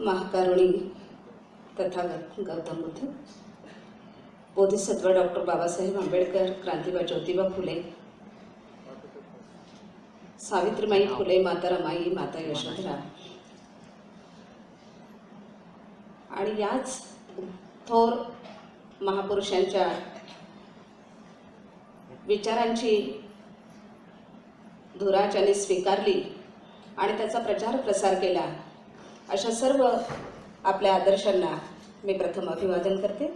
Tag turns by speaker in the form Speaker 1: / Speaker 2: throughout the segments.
Speaker 1: महाकारुणी Tathagata Gautam Buddha, Bodhisattva doctor Babasaheb Ambedkar, क्रांतिबा Jyotiba Phule, Savitribai Phule, माता रमाई, माता यशोधरा आणि याच थोर महापुरुषांच्या विचारांची धुरा ज्यांनी स्वीकारली आणि त्याचा प्रचार प्रसार केला अशा सर्व आपल्या आदर्शांना मी प्रथम अभिवादन करते।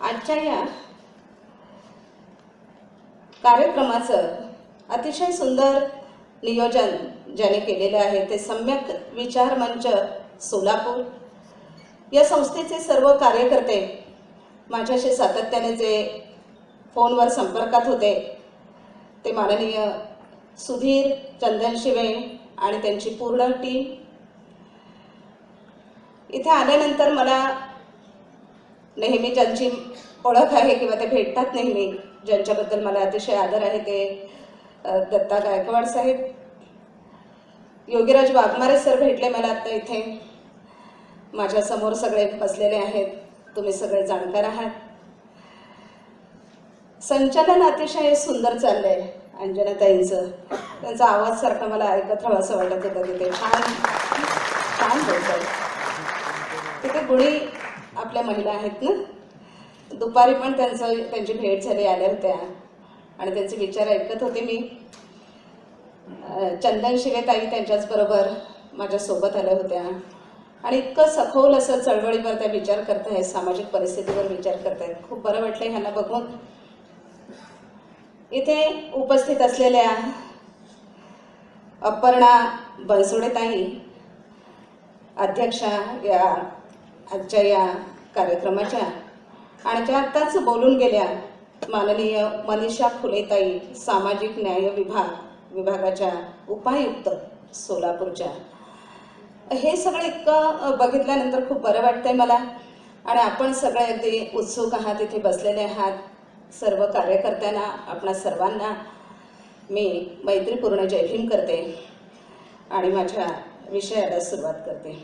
Speaker 1: आजच्या या कार्यक्रमाचं अतिशय सुंदर नियोजन ज्याने केलेलं आहे ते सम्यक विचार मंच सोलापूर या संस्थेचे सर्व कार्यकर्ते माझ्याशी सातत्याने जे फोनवर संपर्कात होते ते माननीय सुधीर चंदनशिवे आणि त्यांची पूर्ण टीम। इथे आल्यानंतर मला नेहमी ज्यांची ओळख आहे किंवा ते भेटतात नेहमी, ज्यांच्याबद्दल मला अतिशय आदर आहे ते दत्ता गायकवाड साहेब, योगीराज वाघमारे सर भेटले मला आता इथे। माझ्या समोर सगळे बसलेले आहेत, तुम्ही सगळे जाणकार आहात। संचालन अतिशय सुंदर चाललंय अंजनाताईंचं, त्यांचा आवाज सारखा मला ऐकत राहावं असं वाटत होतं। तिथे छान छान बोलतात, तिथे गुणी आपल्या महिला आहेत ना। दुपारी पण त्यांची भेट झाली, आल्या होत्या आणि त्यांचे विचार ऐकत होते मी। चंदन शिवेताई त्यांच्याच बरोबर माझ्या सोबत आल्या होत्या आणि इतकं सखोल असं चळवळीवर त्या विचार करतायत, सामाजिक परिस्थितीवर विचार करतायत। खूप बरं वाटलं ह्यांना बघून। इथे उपस्थित असलेल्या अपर्णा बनसोडेताई, अध्यक्षा या आजच्या या कार्यक्रमाच्या, आणि त्या आत्ताच बोलून गेल्या माननीय मनीषा फुलेताई, सामाजिक न्याय विभागाच्या उपायुक्त सोलापूरच्या। हे सगळं इतकं बघितल्यानंतर खूप बरं वाटतंय मला। आणि आपण सगळे अगदी उत्सुक आहात, इथे बसलेले आहात। सर्व कार्यकर्त्यांना, आपणा सर्वांना मी मैत्रीपूर्ण जय भीम करते आणि माझ्या विषयाला सुरुवात करते।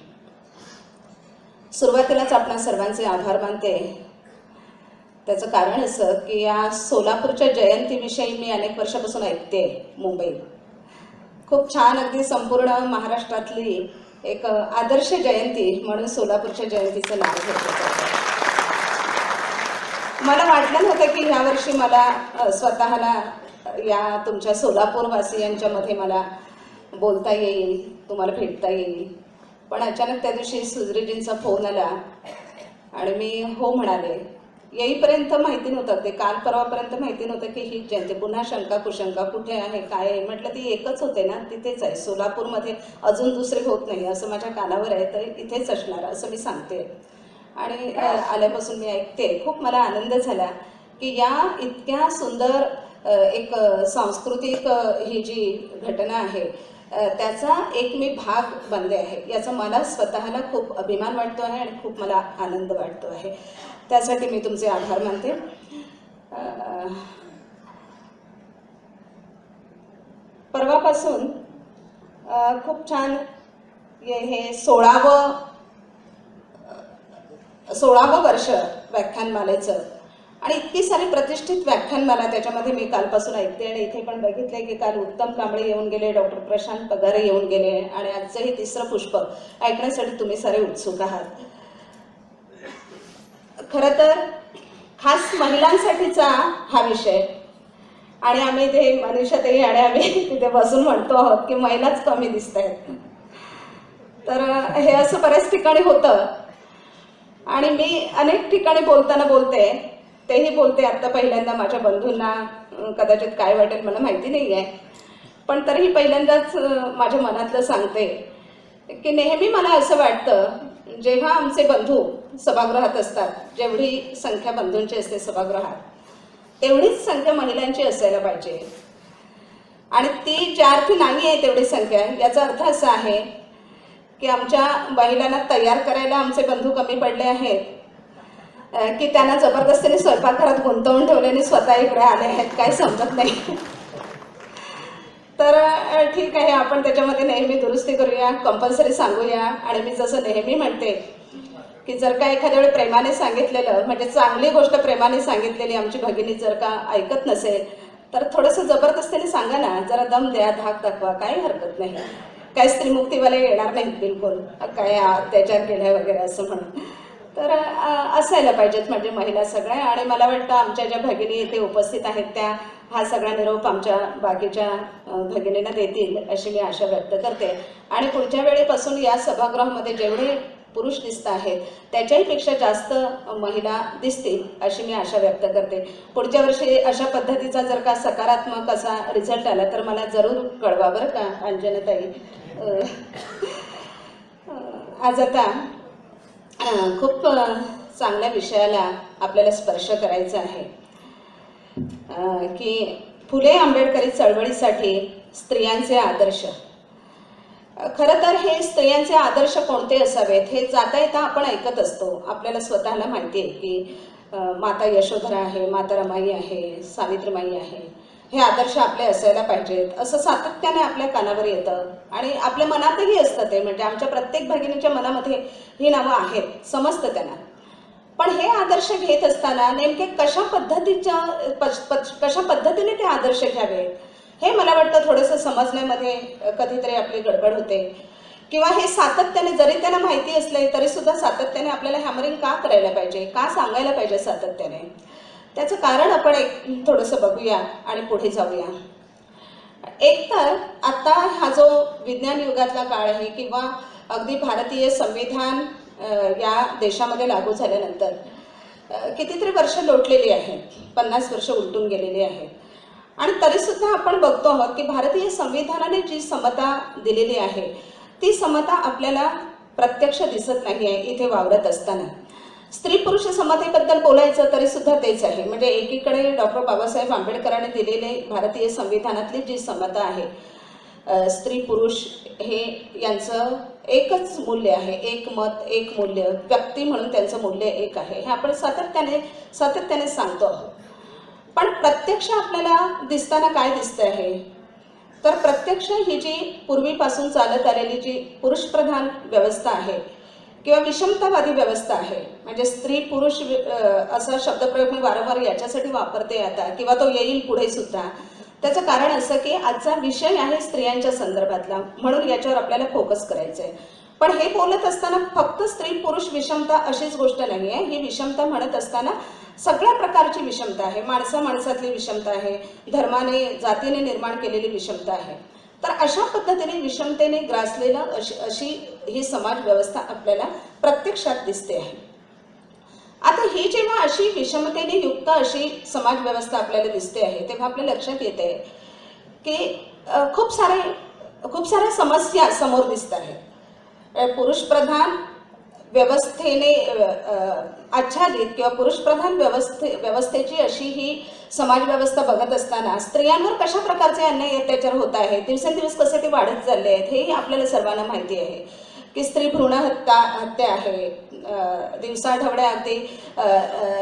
Speaker 1: सुरुवातीलाच आपणा सर्वांचे आभार मानते। त्याचं कारण असं की या सोलापूरच्या जयंतीविषयी मी अनेक वर्षापासून ऐकते मुंबईत। खूप छान, अगदी संपूर्ण महाराष्ट्रातली एक आदर्श जयंती म्हणून सोलापूरच्या जयंतीचं नाव घेतलं जातं। मला वाटलं नव्हतं की ह्या वर्षी मला स्वतःला या तुमच्या सोलापूरवासियांच्या मध्ये मला बोलता येईल, तुम्हाला भेटता येईल। पण अचानक त्या दिवशी सुधीरजींचा फोन आला आणि मी हो म्हणाले। येईपर्यंत माहिती नव्हतं, ते काल परवापर्यंत माहिती नव्हतं की ही जयंती। पुन्हा शंका कुशंका कुठे आहे, काय आहे, म्हटलं ती एकच होते ना, तिथेच आहे सोलापूरमध्ये, अजून दुसरी होत नाही असं माझ्या कानावर आहे, तर इथेच असणार असं मी सांगते। आणि आल्यापासून मी ऐकते, खूप मला आनंद झाला की या इतक्या सुंदर एक सांस्कृतिक ही जी घटना आहे त्याचा एक मी भाग बनले आहे। याचा मला स्वतःला खूप अभिमान वाटतो आहे आणि खूप मला आनंद वाटतो आहे। त्यासाठी मी तुमचे आभार मानते। परवापासून खूप छान हे 16वं वर्ष व्याख्यानमालेचं, आणि इतकी सारी प्रतिष्ठित व्याख्यानमाला त्याच्यामध्ये मी कालपासून ऐकते। आणि इथे पण बघितले की काल उत्तम कांबळे येऊन गेले, डॉक्टर प्रशांत पगारे येऊन गेले, आणि आजचंही तिसरं पुष्प ऐकण्यासाठी तुम्ही सारे उत्सुक आहात। खरं तर खास महिलांसाठीचा हा विषय, आणि आम्ही ते मनीषाताई आणि आम्ही तिथे बसून म्हणतो आहोत की महिलाच कमी दिसत आहेत। तर हे असं बऱ्याच ठिकाणी होतं आणि मी अनेक ठिकाणी बोलताना बोलते, तेही बोलते आत्ता पहिल्यांदा। माझ्या बंधूंना कदाचित काय वाटेल मला माहिती नाही आहे, पण तरीही पहिल्यांदाच माझ्या मनातलं सांगते की नेहमी मला असं वाटतं जेव्हा आमचे बंधू सभागृहात असतात, जेवढी संख्या बंधूंची असते सभागृहात तेवढीच संख्या महिलांची असायला पाहिजे। आणि ती ज्या अर्थी नाही आहे तेवढी संख्या, याचा अर्थ असा आहे की आमच्या महिलांना तयार करायला आमचे बंधू कमी पडले आहेत की त्यांना जबरदस्तीने स्वयंपाकघरात गुंतवून ठेवल्याने स्वतः इकडे आले आहेत, काही समजत नाही। तर ठीक आहे, आपण त्याच्यामध्ये नेहमी दुरुस्ती करूया, कंपल्सरी सांगूया. आणि मी जसं नेहमी म्हणते की जर का एखाद्या वेळी प्रेमाने सांगितलेलं, म्हणजे चांगली गोष्ट प्रेमाने सांगितलेली आमची भगिनी जर का ऐकत नसेल तर थोडंसं जबरदस्तीने सांगा ना, जरा दम द्या, धाक दाखवा, काही हरकत नाही. काय स्त्रीमुक्तीवाले येणार नाहीत बिलकुल, काय अत्याचार केले वगैरे असं म्हणून. तर असायला पाहिजेत म्हणजे महिला सगळ्या. आणि मला वाटतं आमच्या ज्या भगिनी इथे उपस्थित आहेत त्या हा सगळा निरोप आमच्या बाकीच्या भगिनींना देतील अशी मी आशा व्यक्त करते. आणि पुढच्या वेळेपासून या सभागृहामध्ये जेवढे पुरुष दिसत आहेत त्याच्याही पेक्षा जास्त महिला दिसतील अशी मी आशा व्यक्त करते. पुढच्या वर्षी अशा पद्धतीचा जर का सकारात्मक असा रिझल्ट आला तर मला जरूर कळवा बरं का अंजनाताई. आज आता खूप चांगल्या विषयाला आपल्याला स्पर्श करायचा आहे की फुले आंबेडकरी चळवळीसाठी स्त्रियांचे आदर्श. खरं तर हे स्त्रियांचे आदर्श कोणते असावेत हे जाता येता आपण ऐकत असतो. आपल्याला स्वतःला माहिती आहे की माता यशोधरा आहे, माता रमाई आहे, सावित्रीमाई आहे, हे आदर्श आपले असायला पाहिजेत असं सातत्याने आपल्या कानावर येतं आणि आपल्या मनातही असतं ते. म्हणजे आमच्या प्रत्येक भगिनीच्या मनामध्ये ही नावं आहेत, समजतं त्यांना. पण हे आदर्श घेत असताना नेमके कशा पद्धतीने ते आदर्श घ्यावे हे मला वाटतं थोडंसं समजण्यामध्ये कधीतरी आपली गडबड होते. किंवा हे सातत्याने जरी त्यांना माहिती असले तरी सुद्धा सातत्याने आपल्याला हॅमरिंग का करायला पाहिजे, का सांगायला पाहिजे सातत्याने, त्याचं कारण आपण थोडंसं बघूया आणि पुढे जाऊया. एक तर आता हा जो विज्ञान युगातला काळ आहे किंवा अगदी भारतीय संविधान या देशामध्ये लागू झाल्यानंतर कितीतरी वर्ष लोटलेली आहेत, 50 वर्ष उलटून गेलेली आहेत. आणि तरीसुद्धा आपण बघतो आहोत की भारतीय संविधानाने जी समता दिलेली आहे ती समता आपल्याला प्रत्यक्ष दिसत नाही आहे इथे वावरत असताना. स्त्री पुरुष समतेबद्दल बोलायचं तरी सुद्धा तेच आहे. म्हणजे एकीकडे डॉक्टर बाबासाहेब आंबेडकरांनी दिलेले भारतीय संविधानातली जी समता आहे, स्त्री पुरुष हे यांचं एकच मूल्य आहे, एक मत एक मूल्य, व्यक्ती म्हणून त्यांचं मूल्य एक आहे, हे आपण सातत्याने सांगतो आहोत. पण प्रत्यक्ष आपल्याला दिसताना काय दिसतं आहे तर प्रत्यक्ष ही जी पूर्वीपासून चालत आलेली जी पुरुषप्रधान व्यवस्था आहे किंवा विषमतावादी व्यवस्था आहे, म्हणजे स्त्री पुरुष असा शब्दप्रयोग मी वारंवार याच्यासाठी वापरते आता किंवा तो येईल पुढे सुद्धा. त्याचं कारण असं की आजचा विषय आहे स्त्रियांच्या संदर्भातला, म्हणून याच्यावर आपल्याला फोकस करायचं आहे. पण हे बोलत असताना फक्त स्त्री पुरुष विषमता अशीच गोष्ट नाही आहे. ही विषमता म्हणत असताना सगळ्या प्रकारची विषमता आहे. माणसातली विषमता आहे, धर्माने जातीने निर्माण केलेली विषमता आहे. तर अशा पद्धतीने विषमतेने ग्रासलेलं अशी ही समाज व्यवस्था आपल्याला प्रत्यक्षात दिसते आहे. आता ही जेव्हा अशी विषमतेने युक्त अशी समाज व्यवस्था आपल्याला दिसते आहे तेव्हा आपल्या लक्षात येते की खूप साऱ्या समस्या समोर दिसत आहेत. पुरुषप्रधान व्यवस्थेने आच्छादित किंवा पुरुषप्रधान व्यवस्थेची अशी ही समाज व्यवस्था बघत असताना स्त्रियांवर कशा प्रकारचे अन्याय अत्याचार होत आहेत, दिवसेंदिवस कसे ते वाढत चालले आहेत हेही आपल्याला सर्वांना माहिती आहे. की स्त्री भ्रूण हत्या आहे, दिवसाढवळ्या अगदी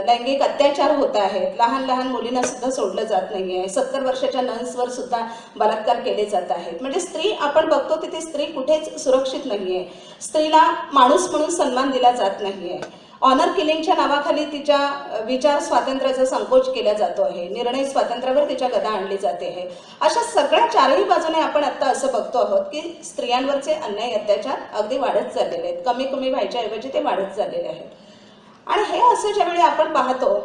Speaker 1: लैंगिक अत्याचार होत आहेत, लहान मुलींना सुद्धा सोडलं जात नाही आहे, 70 वर्षाच्या नर्सवर सुद्धा बलात्कार केले जात आहेत. म्हणजे स्त्री आपण बघतो तिथे स्त्री कुठेच सुरक्षित नाही आहे. स्त्रीला माणूस म्हणून सन्मान दिला जात नाही आहे. ऑनर किलिंगच्या नावाखाली तिच्या विचार स्वातंत्र्याचा संकोच केला जातो आहे, निर्णय स्वातंत्र्यावर तिच्या गदा आणली जाते आहे. अशा सगळ्या चारही बाजूने आपण आता असं बघतो आहोत की स्त्रियांवरचे अन्याय अत्याचार अगदी वाढत चाललेले आहेत, कमी व्हायच्या ऐवजी ते वाढत चाललेले आहेत. आणि हे असं ज्यावेळी आपण पाहतो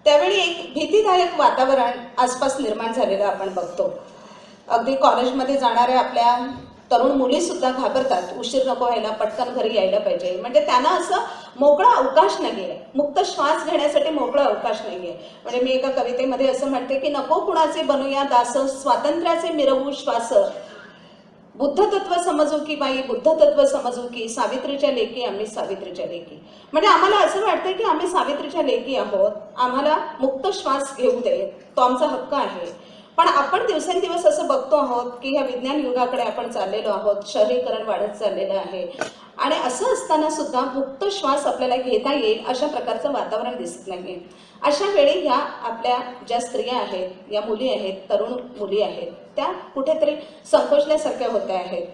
Speaker 1: त्यावेळी एक भीतीदायक वातावरण आसपास निर्माण झालेलं आपण बघतो. अगदी कॉलेजमध्ये जाणाऱ्या आपल्या तरुण मुली सुद्धा घाबरतात, उशीर नको व्हायला, पटकन घरी यायला पाहिजे. म्हणजे त्यांना असं मोकळा अवकाश नाही आहे, मुक्त श्वास घेण्यासाठी मोकळा अवकाश नाही आहे. म्हणजे मी एका कवितेमध्ये असं म्हणते की नको कुणाचे बनूया दास, स्वातंत्र्याचे मिरवू श्वास, बुद्धतत्व समजू की बाई, बुद्धतत्व समजू की, सावित्रीच्या लेकी आम्ही सावित्रीच्या लेकी. म्हणजे आम्हाला असं वाटतं की आम्ही सावित्रीच्या लेकी आहोत, आम्हाला मुक्त श्वास घेऊ दे, तो आमचा हक्क आहे. पण आपण दिवसेंदिवस असं बघतो आहोत की ह्या विज्ञान युगाकडे आपण चाललेलो आहोत, शहरीकरण वाढत चाललेलं आहे. आणि असं असताना सुद्धा मुक्त श्वास आपल्याला घेता येईल अशा प्रकारचं वातावरण दिसत नाही. अशा वेळी ह्या आपल्या ज्या स्त्रिया आहेत, या मुली आहेत, तरुण मुली आहेत, त्या कुठेतरी संकोचल्यासारख्या होत्या आहेत.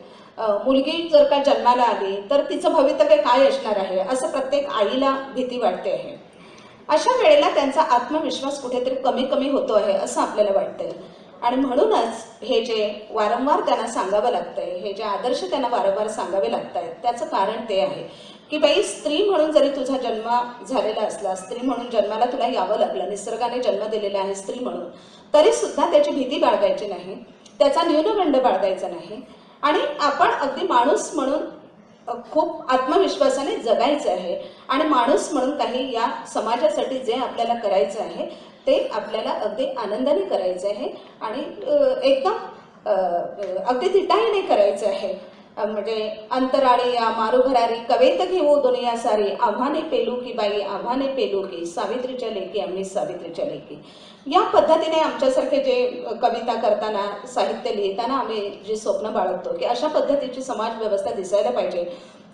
Speaker 1: मुलगी जर का जन्माला आली तर तिचं भवितव्य काय असणार आहे असं प्रत्येक आईला भीती वाटते आहे. अशा वेळेला त्यांचा आत्मविश्वास कुठेतरी कमी कमी होतो आहे असं आपल्याला वाटतंय. आणि म्हणूनच हे जे वारंवार त्यांना सांगावं लागतंय, हे जे आदर्श त्यांना वारंवार सांगावे लागत आहेत, त्याचं कारण ते आहे की बाई, स्त्री म्हणून जरी तुझा जन्म झालेला असला, स्त्री म्हणून जन्माला तुला यावं लागलं, निसर्गाने जन्म दिलेला आहे स्त्री म्हणून, तरी सुद्धा त्याची भीती बाळगायची नाही, त्याचा न्यूनगंड बाळगायचा नाही. आणि आपण अगदी माणूस म्हणून खूप आत्मविश्वासाने जगायचं आहे. आणि माणूस म्हणून काही या समाजासाठी जे आपल्याला करायचं आहे ते आपल्याला अगदी आनंदाने करायचं आहे आणि एकदम अगदी तिटाईने करायचं आहे. म्हणजे अंतराळी या मारू भरारी कवेत घेऊ दुनिया सारी, आव्हाने पेलू की बाई आव्हाने पेलू की, सावित्रीच्या लेकी आम्ही सावित्रीच्या लेकी. या पद्धतीने आमच्यासारखे जे कविता करताना, साहित्य लिहिताना आम्ही जी स्वप्न बाळगतो की अशा पद्धतीची समाज व्यवस्था दिसायला पाहिजे,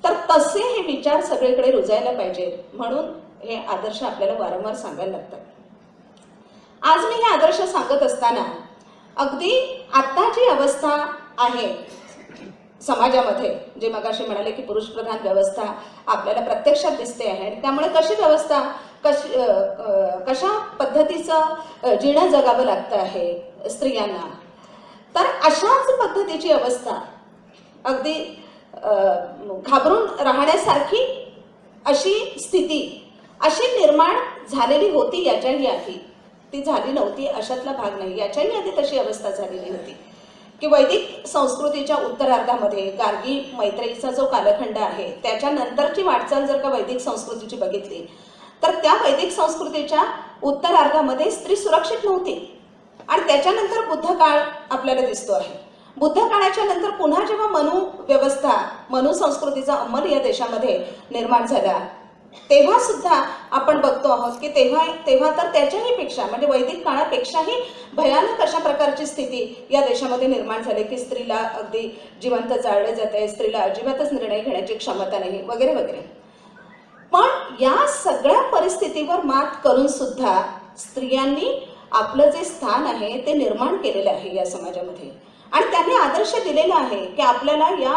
Speaker 1: तर तसे हे विचार सगळीकडे रुजायला पाहिजेत. म्हणून हे आदर्श आपल्याला वारंवार सांगायला लागतात. आज मी हे आदर्श सांगत असताना अगदी आता जी अवस्था आहे समाजामध्ये, जे मगाशी म्हणाले की पुरुषप्रधान व्यवस्था आपल्याला प्रत्यक्षात दिसते आहे, आणि त्यामुळे कशी व्यवस्था, कशा पद्धतीचं जीणं जगावं लागतं आहे स्त्रियांना, तर अशाच पद्धतीची अवस्था अगदी घाबरून राहण्यासारखी अशी स्थिती अशी निर्माण झालेली होती याच्याही आधी. ती झाली नव्हती अशातला भाग नाही, याच्याही आधी तशी अवस्था झालेली होती की वैदिक संस्कृतीच्या उत्तरार्धामध्ये गार्गी मैत्रेयीचा जो कालखंड आहे त्याच्यानंतरची वाटचाल जर का वैदिक संस्कृतीची बघितली तर त्या वैदिक संस्कृतीच्या उत्तरार्धामध्ये स्त्री सुरक्षित नव्हती. आणि त्याच्यानंतर बुद्ध काळ आपल्याला दिसतो आहे. बुद्ध काळाच्या नंतर पुन्हा जेव्हा मनु संस्कृतीचा अंमल या देशामध्ये निर्माण झाला, तेव्हा सुद्धा आपण बघतो आहोत की तेव्हा तर त्याच्याही पेक्षा, म्हणजे वैदिक काळापेक्षाही भयानक अशा प्रकारची स्थिती या देशामध्ये निर्माण झाली की स्त्रीला अगदी जिवंत जाळले जाते, स्त्रीला अजिबातच निर्णय घेण्याची क्षमता नाही, वगैरे वगैरे. पण या सगळ्या परिस्थितीवर मात करून सुद्धा स्त्रियांनी आपलं जे स्थान आहे ते निर्माण केलेलं आहे या समाजामध्ये. आणि त्यांनी आदर्श दिलेला आहे की आपल्याला या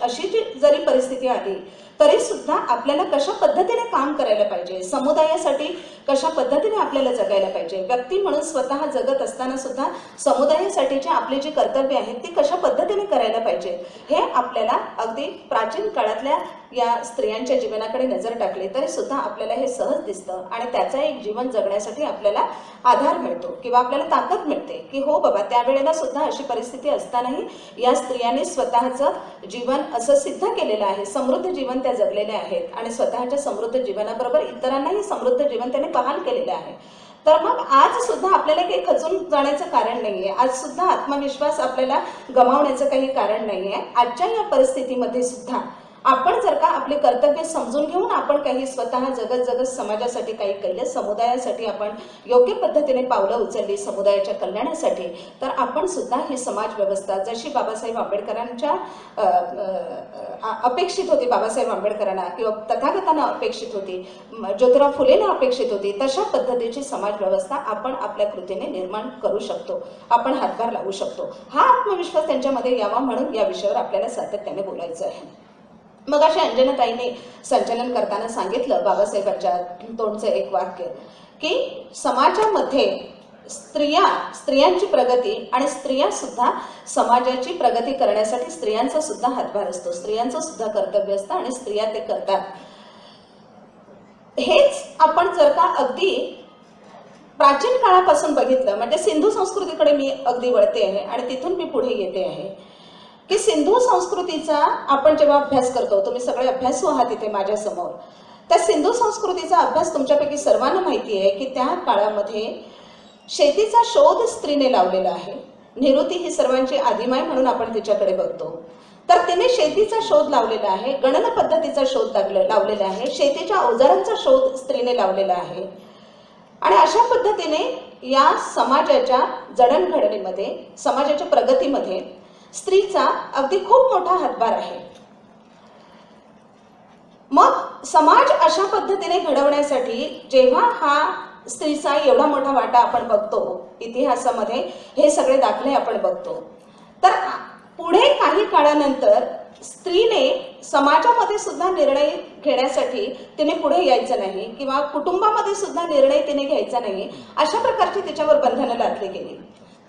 Speaker 1: अशी जरी परिस्थिती आली तरी सुद्धा आपल्याला कशा पद्धतीने काम करायला पाहिजे, समुदायासाठी कशा पद्धतीने आपल्याला जगायला पाहिजे, व्यक्ती म्हणून स्वतः जगत असताना सुद्धा समुदायासाठीची आपली जी कर्तव्य आहेत ती कशा पद्धतीने करायला पाहिजे, हे आपल्याला अगदी प्राचीन काळातल्या या स्त्रियांच्या जीवनाकडे नजर टाकली तरी सुद्धा आपल्याला हे सहज दिसतं. आणि त्याचा एक जीवन जगण्यासाठी आपल्याला आधार मिळतो किंवा आपल्याला ताकद मिळते की हो बाबा, त्यावेळेला सुद्धा अशी परिस्थिती असतानाही या स्त्रियांनी स्वतःचं जीवन असं सिद्ध केलेलं आहे, समृद्ध जीवन त्या जगलेल्या आहेत आणि स्वतःच्या समृद्ध जीवनाबरोबर इतरांनाही समृद्ध जीवन त्याने बहाल केलेलं आहे. तर मग आज सुद्धा आपल्याला काही खचून जाण्याचं कारण नाहीये, आज सुद्धा आत्मविश्वास आपल्याला गमावण्याचं काही कारण नाहीये. आजच्या या परिस्थितीमध्ये सुद्धा आपण जर का आपले कर्तव्य समजून घेऊन आपण काही स्वतः जगत समाजासाठी काही केलं, समुदायासाठी आपण योग्य पद्धतीने पावलं उचलली समुदायाच्या कल्याणासाठी, तर आपण सुद्धा ही समाज व्यवस्था जशी बाबासाहेब आंबेडकरांच्या अपेक्षित होती, बाबासाहेब आंबेडकरांना किंवा तथागतांना अपेक्षित होती, ज्योतिराव फुलेंना अपेक्षित होती, तशा पद्धतीची समाज व्यवस्था आपण आपल्या कृतीने निर्माण करू शकतो, आपण हातभार लावू शकतो. हा आत्मविश्वास त्यांच्यामध्ये यावा म्हणून या विषयावर आपल्याला सातत्याने बोलायचं आहे. मग अशा अंजनाताईंनी संचलन करताना सांगितलं बाबासाहेबांच्या तोंडचं एक वाक्य की समाजामध्ये स्त्रियांची प्रगती आणि स्त्रिया सुद्धा समाजाची प्रगती करण्यासाठी स्त्रियांचा सुद्धा हातभार असतो, स्त्रियांचं सुद्धा कर्तव्य असतं आणि स्त्रिया ते करतात. हेच आपण जर का अगदी प्राचीन काळापासून बघितलं, म्हणजे सिंधू संस्कृतीकडे मी अगदी वळते आहे आणि तिथून मी पुढे येते आहे की सिंधू संस्कृतीचा आपण जेव्हा अभ्यास करतो, तुम्ही सगळे अभ्यासू आहात इथे माझ्यासमोर, त्या सिंधू संस्कृतीचा अभ्यास तुमच्यापैकी सर्वांना माहिती आहे की त्या काळामध्ये शेतीचा शोध स्त्रीने लावलेला आहे. निरुती ही सर्वांची आदिमाय म्हणून आपण तिच्याकडे बघतो, तर तिने शेतीचा शोध लावलेला आहे, गणन पद्धतीचा शोध लावलेला आहे, शेतीच्या अवजारांचा शोध स्त्रीने लावलेला आहे. आणि अशा पद्धतीने या समाजाच्या जडणघडणीमध्ये, समाजाच्या प्रगतीमध्ये स्त्रीचा अगदी खूप मोठा हातभार आहे. मग समाज अशा पद्धतीने घडवण्यासाठी जेव्हा हा स्त्रीचा एवढा मोठा वाटा आपण बघतो, इतिहासामध्ये हे सगळे दाखले आपण बघतो, पुढे काही काळानंतर स्त्रीने समाजामध्ये सुद्धा निर्णय घेण्यासाठी तिने पुढे यायचं नाही किंवा कुटुंबामध्ये सुद्धा निर्णय तिने घ्यायचा नाही, अशा प्रकारची तिच्यावर बंधनं लादली गेली.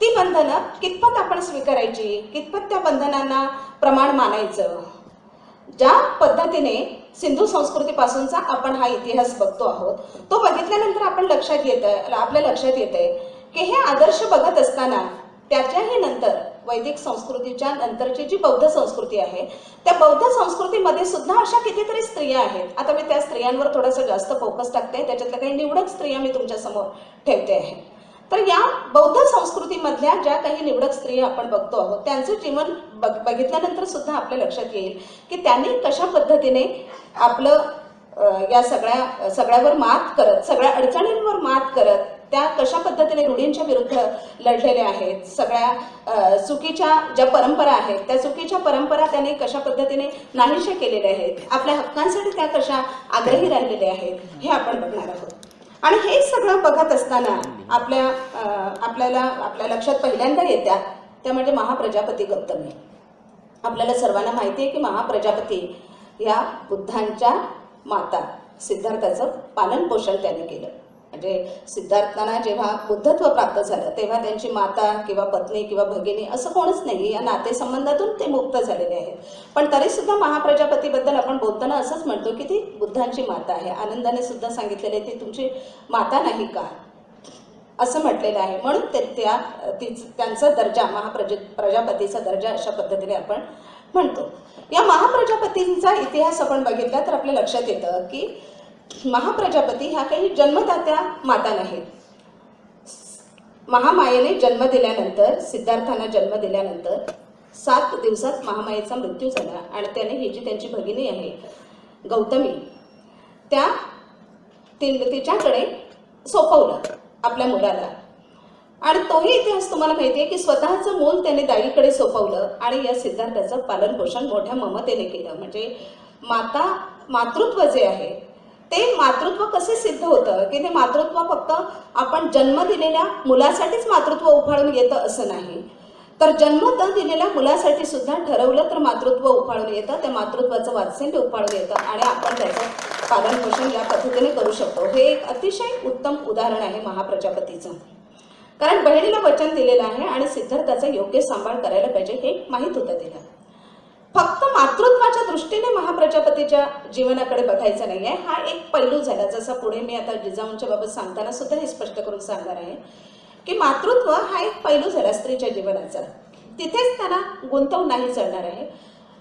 Speaker 1: ती बंधनं कितपत आपण स्वीकारायची, कितपत त्या बंधनांना प्रमाण मानायचं, ज्या पद्धतीने सिंधू संस्कृतीपासूनचा आपण हा इतिहास बघतो आहोत, तो बघितल्यानंतर आपल्या लक्षात येतंय की हे आदर्श बघत असताना त्याच्याही नंतर वैदिक संस्कृतीच्या नंतरची जी बौद्ध संस्कृती आहे, त्या बौद्ध संस्कृतीमध्ये सुद्धा अशा कितीतरी स्त्रिया आहेत. आता मी त्या स्त्रियांवर थोडंसं जास्त फोकस टाकते, त्याच्यातल्या काही निवडक स्त्रिया मी तुमच्या समोर ठेवते आहे. तर या बौद्ध संस्कृतीमधल्या ज्या काही निवडक स्त्रिया आपण बघतो आहोत, त्यांचं जीवन बघितल्यानंतर सुद्धा आपल्या लक्षात येईल की त्यांनी कशा पद्धतीने आपलं या सगळ्यावर मात करत, सगळ्या अडचणींवर मात करत, त्या कशा पद्धतीने रूढींच्या विरुद्ध लढलेल्या आहेत. सगळ्या चुकीच्या ज्या परंपरा आहेत, त्या चुकीच्या परंपरा त्यांनी कशा पद्धतीने नाहीशा केलेल्या आहेत, आपल्या हक्कांसाठी त्या कशा आग्रही राहिलेल्या आहेत, हे आपण बघणार आहोत. आणि हे सगळं बघत असताना आपल्या लक्षात पहिल्यांदा येत्या त्या म्हणजे महाप्रजापती गौतमी. आपल्याला सर्वांना माहिती आहे की महाप्रजापती या बुद्धांच्या माता, सिद्धार्थाचं पालन पोषण त्याने केलं. म्हणजे सिद्धार्थांना जेव्हा बुद्धत्व प्राप्त झालं तेव्हा त्यांची माता किंवा पत्नी किंवा भगिनी असं कोणच नाही, या नातेसंबंधातून ते मुक्त झालेले आहेत. पण तरी सुद्धा महाप्रजापतीबद्दल आपण बोलताना असंच म्हणतो की ती बुद्धांची माता आहे. आनंदाने सुद्धा सांगितलेले ती तुमची माता नाही का, असं म्हटलेलं आहे. म्हणून त्यांचा दर्जा, महाप्रजापतीचा दर्जा अशा पद्धतीने आपण म्हणतो. या महाप्रजापतींचा इतिहास आपण बघितला तर आपल्या लक्षात येतं की महाप्रजापती ह्या काही जन्मदात्या माता नाहीत. महामायेने जन्म दिल्यानंतर, सिद्धार्थांना जन्म दिल्यानंतर 7 दिवसात महामायेचा मृत्यू झाला आणि त्याने ही जी त्यांची भगिनी आहे गौतमी, तिच्याकडे सोपवलं आपल्या मुलाला. आणि तोही इतिहास तुम्हाला माहिती आहे की स्वतःचं मूल त्याने दाईकडे सोपवलं आणि या सिद्धार्थाचं पालन पोषण मोठ्या ममतेने केलं. म्हणजे मातृत्व जे आहे ते मातृत्व कसे सिद्ध होतं की ते मातृत्व फक्त आपण जन्म दिलेल्या मुलासाठीच मातृत्व उफाळून येतं असं नाही, तर जन्म न दिलेल्या मुलासाठी सुद्धा ठरवलं तर मातृत्व उफाळून येतं, त्या मातृत्वाचं वात्सल्य उफाळून येतं आणि आपण त्याचं पालन पोषण या पद्धतीने करू शकतो. हे एक अतिशय उत्तम उदाहरण आहे महाप्रजापतीचं. कारण बहिणीला वचन दिलेलं आहे आणि सिद्धार्थाचा योग्य सांभाळ करायला पाहिजे हे माहीत होतं तिला. फक्त मातृत्वाच्या दृष्टीने महाप्रजापतीच्या जीवनाकडे बघायचं नाही आहे, हा एक पैलू झाला. जसं पुढे मी आता जिजाऊंच्या बाबत सांगताना सुद्धा हे स्पष्ट करून सांगणार आहे की मातृत्व हा एक पैलू झाला स्त्रीच्या जीवनाचा, तिथेच त्यांना गुंतवून नाही चालणार आहे.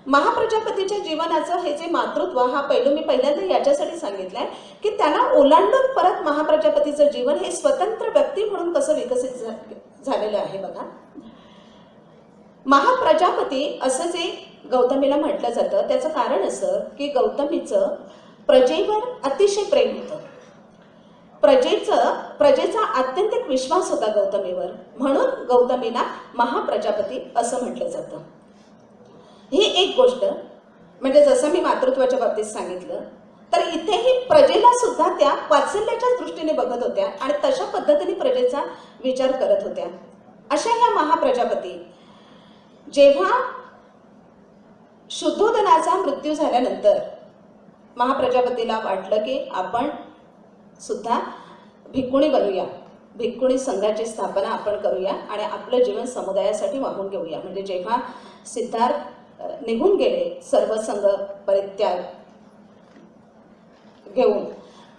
Speaker 1: महाप्रजापतीच्या जीवनाचं हे जे मातृत्व हा पैलू मी पहिल्यांदा याच्यासाठी सांगितलंय की त्यांना ओलांडून परत महाप्रजापतीचं जीवन हे स्वतंत्र व्यक्ती म्हणून कसं विकसित झालेलं आहे. बघा, महाप्रजापती असं जे गौतमीला म्हटलं जातं त्याचं कारण असं की गौतमीचं प्रजेवर अतिशय प्रेम होतं. प्रजेचा आत्यंतिक विश्वास होता गौतमीवर, म्हणून गौतमीला महाप्रजापती असं म्हटलं जातं. ही एक गोष्ट. म्हणजे जसं मी मातृत्वाच्या बाबतीत सांगितलं तर इथेही प्रजेला सुद्धा त्या वात्सल्याच्या दृष्टीने बघत होत्या आणि तशा पद्धतीने प्रजेचा विचार करत होत्या. अशा ह्या महाप्रजापती जेव्हा शुद्धोदनाचा मृत्यू झाल्यानंतर महाप्रजापतीला वाटलं की आपण सुद्धा भिक्खुणी बनूया, भिक्खुणी संघाची स्थापना आपण करूया आणि आपलं जीवन समुदायासाठी वाहून घेऊया. म्हणजे जेव्हा सिद्धार्थ निघून गेले सर्व संघ परित्याग घेऊन,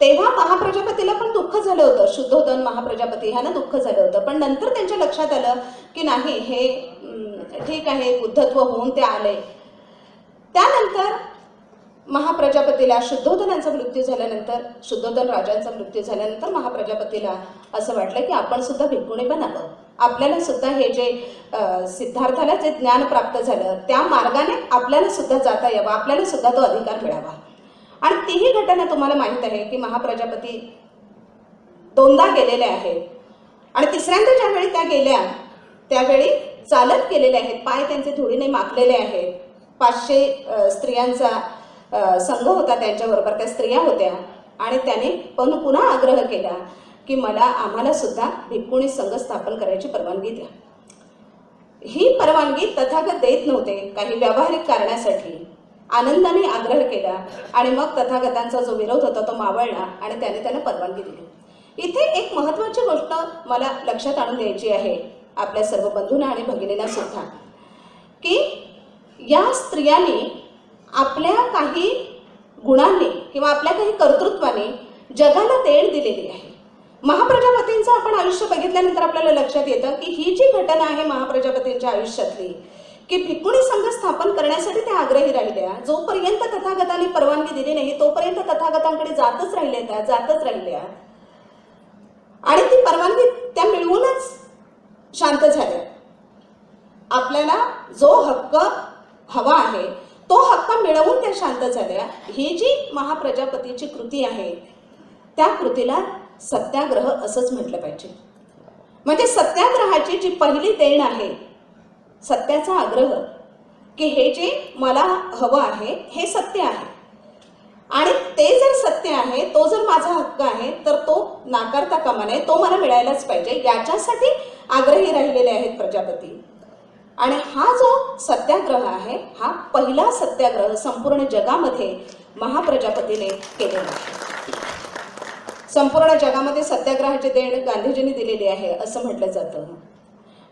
Speaker 1: तेव्हा महाप्रजापतीला पण दुःख झालं होतं. शुद्धोदन महाप्रजापती ह्यांना दुःख झालं होतं. पण नंतर त्यांच्या लक्षात आलं की नाही, हे ठीक आहे, बुद्धत्व होऊन ते आले. त्यानंतर महाप्रजापतीला शुद्धोदनाचा मृत्यू झाल्यानंतर, शुद्धोदन राजांचा मृत्यू झाल्यानंतर महाप्रजापतीला असं वाटलं की आपण सुद्धा भिक्खुणी बनावं, आपल्याला सुद्धा हे जे सिद्धार्थाला जे ज्ञान प्राप्त झालं त्या मार्गाने आपल्याला सुद्धा जाता यावं, आपल्याला सुद्धा तो अधिकार मिळावा. आणि तीही घटना तुम्हाला माहीत आहे की महाप्रजापती 2दा गेलेल्या आहेत आणि तिसऱ्यांदा ज्यावेळी त्या गेल्या त्यावेळी चालत गेलेल्या आहेत, पाय त्यांचे धुळीने माखलेले आहेत. 500 स्त्रियांचा संघ होता त्यांच्याबरोबर, त्या स्त्रिया होत्या आणि त्याने पुन्हा आग्रह केला की आम्हाला सुद्धा भिक्खुणी संघ स्थापन करायची परवानगी द्या. ही परवानगी तथागत देत नव्हते. काही व्यावहारिक कारणासाठी आनंदाने आग्रह केला आणि मग तथागतांचा जो विरोध होता तो मावळला आणि त्यांना परवानगी दिली. इथे एक महत्त्वाची गोष्ट मला लक्षात आणून द्यायची आहे आपल्या सर्व बंधूंना आणि भगिनींना सुद्धा, की या स्त्रियांनी आपल्या काही गुणांनी किंवा आपल्या काही कर्तृत्वाने जगाला देण दिलेली आहे. महाप्रजापतींचं आपण आयुष्य बघितल्यानंतर आपल्याला लक्षात येतं की ही जी घटना आहे महाप्रजापतींच्या आयुष्यातली, की भिक्खुणी संघ स्थापन करण्यासाठी त्या आग्रही राहिल्या. जोपर्यंत तथागतांनी परवानगी दिली नाही तोपर्यंत तथागतांकडे जातच राहिल्या आणि ती परवानगी त्या मिळवूनच शांत झाल्या. आपल्याला जो हक्क हवा आहे तो हक्क मिळवून त्या शांत झाल्या. ही जी महाप्रजापतीची कृती आहे त्या कृतीला सत्याग्रह असंच म्हटलं पाहिजे. म्हणजे सत्याग्रहाची जी पहिली देण आहे, सत्याचा आग्रह, की हे जे मला हवं आहे हे सत्य आहे आणि ते जर सत्य आहे, तो जर माझा हक्क आहे तर तो नाकारता कामा नये, तो मला मिळायलाच पाहिजे. याच्यासाठी आग्रही राहिलेले आहेत प्रजापती. आणि हा जो सत्याग्रह आहे हा पहिला सत्याग्रह संपूर्ण जगामध्ये महाप्रजापतीने केलेला आहे. संपूर्ण जगामध्ये सत्याग्रहाची देण गांधीजींनी दिलेली आहे असं म्हटलं जातं.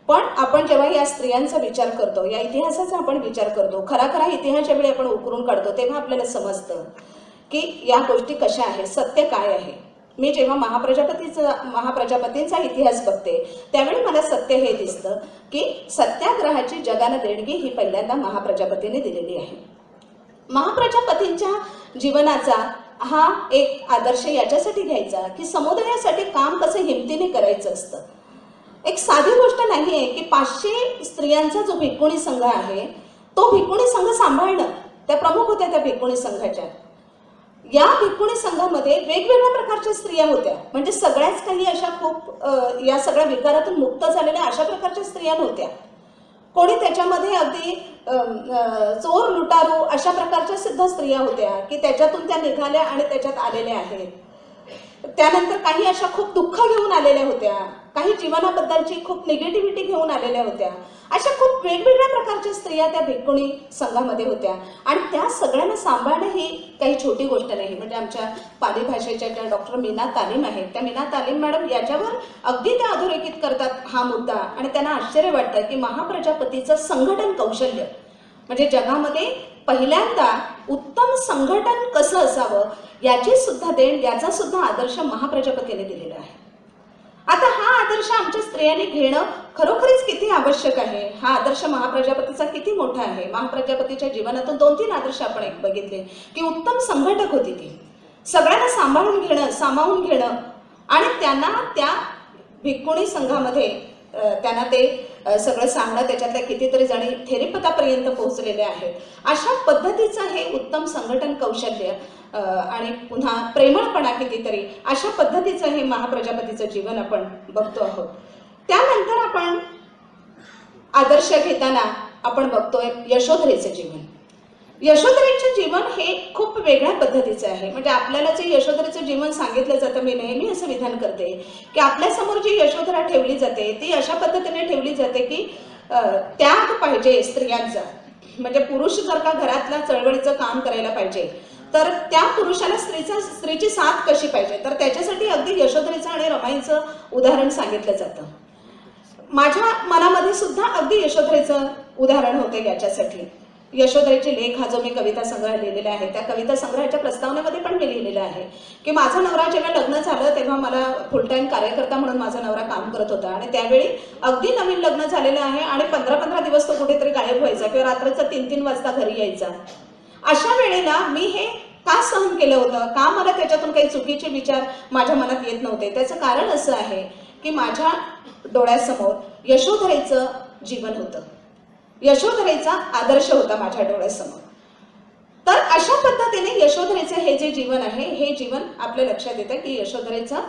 Speaker 1: पण आपण जेव्हा या स्त्रियांचा विचार करतो, या इतिहासाचा आपण विचार करतो, खरा इतिहास ज्यावेळी आपण उकरून काढतो तेव्हा आपल्याला समजतं की या गोष्टी कशा आहेत, सत्य काय आहे. मी जेव्हा महाप्रजापतींचा इतिहास बघते त्यावेळी मला सत्य हे दिसतं की सत्याग्रहाची जगाला देणगी ही पहिल्यांदा महाप्रजापतीने दिलेली आहे. महाप्रजापतींच्या जीवनाचा हा एक आदर्श याच्यासाठी घ्यायचा की समुदायासाठी काम कसं हिमतीने करायचं असतं. एक साधी गोष्ट नाही आहे की 500 स्त्रियांचा जो भिक्खुणी संघ आहे तो भिक्खुणी संघ सांभाळणं. त्या प्रमुख होत्या त्या भिक्खुणी संघाच्या. या भिक्खुणी संघामध्ये वेगवेगळ्या प्रकारच्या स्त्रिया होत्या. म्हणजे सगळ्याच काही अशा खूप या सगळ्या विकारातून मुक्त झालेल्या अशा प्रकारच्या स्त्रिया नव्हत्या. कोणी त्याच्यामध्ये अगदी चोर लुटारू अशा प्रकारच्या सुद्धा स्त्रिया होत्या की त्याच्यातून त्या निघाल्या आणि त्याच्यात आलेल्या आहेत. त्यानंतर काही अशा खूप दुःख घेऊन आलेल्या होत्या, काही जीवनाबद्दलची खूप निगेटिव्हिटी घेऊन आलेल्या होत्या. अशा खूप वेगवेगळ्या प्रकारच्या स्त्रिया त्या भिक्खुणी संघामध्ये होत्या आणि त्या सगळ्यांना सांभाळणं ही काही छोटी गोष्ट नाही. म्हणजे आमच्या पाली भाषेच्या ज्या डॉक्टर मीना तालीम आहेत त्या मीना तालीम मॅडम याच्यावर अगदी त्या अधोरेखित करतात हा मुद्दा आणि त्यांना आश्चर्य वाटतं की महाप्रजापतीचं संघटन कौशल्य म्हणजे जगामध्ये पहिल्यांदा उत्तम संघटन कसं असावं याची सुद्धा देण, याचा सुद्धा आदर्श महाप्रजापतीने दिलेला आहे. आता हा आदर्श आमच्या स्त्रियांनी घेणं खरोखरीच किती आवश्यक आहे. हा आदर्श महाप्रजापतीचा किती मोठा आहे. महाप्रजापतीच्या जीवनातून 2-3 आदर्श आपण एक बघितले की उत्तम संघटक होती ती. सगळ्यांना सांभाळून घेणं, सामावून घेणं आणि त्यांना त्या भिक्खुणी संघामध्ये त्यांना ते सगळं सांगणं. त्याच्यातल्या कितीतरी जणी थेरीपतापर्यंत पोहोचलेल्या आहेत. अशा पद्धतीचं हे उत्तम संघटन कौशल्य आणि पुन्हा प्रेमळपणा कितीतरी अशा पद्धतीचं हे महाप्रजापतीचं जीवन आपण बघतो आहोत. त्यानंतर आपण आदर्श घेताना आपण बघतोय यशोधरेचं जीवन. यशोधरेचं जीवन हे खूप वेगळ्या पद्धतीचं आहे. म्हणजे आपल्याला जे यशोधरेचं जीवन सांगितलं जातं, मी नेहमी असं विधान करते की आपल्यासमोर जी यशोधरा ठेवली जाते ती अशा पद्धतीने ठेवली जाते की त्याग पाहिजे स्त्रियांचा. म्हणजे पुरुष जर का घरातल्या चळवळीचं काम करायला पाहिजे तर त्या पुरुषाला स्त्रीची साथ कशी पाहिजे तर त्याच्यासाठी अगदी यशोधरेचं आणि रमाईचं उदाहरण सांगितलं जातं. माझ्या मनामध्ये सुद्धा अगदी यशोधरेचं उदाहरण होतं याच्यासाठी. यशोधरेचे लेख हा जो मी कविता संग्रह लिहिलेला आहे त्या कविता संग्रहाच्या प्रस्तावनेमध्ये पण मी लिहिलेलं आहे की माझा नवरा जेव्हा लग्न झालं तेव्हा मला फुल टाइम कार्यकर्ता म्हणून माझा नवरा काम करत होता आणि त्यावेळी अगदी नवीन लग्न झालेलं आहे आणि 15-15 दिवस तो कुठेतरी गायब व्हायचा किंवा रात्रीचा 3-3 वाजता घरी यायचा. अशा वेळेला मी हे का सहन केलं होतं, का मला त्याच्यातून काही चुकीचे विचार माझ्या मनात येत नव्हते. त्याचं कारण असं आहे की माझ्या डोळ्यासमोर यशोधरेचं जीवन होतं, यशोधरेचा आदर्श होता माझ्या डोळ्यासमोर. तर अशा पद्धतीने यशोधरेचं हे जे जीवन आहे हे जीवन आपल्या लक्षात येतं की यशोधरेचा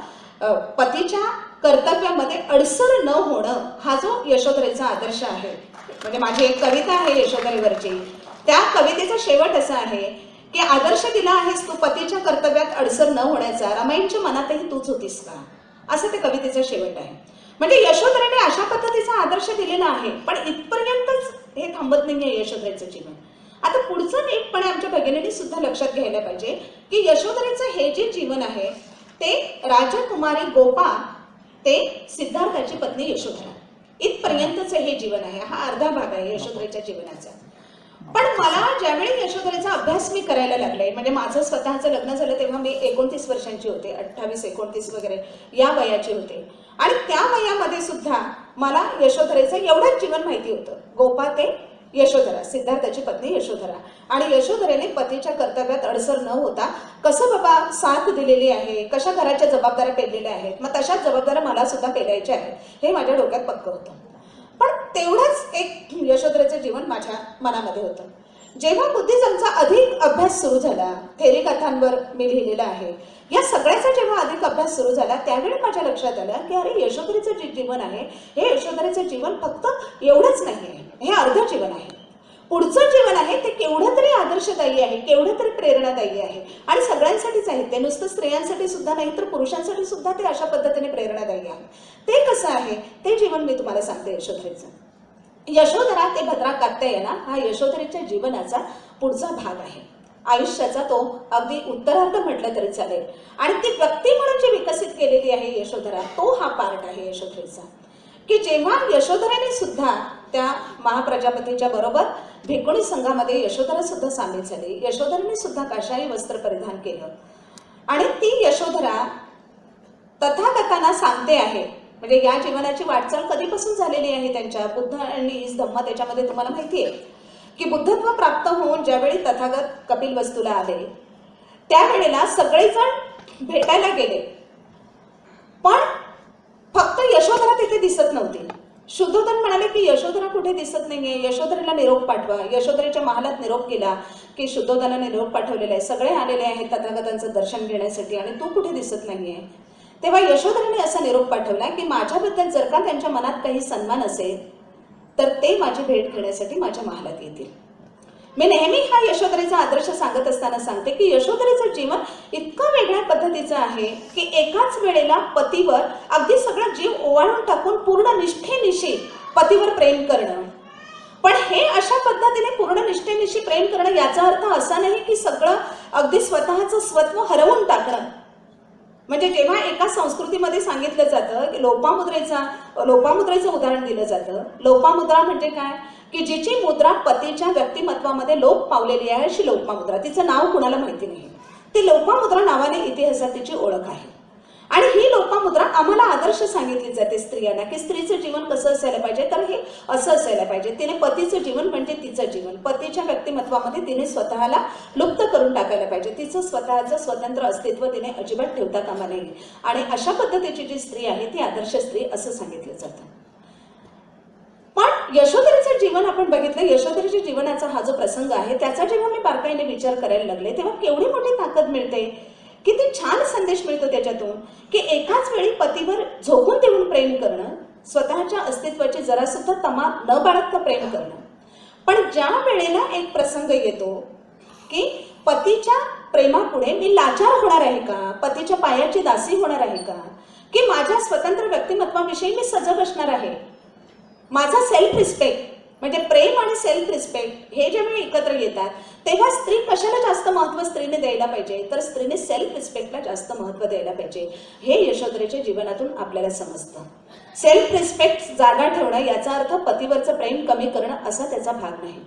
Speaker 1: पतीच्या कर्तव्यामध्ये अडसर न होणं हा जो यशोधरेचा आदर्श आहे. म्हणजे माझी एक कविता आहे यशोधरेवरची. त्या कवितेचा शेवट असा आहे की आदर्श दिला आहेस तू पतीच्या कर्तव्यात अडसर न होण्याचा, रमाईंच्या मनातही तूच होतीस का, असं त्या कवितेचा शेवट आहे. म्हणजे यशोधरेने अशा पद्धतीचा आदर्श दिलेला आहे, पण इथपर्यंतच हे थांबत नाहीये यशोधरेचं जीवन. आता पुढचं नीटपणे आमच्या भगिनींनी सुद्धा लक्षात घ्यायला पाहिजे की यशोधरेचं हे जे जीवन आहे ते राजकुमारी गोपा ते सिद्धार्थाची पत्नी यशोधरा इथपर्यंतच हे जीवन आहे. हा अर्धा भाग आहे यशोधरेच्या जीवनाचा. पण मला ज्यावेळी यशोधरेचा अभ्यास मी करायला लागले, म्हणजे माझं स्वतःचं लग्न झालं तेव्हा मी 29 वर्षांची होते, 28-29 वगैरे या वयाची होते. आणि त्या वयामध्ये सुद्धा मला यशोधरेचं एवढंच जीवन माहिती होतं. गोपा ते यशोधरा, सिद्धार्थाची पत्नी यशोधरा. आणि यशोधरेने पतीच्या कर्तव्यात अडसर न होता कसं बाबा साथ दिलेली आहे, कशा घराच्या जबाबदाऱ्या पेललेल्या आहेत, मग तशाच जबाबदाऱ्या मला सुद्धा पेलायच्या आहेत हे माझ्या डोक्यात पक्कं होतं. पण तेवढंच एक यशोधरेचं जीवन माझ्या मनामध्ये होतं. जेव्हा बुद्धिझमचा अधिक अभ्यास सुरू झाला, थेरी कथांवर मी लिहिलेला आहे, या सगळ्याचा जेव्हा अधिक अभ्यास सुरू झाला त्यावेळी माझ्या लक्षात आलं की अरे यशोधरेचं जे जीवन आहे हे यशोधरेचं जीवन फक्त एवढंच नाही आहे, हे अर्ध जीवन आहे. पुढचं जीवन आहे ते केवढं तरी आदर्शदायी आहे, केवढं तरी प्रेरणादायी आहे. आणि सगळ्यांसाठीच आहे ते, नुसतं स्त्रियांसाठी सुद्धा नाही तर पुरुषांसाठी सुद्धा ते अशा पद्धतीने प्रेरणादायी आहे. ते कसं आहे ते जीवन मी तुम्हाला सांगते यशोधरेचं. यशोधरा ते भद्रा कात्यायना हा यशोधरेच्या जीवनाचा पुढचा भाग आहे. आयुष्याचा तो अगदी उत्तरार्ध म्हटलं तरी चालेल. आणि ती व्यक्ती म्हणून जी विकसित केलेली आहे यशोधरा, तो हा पार्ट आहे यशोधरेचा. की जेव्हा यशोधरेने सुद्धा त्या महाप्रजापतीच्या बरोबर भिकुणी संघामध्ये यशोधरा सुद्धा सामील झाली. यशोधरेने सुद्धा काशाई वस्त्र परिधान केलं आणि ती यशोधरा तथागतांना सांगते आहे. म्हणजे या जीवनाची वाटचाल कधीपासून झालेली आहे त्यांच्या, बुद्ध आणि ईस धम्म त्याच्यामध्ये तुम्हाला माहिती आहे की बुद्धत्व प्राप्त होऊन ज्यावेळी तथागत कपिलवस्तूला आले त्यावेळेला सगळेजण भेटायला गेले, पण फक्त यशोधरा तिथे दिसत नव्हती. शुद्धोधन म्हणाले की यशोधरा कुठे दिसत नाहीये, यशोधरेला निरोप पाठवा. यशोधरेच्या महालात निरोप गेला की शुद्धोधनाने निरोप पाठवलेला आहे, सगळे आलेले आहेत तथागतांचं दर्शन घेण्यासाठी आणि तू कुठे दिसत नाहीये. तेव्हा यशोधरेने असा निरोप पाठवला की माझ्याबद्दल जर का त्यांच्या मनात काही सन्मान असेल तर ते माझी भेट घेण्यासाठी माझ्या महालात येतील. मी नेहमी हा यशोधरेचा आदर्श सांगत असताना सांगते की यशोधरेचं जीवन इतकं वेगळ्या पद्धतीचं आहे की एकाच वेळेला पतीवर अगदी सगळं जीव ओवाळून टाकून पूर्ण निष्ठेनिशी पतीवर प्रेम करणं. पण हे अशा पद्धतीने पूर्ण निष्ठेनिशी प्रेम करणं याचा अर्थ असा नाही की सगळं अगदी स्वतःचं स्वत्व हरवून टाकणं. म्हणजे जेव्हा एका संस्कृतीमध्ये सांगितलं जातं की लोपामुद्रेचं उदाहरण दिलं जातं. लोपामुद्रा म्हणजे काय की जिची मुद्रा पतीच्या व्यक्तिमत्वामध्ये लोप पावलेली आहे अशी लोपामुद्रा. तिचं नाव कुणाला माहिती नाही, ती लोपामुद्रा नावाने इतिहासात तिची ओळख आहे. आणि ही लोपामुद्रा आम्हाला आदर्श सांगितली जाते स्त्रियांना की स्त्रीचं जीवन कसं असायला पाहिजे, तर हे असं असायला पाहिजे. तिने पतीचं जीवन म्हणजे तिचं जीवन, पतीच्या व्यक्तिमत्वामध्ये तिने स्वतःला लुप्त करून टाकायला पाहिजे. तिचं स्वतःचं स्वतंत्र अस्तित्व तिने अजिबात ठेवता कामा नये. आणि अशा पद्धतीची जी स्त्री आहे ती आदर्श स्त्री असं सांगितलं जातं. पण यशोधरेचं जीवन आपण बघितलं, यशोधरेच्या जीवनाचा हा जो प्रसंग आहे त्याचा जेव्हा मी बारकाईने विचार करायला लागले तेव्हा केवढी मोठी ताकद मिळते, किती छान संदेश मिळतो त्याच्यातून की एकाच वेळी पतीवर झोकून देऊन प्रेम करणं, स्वतःच्या अस्तित्वाची जरा सुद्धा तमा न बाळगता प्रेम करणं. पण ज्या वेळेला एक प्रसंग येतो की पतीच्या प्रेमापुढे मी लाचार होणार आहे का, पतीच्या पायाची दासी होणार आहे का, की माझ्या स्वतंत्र व्यक्तिमत्वाविषयी मी सजग असणार आहे. माझा सेल्फ रिस्पेक्ट म्हणजे प्रेम आणि सेल्फ रिस्पेक्ट हे ज्यावेळी एकत्र येतात तेव्हा स्त्री कशाला जास्त महत्त्व स्त्रीने द्यायला पाहिजे, तर स्त्रीने सेल्फ रिस्पेक्टला जास्त महत्त्व द्यायला पाहिजे. हे यशोधरेच्या जीवनातून आपल्याला समजतं. सेल्फ रिस्पेक्ट जागा ठेवणं याचा अर्थ पतीवरचं प्रेम कमी करणं असा त्याचा भाग नाही.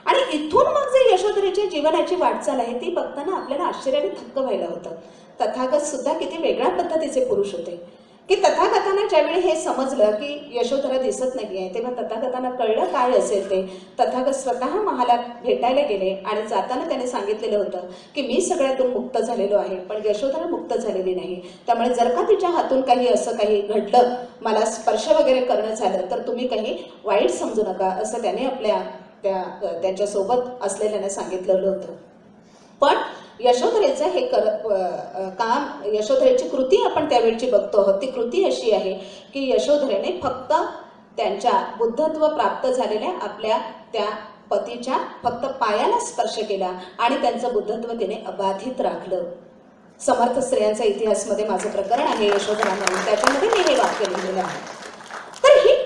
Speaker 1: आणि इथून मग जे यशोधरेच्या जीवनाची वाटचाल आहे ती बघताना आपल्याला आश्चर्याने थक्क व्हायला होतं. तथागत सुद्धा किती वेगळ्या पद्धतीचे पुरुष होते की तथागतांना ज्यावेळी हे समजलं की यशोधरा दिसत नाहीये तेव्हा तथागतांना कळलं काय असेल ते. तथागत स्वतः महालात भेटायला गेले आणि जाताना त्याने सांगितलेलं होतं की मी सगळ्यातून मुक्त झालेलो आहे पण यशोधरा मुक्त झालेली नाही. त्यामुळे जर का तिच्या हातून काही असं काही घडलं, मला स्पर्श वगैरे करणं झालं तर तुम्ही काही वाईट समजू नका असं त्याने आपल्या त्यांच्यासोबत असलेल्याने सांगितलेलं होतं. पण यशोधरेचं हे काम, यशोधरेची कृती आपण त्यावेळची बघतो आहोत. ती कृती अशी आहे की यशोधरेने फक्त त्यांच्या बुद्धत्व प्राप्त झालेल्या आपल्या त्या पतीच्या फक्त पायाला स्पर्श केला आणि त्यांचं बुद्धत्व तिने अबाधित राखलं. समर्थ स्त्रियांचा इतिहासमध्ये माझं प्रकरण आहे यशोधरा म्हणून, त्याच्यामध्ये मी हे वाक्य लिहिलेलं आहे.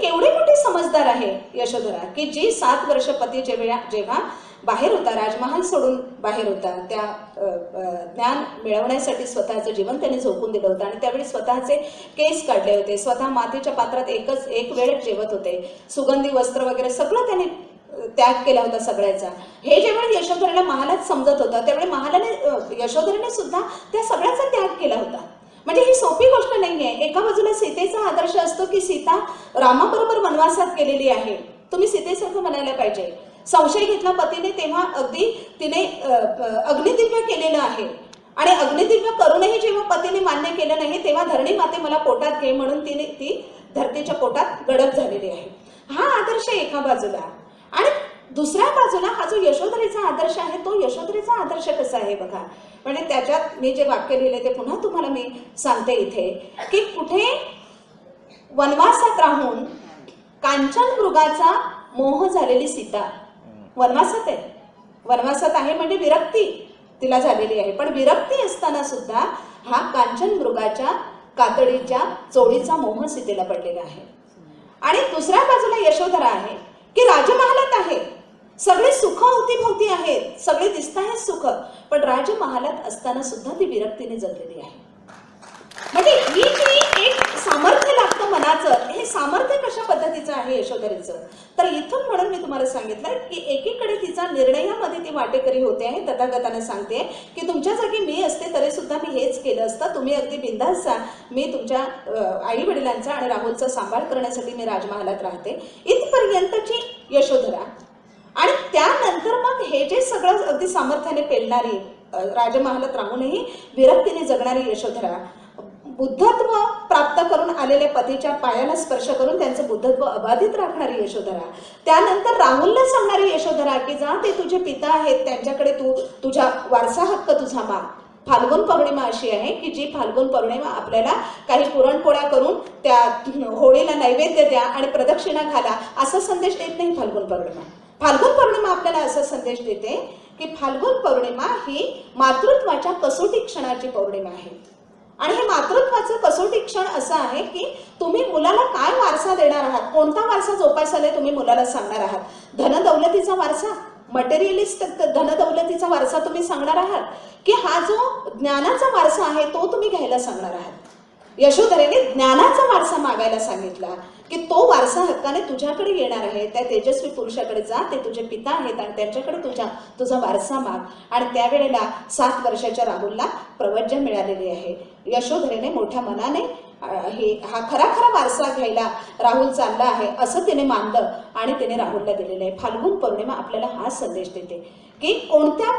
Speaker 1: केवढी मोठी समजदार आहे यशोधरा, की जी 7 वर्ष पती जेव्हा बाहेर होता, राजमहाल सोडून बाहेर होता, त्या ज्ञान मिळवण्यासाठी स्वतःचं जीवन त्याने झोकून दिलं होतं. आणि त्यावेळी स्वतःचे केस काढले होते, स्वतः मातीच्या पात्रात एक वेळच जेवत होते, सुगंधी वस्त्र वगैरे सगळं त्याने त्याग केला होता सगळ्याचा. हे जेव्हा यशोधरेला महालात समजत होतं त्यावेळी यशोधरेने सुद्धा त्या सगळ्याचा त्याग केला होता. म्हणजे ही सोपी गोष्ट नाहीये. एका बाजूला सीतेचा आदर्श असतो की सीता रामाबरोबर वनवासात गेलेली आहे, तुम्ही सीतेसारखं म्हणायला पाहिजे. संशय घेतला पतीने तेव्हा अगदी तिने अग्निदिव्य केलेलं आहे, आणि अग्निदिव्य करूनही जेव्हा पतीने मान्य केलं नाही तेव्हा धरणी माते मला पोटात घे म्हणून ती धरतीच्या पोटात गडप झालेली आहे. हा आदर्श एका बाजूला. आणि दुसऱ्या बाजूला हा जो यशोधरेचा आदर्श आहे तो यशोधरेचा आदर्श कसा आहे बघा. म्हणजे त्याच्यात मी जे वाक्य लिहिले ते पुन्हा तुम्हाला मी सांगते इथे, की कुठे वनवासात राहून कांचन मृगाचा मोह झालेली सीता वनवासात आहे. वनवासात आहे म्हणजे विरक्ती तिला झालेली आहे, पण विरक्ती असताना सुद्धा हा कांचन मृगाच्या कातडीच्या चोळीचा मोह सीतेला पडलेला आहे. आणि दुसऱ्या बाजूला यशोधरा आहे की राजमहालात आहे, सगळे सुख अवतीभोवती आहेत, सगळे दिसत आहेत सुख, पण राजमहालात असताना सुद्धा ती विरक्तीने जगलेली आहे. म्हणजे ही जी एक सामर्थ्य लागतं मनाचं, हे सामर्थ्य कशा पद्धतीचं आहे यशोधरेचं. तर इथून म्हणून मी तुम्हाला सांगितलं की एकीकडे तिचा निर्णयामध्ये ती वाटेकरी होते आहे. तथागताने सांगते की तुमच्या जागी मी असते तरी सुद्धा मी हेच केलं असतं, तुम्ही अगदी बिंदास जा, मी तुमच्या आई वडिलांचा आणि राहुलचा सांभाळ करण्यासाठी मी राजमहालात राहते, इथपर्यंतची यशोधरा. आणि त्यानंतर मग हे जे सगळं अगदी सामर्थ्याने पेलणारी, राजमहालात राहूनही विरक्तीने जगणारी यशोधरा, बुद्धत्व प्राप्त करून आलेल्या पतीच्या पायाला स्पर्श करून त्यांचं बुद्धत्व अबाधित राखणारी यशोधरा, त्यानंतर राहुलला सांगणारी यशोधरा की जा ते तुझे पिता आहेत त्यांच्याकडे तुझा वारसा हक्क तुझा माग. फाल्गुन पौर्णिमा अशी आहे की जी फाल्गुन पौर्णिमा आपल्याला काही पुरणपोळ्या करून त्या होळीला नैवेद्य द्या आणि प्रदक्षिणा घाला असा संदेश देत नाही फाल्गुन पौर्णिमा. फाल्गुन पौर्णिमा आपल्याला असा संदेश देते की फाल्गुन पौर्णिमा ही मातृत्वाच्या कसोटी क्षणाची पौर्णिमा आहे. आणि हे मातृत्वाचं कसोटी क्षण असं आहे की तुम्ही मुलाला काय वारसा देणार आहात, कोणता वारसा जोपासायला तुम्ही मुलाला सांगणार आहात. धनदौलतीचा वारसा, मटेरियलिस्ट धनदौलतीचा वारसा तुम्ही सांगणार आहात, की हा जो ज्ञानाचा वारसा आहे तो तुम्ही घ्यायला सांगणार आहात. यशोधरेने ज्ञानाचा वारसा मागायला सांगितला की तो वारसा हक्काने तुझ्याकडे येणार आहे, त्या तेजस्वी पुरुषाकडे जा, ते तुझे पिता आहेत आणि त्यांच्याकडे तुझा वारसा माग. आणि त्यावेळेला 7 वर्षाच्या राहुलला प्रवज्य मिळालेली आहे. यशोधरेने मोठ्या मनाने हा खरा वारसा घ्यायला राहुल चालला आहे असं तिने मानलं आणि तिने राहुलला दिलेलं आहे. फाल्गुन पौर्णिमा आपल्याला हा संदेश देते की कोणत्या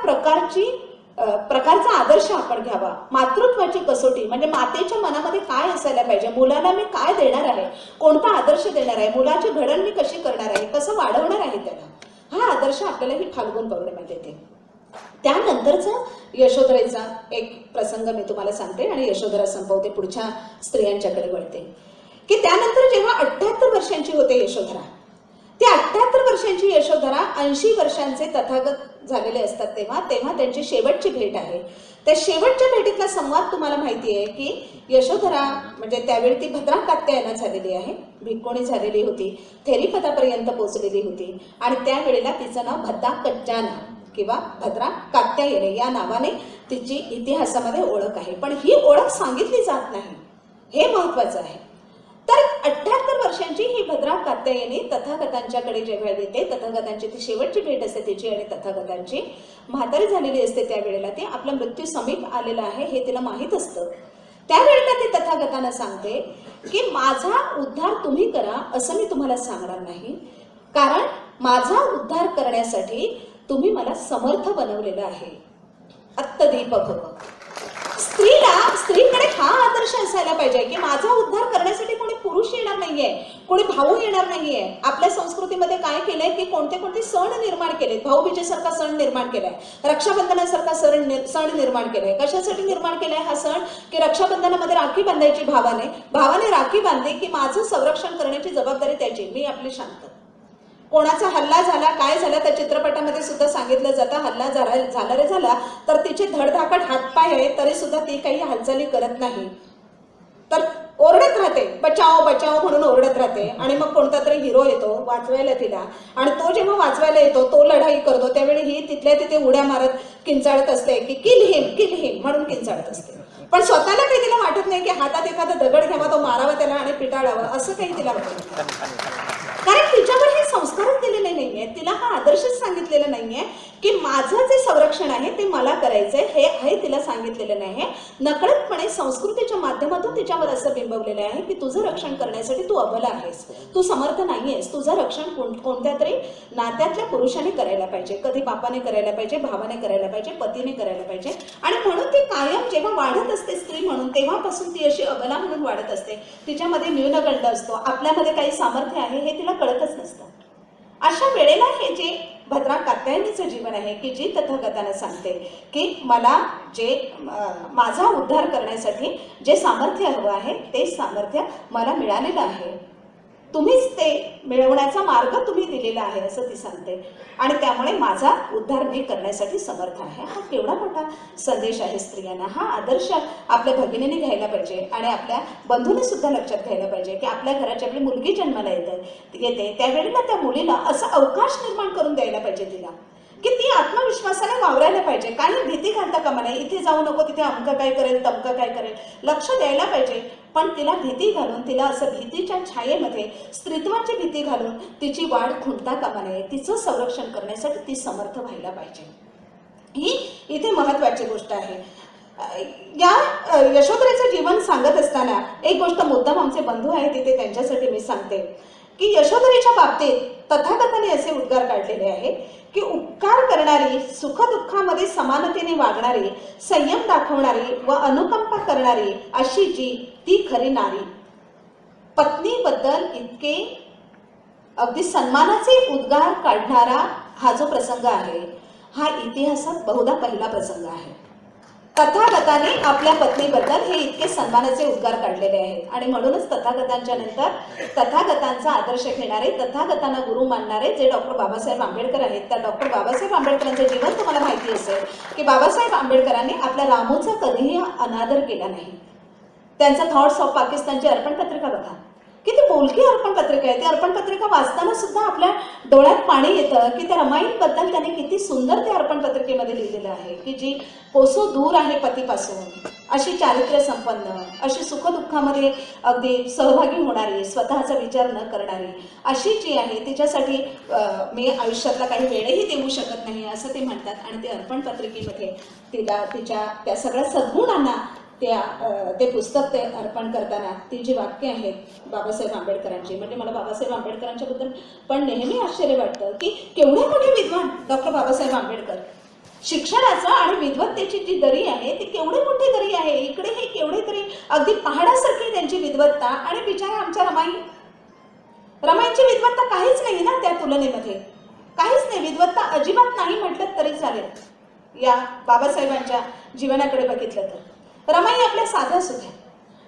Speaker 1: प्रकारचा आदर्श आपण घ्यावा. मातृत्वाची कसोटी म्हणजे मातेच्या मनामध्ये काय असायला पाहिजे, मुलाला मी काय देणार आहे, कोणता आदर्श देणार आहे, मुलाची घडण मी कशी करणार आहे, कसं वाढवणार आहे त्याला, हा आदर्श आपल्याला ही फाल्गुन पौर्णिमा देते. त्यानंतरचा यशोधरेचा एक प्रसंग मी तुम्हाला सांगते आणि यशोधरा संपवते, पुढच्या स्त्रियांच्याकडे वळते. की त्यानंतर जेव्हा 78 वर्षांची होते यशोधरा, ती 78 वर्षांची यशोधरा 80 वर्षांचे तथागत झालेले असतात तेव्हा त्यांची शेवटची भेट आहे. त्या शेवटच्या भेटीतला संवाद तुम्हाला माहिती आहे की यशोधरा म्हणजे त्यावेळी ती भद्रा कात्यायना झालेली आहे, भिक्खुणी झालेली होती, थेरीपदापर्यंत पोहोचलेली होती आणि त्यावेळेला तिचं नाव भद्रा कच्चाना किंवा भद्रा कात्यायने या नावाने तिची इतिहासामध्ये ओळख आहे. पण ही ओळख सांगितली जात नाही, हे महत्वाचं आहे. तर 78 वर्षांची ही भद्रा कात्यायनी तथागतांच्याकडे जेव्हा येते, तथागतांची ती शेवटची भेट असते तिची आणि तथागतांची म्हातारी झालेली असते त्यावेळेला, ती आपला मृत्यू समीप आलेला आहे हे तिला माहीत असतं. त्यावेळेला ती तथागतांना सांगते की माझा उद्धार तुम्ही करा असं मी तुम्हाला सांगणार नाही, कारण माझा उद्धार करण्यासाठी तुम्ही मला समर्थ बनवलेलं आहे. अत्तदीपक स्त्रीकडे हा आदर्श असायला पाहिजे की माझा उद्धार करण्यासाठी कोणी पुरुष येणार नाहीये, कोणी भाऊ येणार नाहीये. आपल्या संस्कृतीमध्ये काय केलंय की कोणते सण निर्माण केलेत, भाऊबीजेसारखा सण निर्माण केलाय, रक्षाबंधनासारखा सण निर्माण केलाय. कशासाठी निर्माण केलाय हा सण की रक्षाबंधनामध्ये राखी बांधायची भावाने राखी बांधली की माझं संरक्षण करण्याची जबाबदारी त्याची, मी आपली शांत. कोणाचा हल्ला झाला काय झाला त्या चित्रपटामध्ये सुद्धा सांगितलं जातं, हल्ला झाला तर तिचे धडधाकट हातपाय आहे तरी सुद्धा ती काही हालचाली करत नाही. तर ओरडत राहते, बचाओ बचाओ म्हणून ओरडत राहते. आणि मग कोणता तरी हिरो येतो वाचवायला तिला, आणि तो जेव्हा वाचवायला येतो तो लढाई करतो त्यावेळी ही तिथल्या तिथे उड्या मारत किंचाळत असते की किल हिम म्हणून किंचाळत असते. पण स्वतःला काही तिला वाटत नाही की हातात एखादा दगड घ्यावा, तो मारावा त्याला आणि पिटाळावं, असं काही तिला वाटत नाही. कारण तिच्यावर हे संस्कारच दिलेले नाहीये, तिला हा आदर्शच सांगितलेला नाहीये की माझं जे संरक्षण आहे ते मला करायचंय, हे तिला सांगितलेलं नाही. नकळतपणे संस्कृतीच्या माध्यमातून तिच्यावर असं बिंबवलेलं आहे की तुझं रक्षण करण्यासाठी तू अबला आहेस, तू समर्थ नाहीयेस, तुझं रक्षण कोणत्या तरी नात्यातल्या पुरुषाने करायला पाहिजे, कधी बापाने करायला पाहिजे, भावाने करायला पाहिजे, पतीने करायला पाहिजे. आणि म्हणून ती कायम जेव्हा वाढत असते स्त्री म्हणून तेव्हापासून ती अशी अबला म्हणून वाढत असते. तिच्यामध्ये न्यूनगंड असतो, आपल्यामध्ये काही सामर्थ्य आहे हे तिला कळतच नसतं. अशा वेळेला हे जे भद्रा कात्यायनीचं जीवन आहे की जी तथागतानं सांगते की मला जे माझा उद्धार करण्यासाठी जे सामर्थ्य हवं आहे ते सामर्थ्य मला मिळालेलं आहे, तुम्हीच ते मिळवण्याचा मार्ग तुम्ही दिलेला आहे असं ती सांगते. आणि त्यामुळे माझा उद्धार मी करण्यासाठी समर्थ आहे. हा केवढा मोठा संदेश आहे स्त्रियांना. हा आदर्श आपल्या भगिनीने घ्यायला पाहिजे आणि आपल्या बंधूने सुद्धा लक्षात घ्यायला पाहिजे की आपल्या घराची आपली मुलगी जन्माला येते त्यावेळेला त्या मुलीला असा अवकाश निर्माण करून द्यायला पाहिजे तिला की ती आत्मविश्वासाने वावरायला पाहिजे. काही भीती घालता कामा नये, इथे जाऊ नको, तिथे अमकं काय करेल तमकं काय करेल, लक्ष द्यायला पाहिजे. पण तिला भीती घालून, तिला असं भीतीच्या छायेमध्ये स्त्रीत्वाची भीती घालून तिची वाढ खुंटता कामा नये. तिचं संरक्षण करण्यासाठी ती समर्थ व्हायला पाहिजे. ही इथे महत्वाची गोष्ट आहे. या यशोधरेचं जीवन सांगत असताना एक गोष्ट मुद्दाम आमचे बंधू आहेत तिथे त्यांच्यासाठी मी सांगते की यशोधरेच्या बाबतीत तथागताने असे उद्गार काढलेले आहे की उपकार करणारी, सुखदुःखामध्ये समानतेने वागणारी, संयम दाखवणारी व अनुकंपा करणारी अशी जी ती खरी नारी. पत्नीबद्दल इतके अगदी सन्मानाचे उद्गार काढणारा हा जो प्रसंग आहे हा इतिहासात बहुधा पहिला प्रसंग आहे. तथागताने आपल्या पत्नीबद्दल हे इतके सन्मानाचे उद्गार काढलेले आहेत. आणि म्हणूनच तथागतांच्या नंतर तथागतांचा आदर्श घेणारे, तथागतांना गुरु मानणारे जे डॉक्टर बाबासाहेब आंबेडकर आहेत, त्या डॉक्टर बाबासाहेब आंबेडकरांचं जीवन तुम्हाला माहिती असेल की बाबासाहेब आंबेडकरांनी आपल्या रामूचा कधीही अनादर केला नाही. त्यांचा थॉट्स ऑफ पाकिस्तानची अर्पण पत्रिका बघा, किती बोलकी अर्पण पत्रिका आहे. ती अर्पण पत्रिका वाचताना सुद्धा आपल्या डोळ्यात पाणी येतं की त्या रमाईबद्दल त्याने किती सुंदर त्या अर्पण पत्रिकेमध्ये लिहिलेलं आहे की जी कोसो दूर आहे पतीपासून, अशी चारित्र्य संपन्न, अशी सुखदुःखामध्ये अगदी सहभागी होणारी, स्वतःचा विचार न करणारी अशी जी आहे तिच्यासाठी मी आयुष्यातला काही वेळही देऊ शकत नाही असं ते म्हणतात. आणि ते अर्पण पत्रिकेमध्ये तिला तिच्या त्या सगळ्या सद्गुणांना ते पुस्तक ते अर्पण करताना ती जी वाक्य आहेत बाबासाहेब आंबेडकरांची, म्हणजे मला बाबासाहेब आंबेडकरांच्या बद्दल पण नेहमी आश्चर्य वाटतं की केवढे मोठे विद्वान डॉक्टर बाबासाहेब आंबेडकर. शिक्षणाचं आणि विद्वत्तेची जी दरी आहे ती केवढी मोठी दरी आहे. इकडे हे केवढे तरी अगदी पहाडासारखी त्यांची विद्वत्ता, आणि बिचारा आमच्या रमाईंची विद्वत्ता काहीच नाही ना त्या तुलनेमध्ये, काहीच नाही. विद्वत्ता अजिबात नाही म्हटलं तरी चालेल या बाबासाहेबांच्या जीवनाकडे बघितलं तर. रमाई आपल्या साध्या सुध्या,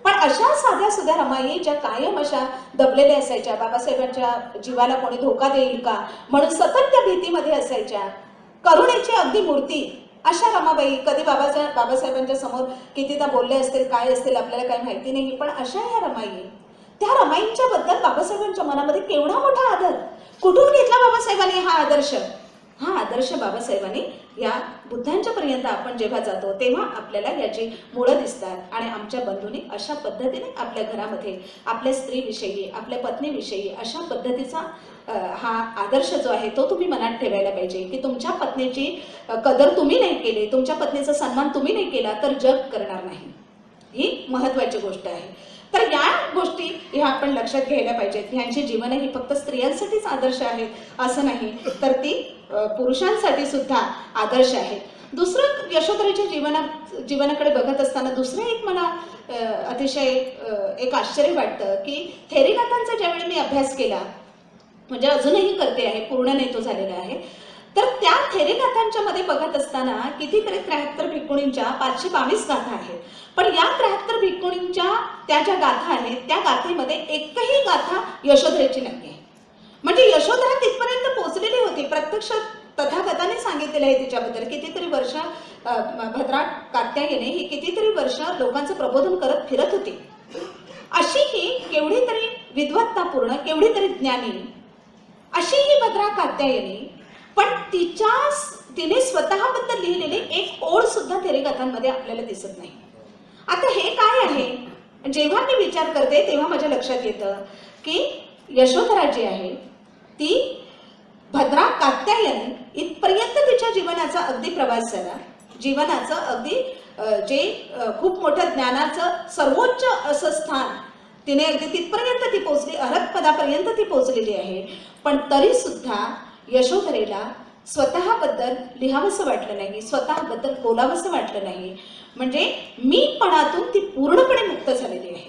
Speaker 1: पण अशा साध्या सुध्या रमाई ज्या कायम अशा दबलेल्या असायच्या, बाबासाहेबांच्या जीवाला कोणी धोका देईल का म्हणून सतत त्या भीतीमध्ये असायच्या, करुणेची अगदी मूर्ती अशा रमाबाई. कधी बाबासाहेबांच्या समोर कितीदा बोलले असतील, काय असतील आपल्याला काही माहिती नाही, पण अशा ह्या रमाई, त्या रमाईंच्या बद्दल बाबासाहेबांच्या मनामध्ये केवढा मोठा आदर. कुठून घेतला बाबासाहेबांनी हा आदर्श? हा आदर्श बाबासाहेबांनी या बुद्धांच्या पर्यंत आपण जेव्हा जातो तेव्हा आपल्याला याची मुळं दिसतात. आणि आमच्या बंधूंनी अशा पद्धतीने आपल्या घरामध्ये आपल्या स्त्रीविषयी, आपल्या पत्नीविषयी अशा पद्धतीचा हा आदर्श जो आहे तो तुम्ही मनात ठेवायला पाहिजे की तुमच्या पत्नीची कदर तुम्ही नाही केली, तुमच्या पत्नीचा सन्मान तुम्ही नाही केला तर जग करणार नाही. ही महत्त्वाची गोष्ट आहे. तर या गोष्टी ह्या आपण लक्षात घ्यायला पाहिजेत. ह्यांची जीवन ही फक्त स्त्रियांसाठीच आदर्श आहेत असं नाही, तर ती पुरुषांसाठी सुद्धा आदर्श आहेत. दुसरं यशोधरेच्या जीवनाकडे बघत असताना दुसरं एक मला अतिशय एक आश्चर्य वाटतं की थेरीनाथांचा ज्यावेळी मी अभ्यास केला, म्हणजे अजूनही करते आहे, पूर्ण नाही तो झालेला आहे, तर त्या थेरीनाथांच्या मध्ये बघत असताना कितीतरी 73 भिक्खुणींच्या 522 गाथा आहेत. पण या 73 भिक्खुणींच्या त्या ज्या गाथा आहेत त्या गाथेमध्ये एकही गाथा यशोधरेची नाही आहे. म्हणजे यशोधरा तिथपर्यंत पोहोचलेली होती, प्रत्यक्ष तथागताने सांगितलेलं आहे तिच्याबद्दल. कितीतरी वर्ष भद्रा कात्यायने ही कितीतरी वर्ष लोकांचं प्रबोधन करत फिरत होती. अशी ही केवढी तरी विद्वत्तापूर्ण, केवढी तरी ज्ञानी अशी ही भद्रा कात्यायनी, पण तिने स्वतःबद्दल लिहिलेली एक ओळ सुद्धा थेरीकथांमध्ये आपल्याला दिसत नाही. आता हे काय आहे? जेव्हा मी विचार करते तेव्हा माझ्या लक्षात येतं की यशोधरा जी आहे ती भद्रा कात्यायनी इथपर्यंत तिच्या जीवनाचा अगदी प्रवास झाला. जीवनाचं अगदी जे खूप मोठं ज्ञानाचं सर्वोच्च असं स्थान तिने अगदी तिथपर्यंत ती पोहोचली, अर्हतपदापर्यंत ती पोहोचलेली आहे. पण तरी सुद्धा यशोधरेला स्वतःबद्दल लिहावंसं वाटलं नाही, स्वतःबद्दल बोलावंसं वाटलं नाही. म्हणजे मीपणातून ती पूर्णपणे मुक्त झालेली आहे.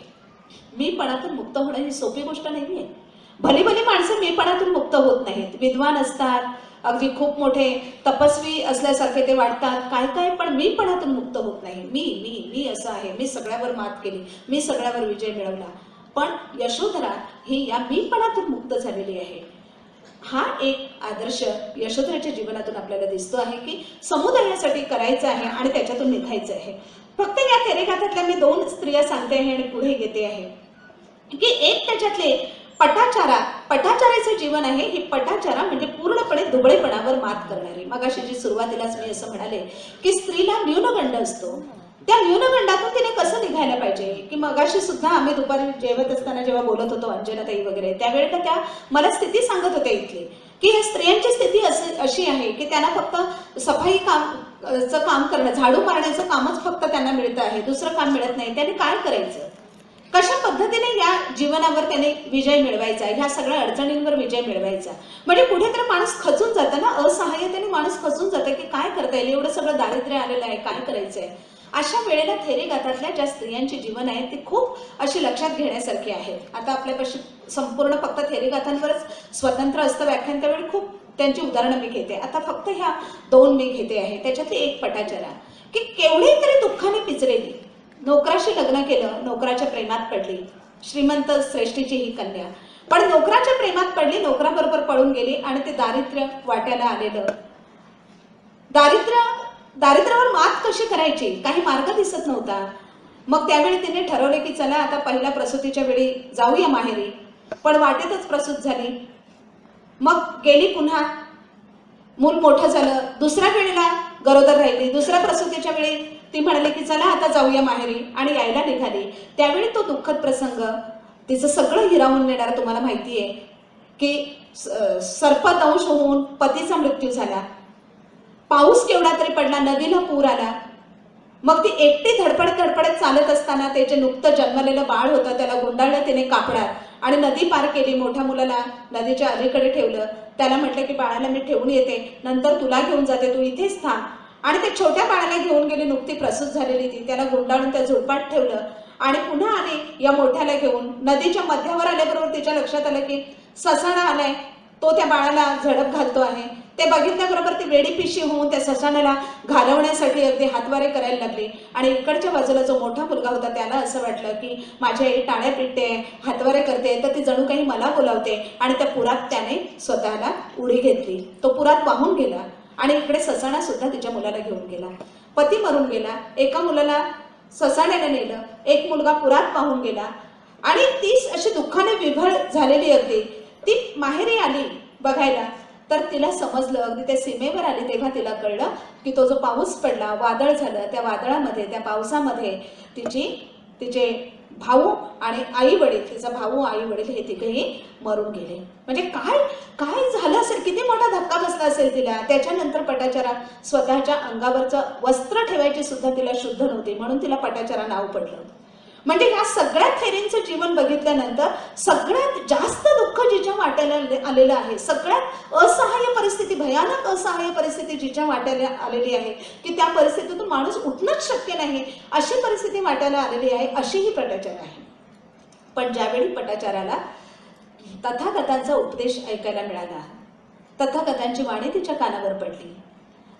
Speaker 1: मीपणातून मुक्त होणं ही सोपी गोष्ट नाही आहे. भली भली माणसं मीपणातून मुक्त होत नाहीत. विद्वान असतात, अगदी खूप मोठे तपस्वी असल्यासारखे ते वाटतात, काय काय, पण मीपणातून मुक्त होत नाही. मी मी मी असं आहे, मी सगळ्यावर मात केली, मी सगळ्यावर विजय मिळवला. पण यशोधरा ही या मीपणातून मुक्त झालेली आहे. हा एक आदर्श यशोधरेच्या जीवनातून आपल्याला दिसतो आहे की समुदायासाठी करायचं आहे आणि त्याच्यातून निघायचं आहे. फक्त या थेरीकथातल्या मी 2 स्त्रिया सांगते आहे आणि पुढे घेते आहे की एक त्याच्यातले पटाचाराचं जीवन आहे. ही पटाचारा म्हणजे पूर्णपणे दुबळेपणावर मात करणारी. मगाशी जी सुरुवातीलाच मी असं म्हणाले की स्त्रीला न्यूनगंड असतो, त्या न्यूनगंडातून तिने कसं निघायला पाहिजे. की मगाशी सुद्धा आम्ही दुपारी जेवत असताना जेव्हा बोलत होतो अंजनाताई वगैरे, त्यावेळेला त्या मला स्थिती सांगत होत्या इथली की या स्त्रियांची स्थिती अशी आहे की त्यांना फक्त सफाई काम करणं, झाडू मारण्याचं कामच फक्त त्यांना मिळतं आहे, दुसरं काम मिळत नाही. त्याने काय करायचं, कशा पद्धतीने या जीवनावर त्याने विजय मिळवायचा, ह्या सगळ्या अडचणींवर विजय मिळवायचा. म्हणजे कुठेतरी माणूस खचून जातं ना, असहाय्यतेने माणूस खचून जातं की काय करता येईल, एवढं सगळं दारिद्र्य आलेलं आहे, काय करायचंय. अशा वेळेला थेरीकथातल्या ज्या स्त्रियांची जीवन आहे ती खूप अशी लक्षात घेण्यासारखी आहे. आता आपल्यापाशी संपूर्ण फक्त थेरीकथांवरच स्वतंत्र असतं व्याख्यान, त्यावेळी खूप त्यांची उदाहरणं मी घेते. आता फक्त ह्या 2 मी घेते आहे. त्याच्यातली एक पटाचारा की केवढी तरी दुःखाने पिचरेली, नोकराशी लग्न केलं, नोकराच्या प्रेमात पडली, श्रीमंत श्रेष्ठीची ही कन्या, पण नोकराच्या प्रेमात पडली, नोकराबरोबर पळून गेली आणि ते दारिद्र्य वाट्याला आलेलं. दारिद्र्यावर मात कशी करायची, काही मार्ग दिसत नव्हता. मग त्यावेळी तिने ठरवले की चला आता पहिल्या प्रसूतीच्या वेळी जाऊया माहेरी, पण वाटेतच प्रसूत झाली. मग गेली पुन्हा, मूल मोठं झालं, दुसऱ्या वेळेला गरोदर राहिली, दुसऱ्या प्रसूतीच्या वेळी ती म्हणाली की चला आता जाऊया माहेरी आणि यायला निघाली. त्यावेळी तो दुःखद प्रसंग, तिचं सगळं हिरावून नेणार. तुम्हाला माहिती आहे की सर्पदंश होऊन पतीचा मृत्यू झाला, पाऊस केवढा तरी पडला, नदीला पूर आला. मग ती एकटी धडपडत चालत असताना त्याचे नुकतं जन्मलेलं बाळ होतं, त्याला गुंडाळलं तिने कापडात आणि नदी पार केली. मोठ्या मुलाला नदीच्या अलीकडे ठेवलं, त्याला म्हटलं की बाळाला मी ठेवून येते, नंतर तुला घेऊन जाते, तू इथेच थांब. आणि ते छोट्या बाळाला घेऊन गेली, नुकती प्रसूत झालेली ती, त्याला गुंडाळून त्या झुडपात ठेवलं आणि पुन्हा आली या मोठ्याला घेऊन. नदीच्या मध्यावर आल्याबरोबर तिच्या लक्षात आलं की ससाणा आलाय, तो त्या बाळाला झडप घालतो आहे. ते बघितल्याबरोबर ती वेडी पिशी होऊन त्या ससाण्याला घालवण्यासाठी अगदी हातवारे करायला लागली. आणि इकडच्या बाजूला जो मोठा मुलगा होता त्याला असं वाटलं की माझी आई टाळ्या पिटते, हातवारे करते, तर ती जणू काही मला बोलावते. आणि त्या पुरात त्याने स्वतःला उडी घेतली, तो पुरात वाहून गेला. आणि इकडे ससाणा सुद्धा तिच्या मुलाला घेऊन गेला. पती मरून गेला, एका मुलाला ससाण्याने नेलं, एक मुलगा पुरात वाहून गेला. आणि ती अशी दुःखाने विभळ झालेली अगदी ती माहेरी आली बघायला. तर तिला समजलं, अगदी त्या सीमेवर आली तेव्हा तिला कळलं की तो जो पाऊस पडला, वादळ झालं, त्या वादळामध्ये, त्या पावसामध्ये तिचे भाऊ आणि आई वडील, तिचा भाऊ आई वडील हे तिघेही मरून गेले. म्हणजे काय झालं असेल, किती मोठा धक्का बसला असेल तिला. त्याच्यानंतर पटाचारा स्वतःच्या अंगावरचं वस्त्र ठेवायची सुद्धा तिला शुद्ध नव्हती, म्हणून तिला पटाचारा नाव पडलं. म्हणजे ह्या सगळ्या थेरींचं जीवन बघितल्यानंतर सगळ्यात जास्त दुःख जिच्या वाट्याला आलेलं आहे, सगळ्यात असहाय्य परिस्थिती, भयानक असहाय्य परिस्थिती जिच्या वाट्याला आलेली आहे की त्या परिस्थितीतून माणूस उठणंच शक्य नाही, अशी परिस्थिती वाट्याला आलेली आहे, अशी ही पटाचारा आहे. पण ज्यावेळी पटाचाराला तथागतांचा उपदेश ऐकायला मिळाला, तथागतांची वाणी तिच्या कानावर पडली,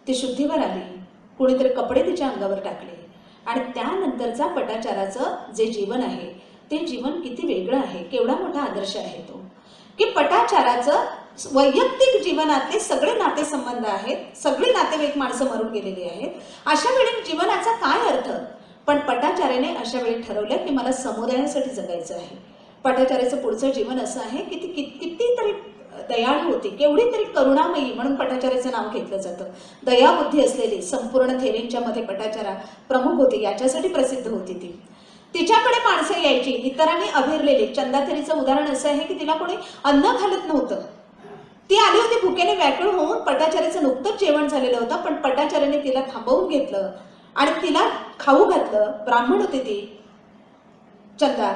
Speaker 1: ती शुद्धीवर आली, कुणीतरी कपडे तिच्या अंगावर टाकले. आणि त्यानंतरचा पटाचाराचं जे जीवन आहे ते जीवन किती वेगळं आहे, केवढा मोठा आदर्श आहे तो. की पटाचाराचं वैयक्तिक जीवनातले सगळे नातेसंबंध आहेत, सगळे नातेवाईक माणसं मरून गेलेली आहेत. अशा वेळी जीवनाचा काय अर्थ, पण पटाचार्याने अशा वेळी ठरवलं की मला समुदायासाठी जगायचं आहे. पटाचार्याचं पुढचं जीवन असं आहे की ती कितीतरी दयाळू होती, केवढी तरी करुणामयी, म्हणून पटाचार्याचं नाव घेतलं जातं. दयाबुद्धी असलेली संपूर्ण थेरींच्या मध्ये पटाचारा प्रमुख होती, याच्यासाठी प्रसिद्ध होती ती. तिच्याकडे माणसं यायची इतरांनी अभिरलेली. चंदाथेरीचं उदाहरण असं आहे की तिला कोणी अन्न घालत नव्हतं. ती आली होती भुकेने व्याकुळ होऊन. पटाचार्याचं नुकतंच जेवण झालेलं होतं, पण पटाचार्याने तिला थांबवून घेतलं आणि तिला खाऊ घातलं. ब्राह्मण होती ती चंदा.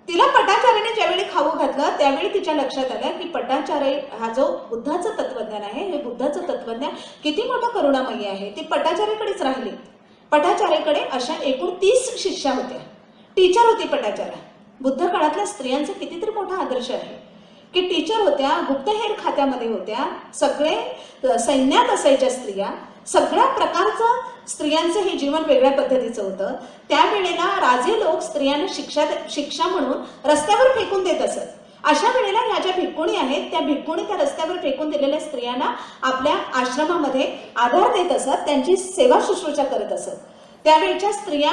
Speaker 1: तिला पटाचार्याने ज्यावेळी खाऊ घातलं त्यावेळी तिच्या लक्षात आलं की पटाचार्य हा जो बुद्धाचं तत्वज्ञान आहे, हे बुद्धाचं तत्वज्ञान किती मोठं करुणामयी आहे. ती पटाचार्याकडेच राहिली. पटाचार्याकडे अशा एकूण 30 शिष्या होत्या. टीचर होती पटाचार्य. बुद्ध काळातल्या स्त्रियांचा कितीतरी मोठा आदर्श आहे की टीचर होत्या, गुप्तहेर खात्यामध्ये होत्या, सगळे सैन्यात असायच्या स्त्रिया. सगळ्या प्रकारचं स्त्रियांचं हे जीवन वेगळ्या पद्धतीचं होतं. त्यावेळेला राजे लोक स्त्रियांना शिक्षा म्हणून रस्त्यावर फेकून देत असत. अशा वेळेला ह्या ज्या भिक्खुणी आहेत, त्या भिक्खुणी त्या रस्त्यावर फेकून दिलेल्या स्त्रियांना आपल्या आश्रमामध्ये आधार देत असत, त्यांची सेवा शुश्रूषा करत असत. त्यावेळच्या स्त्रिया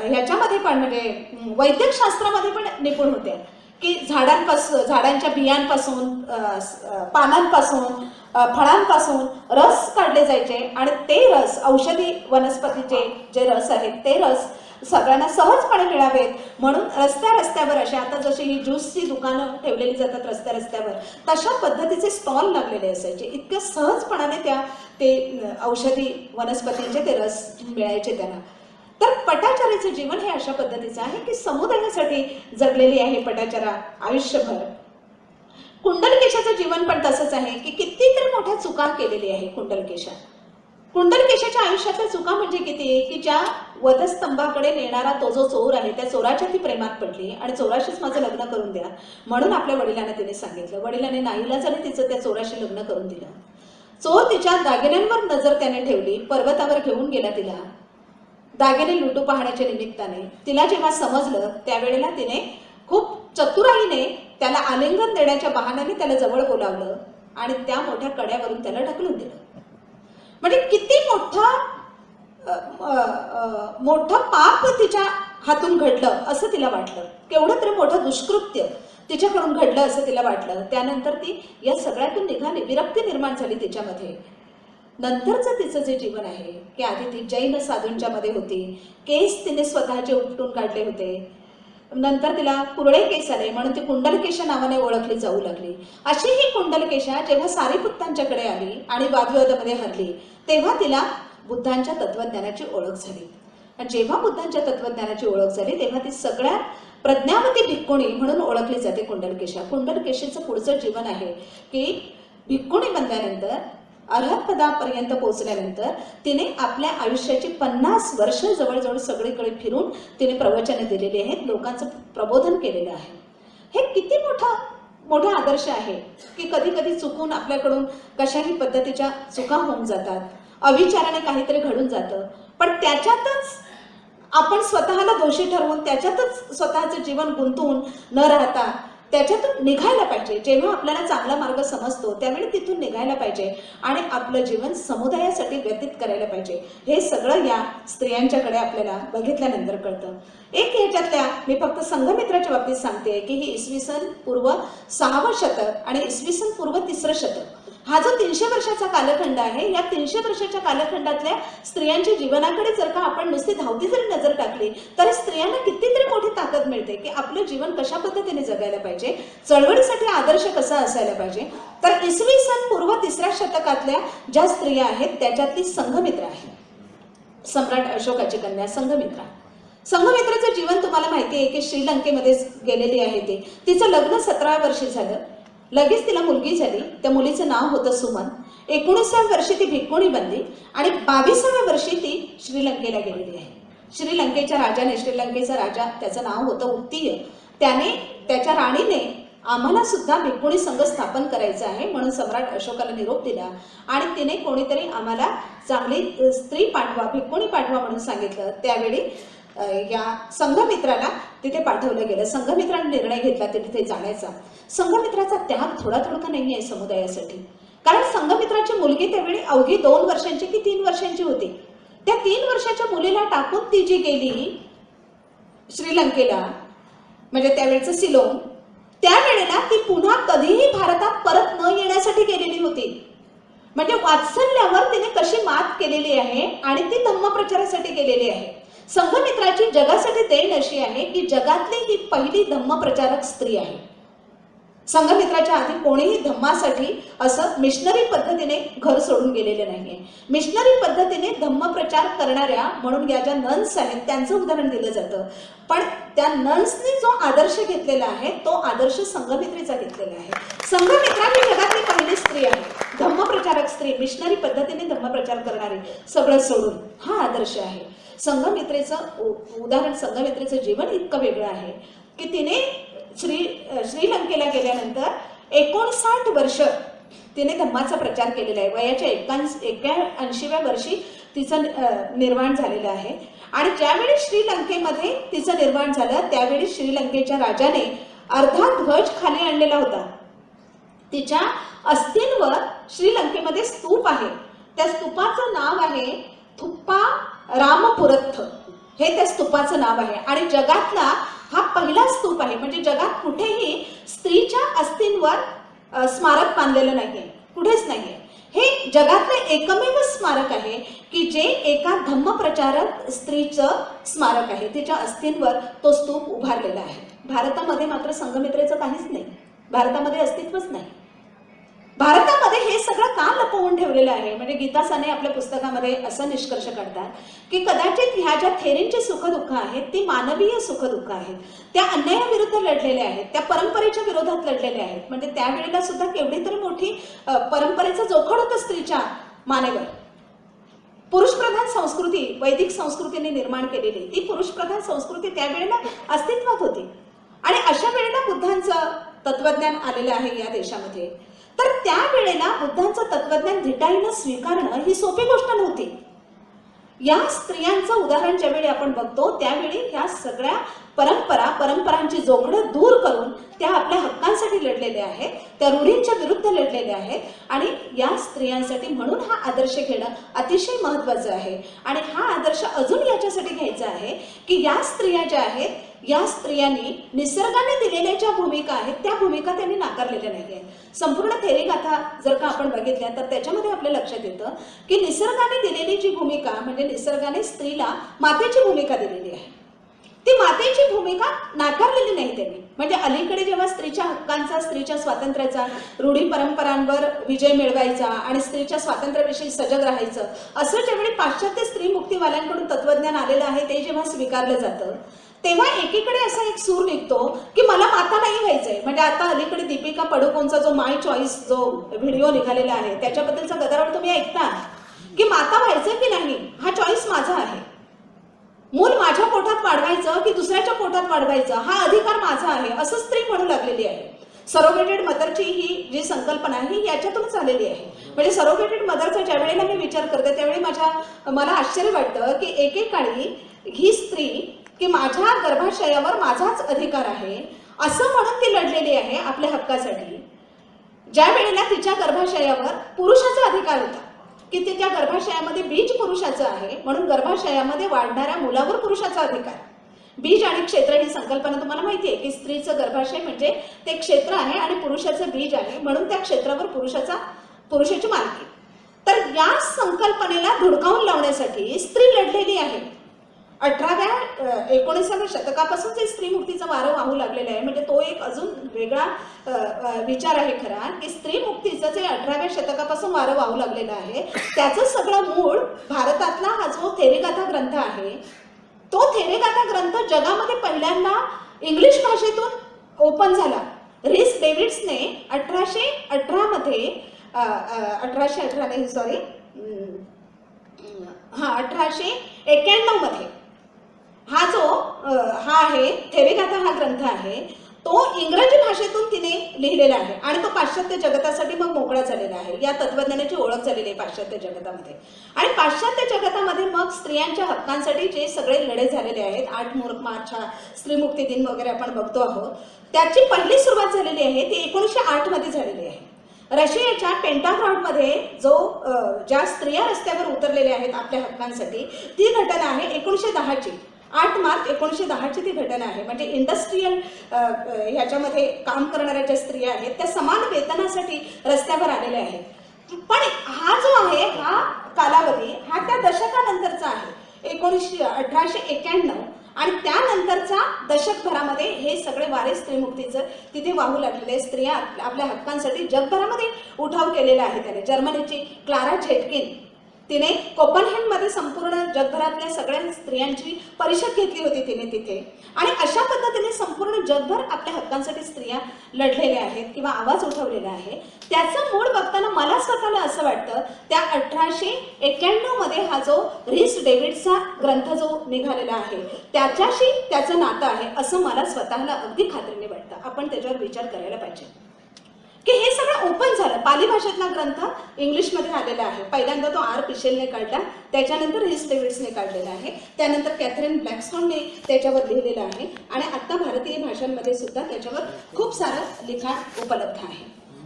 Speaker 1: ह्याच्यामध्ये पण म्हणजे वैद्यकशास्त्रामध्ये पण निपुण होत्या की झाडांच्या बियांपासून, पानांपासून, फळांपासून रस काढले जायचे आणि ते रस, औषधी वनस्पतीचे जे रस आहेत ते रस सगळ्यांना सहजपणे मिळावेत म्हणून रस्त्यावर अशा आता जशी ही ज्यूसची दुकानं ठेवलेली जातात रस्त्यावर, तशा पद्धतीचे स्टॉल लागलेले असायचे. इतक्या सहजपणाने ते औषधी वनस्पतींचे ते रस मिळायचे त्यांना. तर पटाचार्याचं जीवन हे अशा पद्धतीचं आहे की समुदायासाठी जगलेली आहे पटाचारा आयुष्यभर. कुंडलकेशाचं जीवन पण तसंच आहे की कितीतरी मोठ्या चुका केलेली आहे कुंडलकेशाच्या आयुष्यातल्या चुका म्हणजे किती की ज्या वधस्तंभाकडे नेणारा तो जो चोर आहे, त्या चोराच्या ती प्रेमात पडली आणि चोराशीच माझं लग्न करून द्या म्हणून आपल्या वडिलांना तिने सांगितलं. वडिलांनी नाईलाजाने तिचं त्या चोराशी लग्न करून दिलं. चोर तिच्या दागिन्यांवर नजर त्याने ठेवली, पर्वतावर घेऊन गेला तिला दागिने लुटू पाहण्याच्या निमित्ताने. तिला जेव्हा समजलं त्यावेळेला तिने खूप चतुराईने त्याला आलिंगन देण्याच्या बहाण्याने त्याला जवळ बोलावलं आणि त्या मोठ्या कड्यावरून त्याला ढकलून दिलं. म्हणजे किती मोठं पाप तिच्या हातून घडलं असं तिला वाटलं. केवढं तरी मोठं दुष्कृत्य तिच्याकडून घडलं असं तिला वाटलं. त्यानंतर ती या सगळ्यातून निघाली, विरक्ती निर्माण झाली तिच्यामध्ये. नंतरचं तिचं जे जीवन आहे की आधी ती जैन साधूंच्या मध्ये होती, केस तिने स्वतःचे उपटून काढले होते. नंतर तिला कुरळे केस आले म्हणून ती कुंडलकेशा नावाने ओळखली जाऊ लागली. अशी ही कुंडलकेशा जेव्हा सारीपुत्तांच्याकडे आली आणि वादविवादामध्ये हरली तेव्हा तिला बुद्धांच्या तत्वज्ञानाची ओळख झाली. आणि जेव्हा बुद्धांच्या तत्वज्ञानाची ओळख झाली तेव्हा ती सगळ्यात प्रज्ञावती भिक्खुणी म्हणून ओळखली जाते कुंडलकेशा. कुंडलकेशीचं पुढचं जीवन आहे की भिक्खुणी बनल्यानंतर, अर्हतपदापर्यंत पोहोचल्यानंतर तिने आपल्या आयुष्याची 50 वर्ष जवळजवळ सगळीकडे फिरून तिने प्रवचने दिलेली आहेत, लोकांचं प्रबोधन केलेलं आहे. हे किती मोठा आदर्श आहे की कधी कधी चुकून आपल्याकडून कशाही पद्धतीच्या चुका होऊन जातात, अविचाराने काहीतरी घडून जातं, पण त्याच्यातच आपण स्वतःला दोषी ठरवून त्याच्यातच स्वतःचं जीवन गुंतवून न राहता त्याच्यातून निघायला पाहिजे. जेव्हा आपल्याला चांगला मार्ग समजतो त्यावेळी तिथून निघायला पाहिजे आणि आपलं जीवन समुदायासाठी व्यतीत करायला पाहिजे. हे सगळं या स्त्रियांच्याकडे आपल्याला बघितल्यानंतर कळतं. एक ह्याच्यातल्या मी फक्त संघमित्राच्या बाबतीत सांगते की ही इसवी सन पूर्व 6वं शतक आणि इसवी सन पूर्व 3रं शतक हा जो 300 वर्षाचा कालखंड आहे, या 300 वर्षाच्या कालखंडातल्या स्त्रियांच्या जीवनाकडे जर का आपण नुसती धावती जरी नजर टाकली तरी स्त्रियांना कितीतरी मोठी ताकद मिळते की आपलं जीवन कशा पद्धतीने जगायला पाहिजे, चळवळीसाठी आदर्श कसा असायला पाहिजे. तर इसवी सन पूर्व 3ऱ्या शतकातल्या ज्या स्त्रिया आहेत त्याच्यातली संघमित्रा आहे, सम्राट अशोकाची कन्या संघमित्रा. संघमित्राचं जीवन तुम्हाला माहिती आहे की श्रीलंकेमध्ये गेलेली आहे. तिचं लग्न 17व्या वर्षी झालं, लगेच तिला मुलगी झाली. त्या मुलीचं नाव होतं सुमन. 19व्या वर्षी ती भिक्खुणी बनली आणि 22व्या वर्षी ती श्रीलंकेला गेलेली आहे. श्रीलंकेच्या राजाने, श्रीलंकेचा राजा त्याचं नाव होतं उत्तीय, त्याने त्याच्या राणीने आम्हाला सुद्धा भिक्खुणी संघ स्थापन करायचं आहे म्हणून सम्राट अशोकाला निरोप दिला आणि तिने कोणीतरी आम्हाला चांगली स्त्री पाठवा, भिक्खुणी पाठवा म्हणून सांगितलं. त्यावेळी या संघमित्राला तिथे पाठवलं गेलं. संघमित्राने निर्णय घेतला तिथे जाण्याचा. संघमित्राचा त्याग थोडा नाही आहे समुदायासाठी, कारण संघमित्राची मुलगी त्यावेळी अवघी 2 वर्षांची की 3 वर्षांची होती. त्या 3 वर्षाच्या मुलीला टाकून ती जी गेली श्रीलंकेला, म्हणजे त्यावेळेचं सिलोन, त्यावेळेला ती पुन्हा कधीही भारतात परत न येण्यासाठी गेलेली होती. म्हणजे वात्सल्यावर तिने कशी मात केलेली आहे आणि ती धम्मप्रचारासाठी गेलेली आहे. संघमित्राची जगासाठी देण अशी आहे की जगातली ही पहिली धम्मप्रचारक स्त्री आहे. संघमित्राच्या आधी कोणीही धम्मासाठी असं मिशनरी पद्धतीने घर सोडून गेलेले नाहीये. मिशनरी पद्धतीने धम्मप्रचार करणाऱ्या म्हणून या ज्या नन्स आहेत त्यांचं उदाहरण दिलं जातं, पण त्या नन्सनी जो आदर्श घेतलेला आहे तो आदर्श संघमित्रीचा घेतलेला आहे. संघमित्रा ही जगातली पहिली स्त्री आहे, धम्मप्रचारक स्त्री, मिशनरी पद्धतीने धम्मप्रचार करणारी, सगळं सोडून, हा आदर्श आहे. संघमित्रेचं उदाहरण, संघमित्रेचं जीवन इतकं वेगळं आहे की तिने श्रीलंकेला गेल्यानंतर 59 वर्ष तिने धम्माचा प्रचार केलेला आहे. वयाच्या 81व्या वर्षी तिचं निर्वाण झालेलं आहे. आणि ज्यावेळी श्रीलंकेमध्ये तिचं निर्वाण झालं त्यावेळी श्रीलंकेच्या राजाने अर्धा ध्वज खाली आणलेला होता. तिच्या अस्थींवर श्रीलंकेमध्ये स्तूप आहे. त्या स्तूपाचं नाव आहे थुप्पा रामपुरथ, हे त्या स्तूपाचं नाव आहे. आणि जगातला हा पहिला स्तूप आहे. म्हणजे जगात कुठेही स्त्रीच्या अस्थींवर स्मारक बांधलेलं नाहीये, कुठेच नाहीये. हे जगातलं एकमेव स्मारक आहे की जे एका धम्मप्रचारक स्त्रीचं स्मारक आहे. तिच्या अस्थींवर तो स्तूप उभारलेला आहे. भारतामध्ये मात्र संघमित्रेचं काहीच नाही, भारतामध्ये अस्तित्वच नाही. भारतामध्ये हे सगळं का लपवून ठेवलेलं आहे? म्हणजे गीता साने आपल्या पुस्तकामध्ये असा निष्कर्ष काढतात की कदाचित ह्या ज्या थेरींची सुखदुःख आहेत ती मानवीय सुखदुःख आहेत. त्या अन्यायाविरुद्ध लढलेल्या आहेत, त्या परंपरेच्या विरोधात लढलेल्या आहेत. म्हणजे त्यावेळेला सुद्धा केवढी तरी मोठी परंपरेचं जोखड होतं स्त्रीच्या मानेवर. पुरुषप्रधान संस्कृती वैदिक संस्कृतीने निर्माण केलेली ती पुरुषप्रधान संस्कृती त्यावेळेला अस्तित्वात होती. आणि अशा वेळेला बुद्धांचं तत्वज्ञान आलेलं आहे या देशामध्ये. तर त्यावेळेला बुद्धांचं तत्वज्ञान धिटाईनं स्वीकारणं ही सोपी गोष्ट नव्हती. या स्त्रियांचं उदाहरण ज्यावेळी आपण बघतो त्यावेळी ह्या सगळ्या परंपरांची जोखडं दूर करून त्या आपल्या हक्कांसाठी लढलेल्या आहेत, त्या रूढींच्या विरुद्ध लढलेल्या आहेत. आणि या स्त्रियांसाठी म्हणून हा आदर्श घेणं अतिशय महत्त्वाचं आहे. आणि हा आदर्श अजून याच्यासाठी घ्यायचा आहे की या स्त्रिया ज्या आहेत, या स्त्रियांनी निसर्गाने दिलेल्या ज्या भूमिका आहेत त्या भूमिका त्यांनी नाकारलेल्या नाही आहेत. संपूर्ण थेरी गाथा जर का आपण बघितल्या तर त्याच्यामध्ये आपल्या लक्षात येतं की निसर्गाने दिलेली जी भूमिका, म्हणजे निसर्गाने स्त्रीला मातेची भूमिका दिलेली आहे, ती मातेची भूमिका नाकारलेली नाही त्यांनी. म्हणजे अलीकडे जेव्हा स्त्रीच्या हक्कांचा, स्त्रीच्या स्वातंत्र्याचा, रूढी परंपरांवर विजय मिळवायचा आणि स्त्रीच्या स्वातंत्र्याविषयी सजग राहायचं, असं ज्यावेळी पाश्चात्य स्त्री मुक्तीवाल्यांकडून तत्वज्ञान आलेलं आहे ते जेव्हा स्वीकारलं जातं तेव्हा एकीकडे असा एक सूर निघतो की मला माता नाही व्हायचंय. म्हणजे आता अलीकडे दीपिका पडुकोनचा जो माय चॉईस जो व्हिडिओ निघालेला आहे त्याच्याबद्दलचा गदारोळ तुम्ही ऐकता की माता व्हायचं की नाही हा चॉईस माझा आहे, मूल माझ्या पोटात वाढवायचं की दुसऱ्याच्या पोटात वाढवायचं हा अधिकार माझा आहे, असं स्त्री म्हणू लागलेली आहे. सरोगेटेड मदरची ही जी संकल्पना आहे ही याच्यातूनच आलेली आहे. म्हणजे सरोगेटेड मदरचा ज्या वेळेला मी विचार करते त्यावेळी मला आश्चर्य वाटतं की एकेकाळी ही स्त्री की माझ्या गर्भाशयावर माझाच अधिकार आहे असं म्हणून ती लढलेली आहे आपल्या हक्कासाठी. ज्या वेळेला तिच्या गर्भाशयावर पुरुषाचा अधिकार होता की तिच्या गर्भाशयामध्ये बीज पुरुषाचं आहे म्हणून गर्भाशयामध्ये वाढणाऱ्या मुलावर पुरुषाचा अधिकार. बीज आणि क्षेत्र ही संकल्पना तुम्हाला माहिती आहे की स्त्रीचं गर्भाशय म्हणजे ते क्षेत्र आहे आणि पुरुषाचं बीज आहे म्हणून त्या क्षेत्रावर पुरुषाची मालकी. तर या संकल्पनेला धुडकावून लावण्यासाठी स्त्री लढलेली आहे. 19व्या शतकापासून जे स्त्री मुक्तीचं वारं वाहू लागलेलं आहे. म्हणजे तो एक अजून वेगळा विचार आहे खरा की स्त्री मुक्तीचं जे 18व्या शतकापासून वारं वाहू लागलेलं आहे त्याचं सगळं मूळ भारतातला हा जो थेरीगाथा ग्रंथ आहे तो थेरीगाथा ग्रंथ जगामध्ये पहिल्यांदा इंग्लिश भाषेतून ओपन झाला. रिस डेव्हिड्सने 1818 मध्ये 1891 मध्ये हा आहे थेरीगाथा हा ग्रंथ आहे तो इंग्रजी भाषेतून तिने लिहिलेला आहे आणि तो पाश्चात्य जगतासाठी मग मोकळा झालेला आहे. या तत्वज्ञानाची ओळख झालेली आहे पाश्चात्य जगतामध्ये. आणि पाश्चात्य जगतामध्ये मग स्त्रियांच्या हक्कांसाठी जे सगळे लढे झालेले आहेत 8 मार्च हा स्त्री मुक्ती दिन वगैरे आपण बघतो आहोत त्याची पहिली सुरुवात झालेली आहे ती 1908 मध्ये झालेली आहे. रशियाच्या पेंटाग्रॉडमध्ये ज्या स्त्रिया रस्त्यावर उतरलेल्या आहेत आपल्या हक्कांसाठी, ती घटना आहे 1910ची. 8 मार्च 1910ची ती घटना आहे. म्हणजे इंडस्ट्रीयल ह्याच्यामध्ये काम करणाऱ्या ज्या स्त्रिया आहेत त्या समान वेतनासाठी रस्त्यावर आलेल्या आहेत. पण हा जो आहे हा कालावधी हा त्या दशकानंतरचा आहे, 1891, आणि त्यानंतरचा दशकभरामध्ये हे सगळे वारे स्त्रीमुक्तीचं तिथे वाहू लागलेले. स्त्रिया आपल्या हक्कांसाठी जगभरामध्ये उठाव केलेला आहे त्याने. जर्मनीची क्लारा झेटकिन, तिने कोपनहेगनमध्ये संपूर्ण जगभरातल्या सगळ्या स्त्रियांची परिषद घेतली होती तिने तिथे, आणि अशा पद्धतीने संपूर्ण जगभर आपल्या हक्कांसाठी स्त्रिया लढलेल्या आहेत किंवा आवाज उठवलेला आहे. त्याचं मूळ बघताना मला स्वतःला असं वाटतं त्या 1891 मध्ये हा जो रीस डेव्हिडचा ग्रंथ जो निघालेला आहे त्याच्याशी त्याचं नातं आहे असं मला स्वतःला अगदी खात्रीने वाटतं. आपण त्याच्यावर विचार करायला पाहिजे की हे सगळं ओपन झालं. पाली भाषेतला ग्रंथ इंग्लिशमध्ये आलेला आहे. पहिल्यांदा तो आर पिशेलने काढला, त्याच्यानंतर रीस डेव्हिड्सने काढलेला आहे, त्यानंतर कॅथरीन ब्लॅकस्टोनने त्याच्यावर लिहिलेलं आहे, आणि आता भारतीय भाषांमध्ये सुद्धा त्याच्यावर खूप सारं लिखाण उपलब्ध आहे.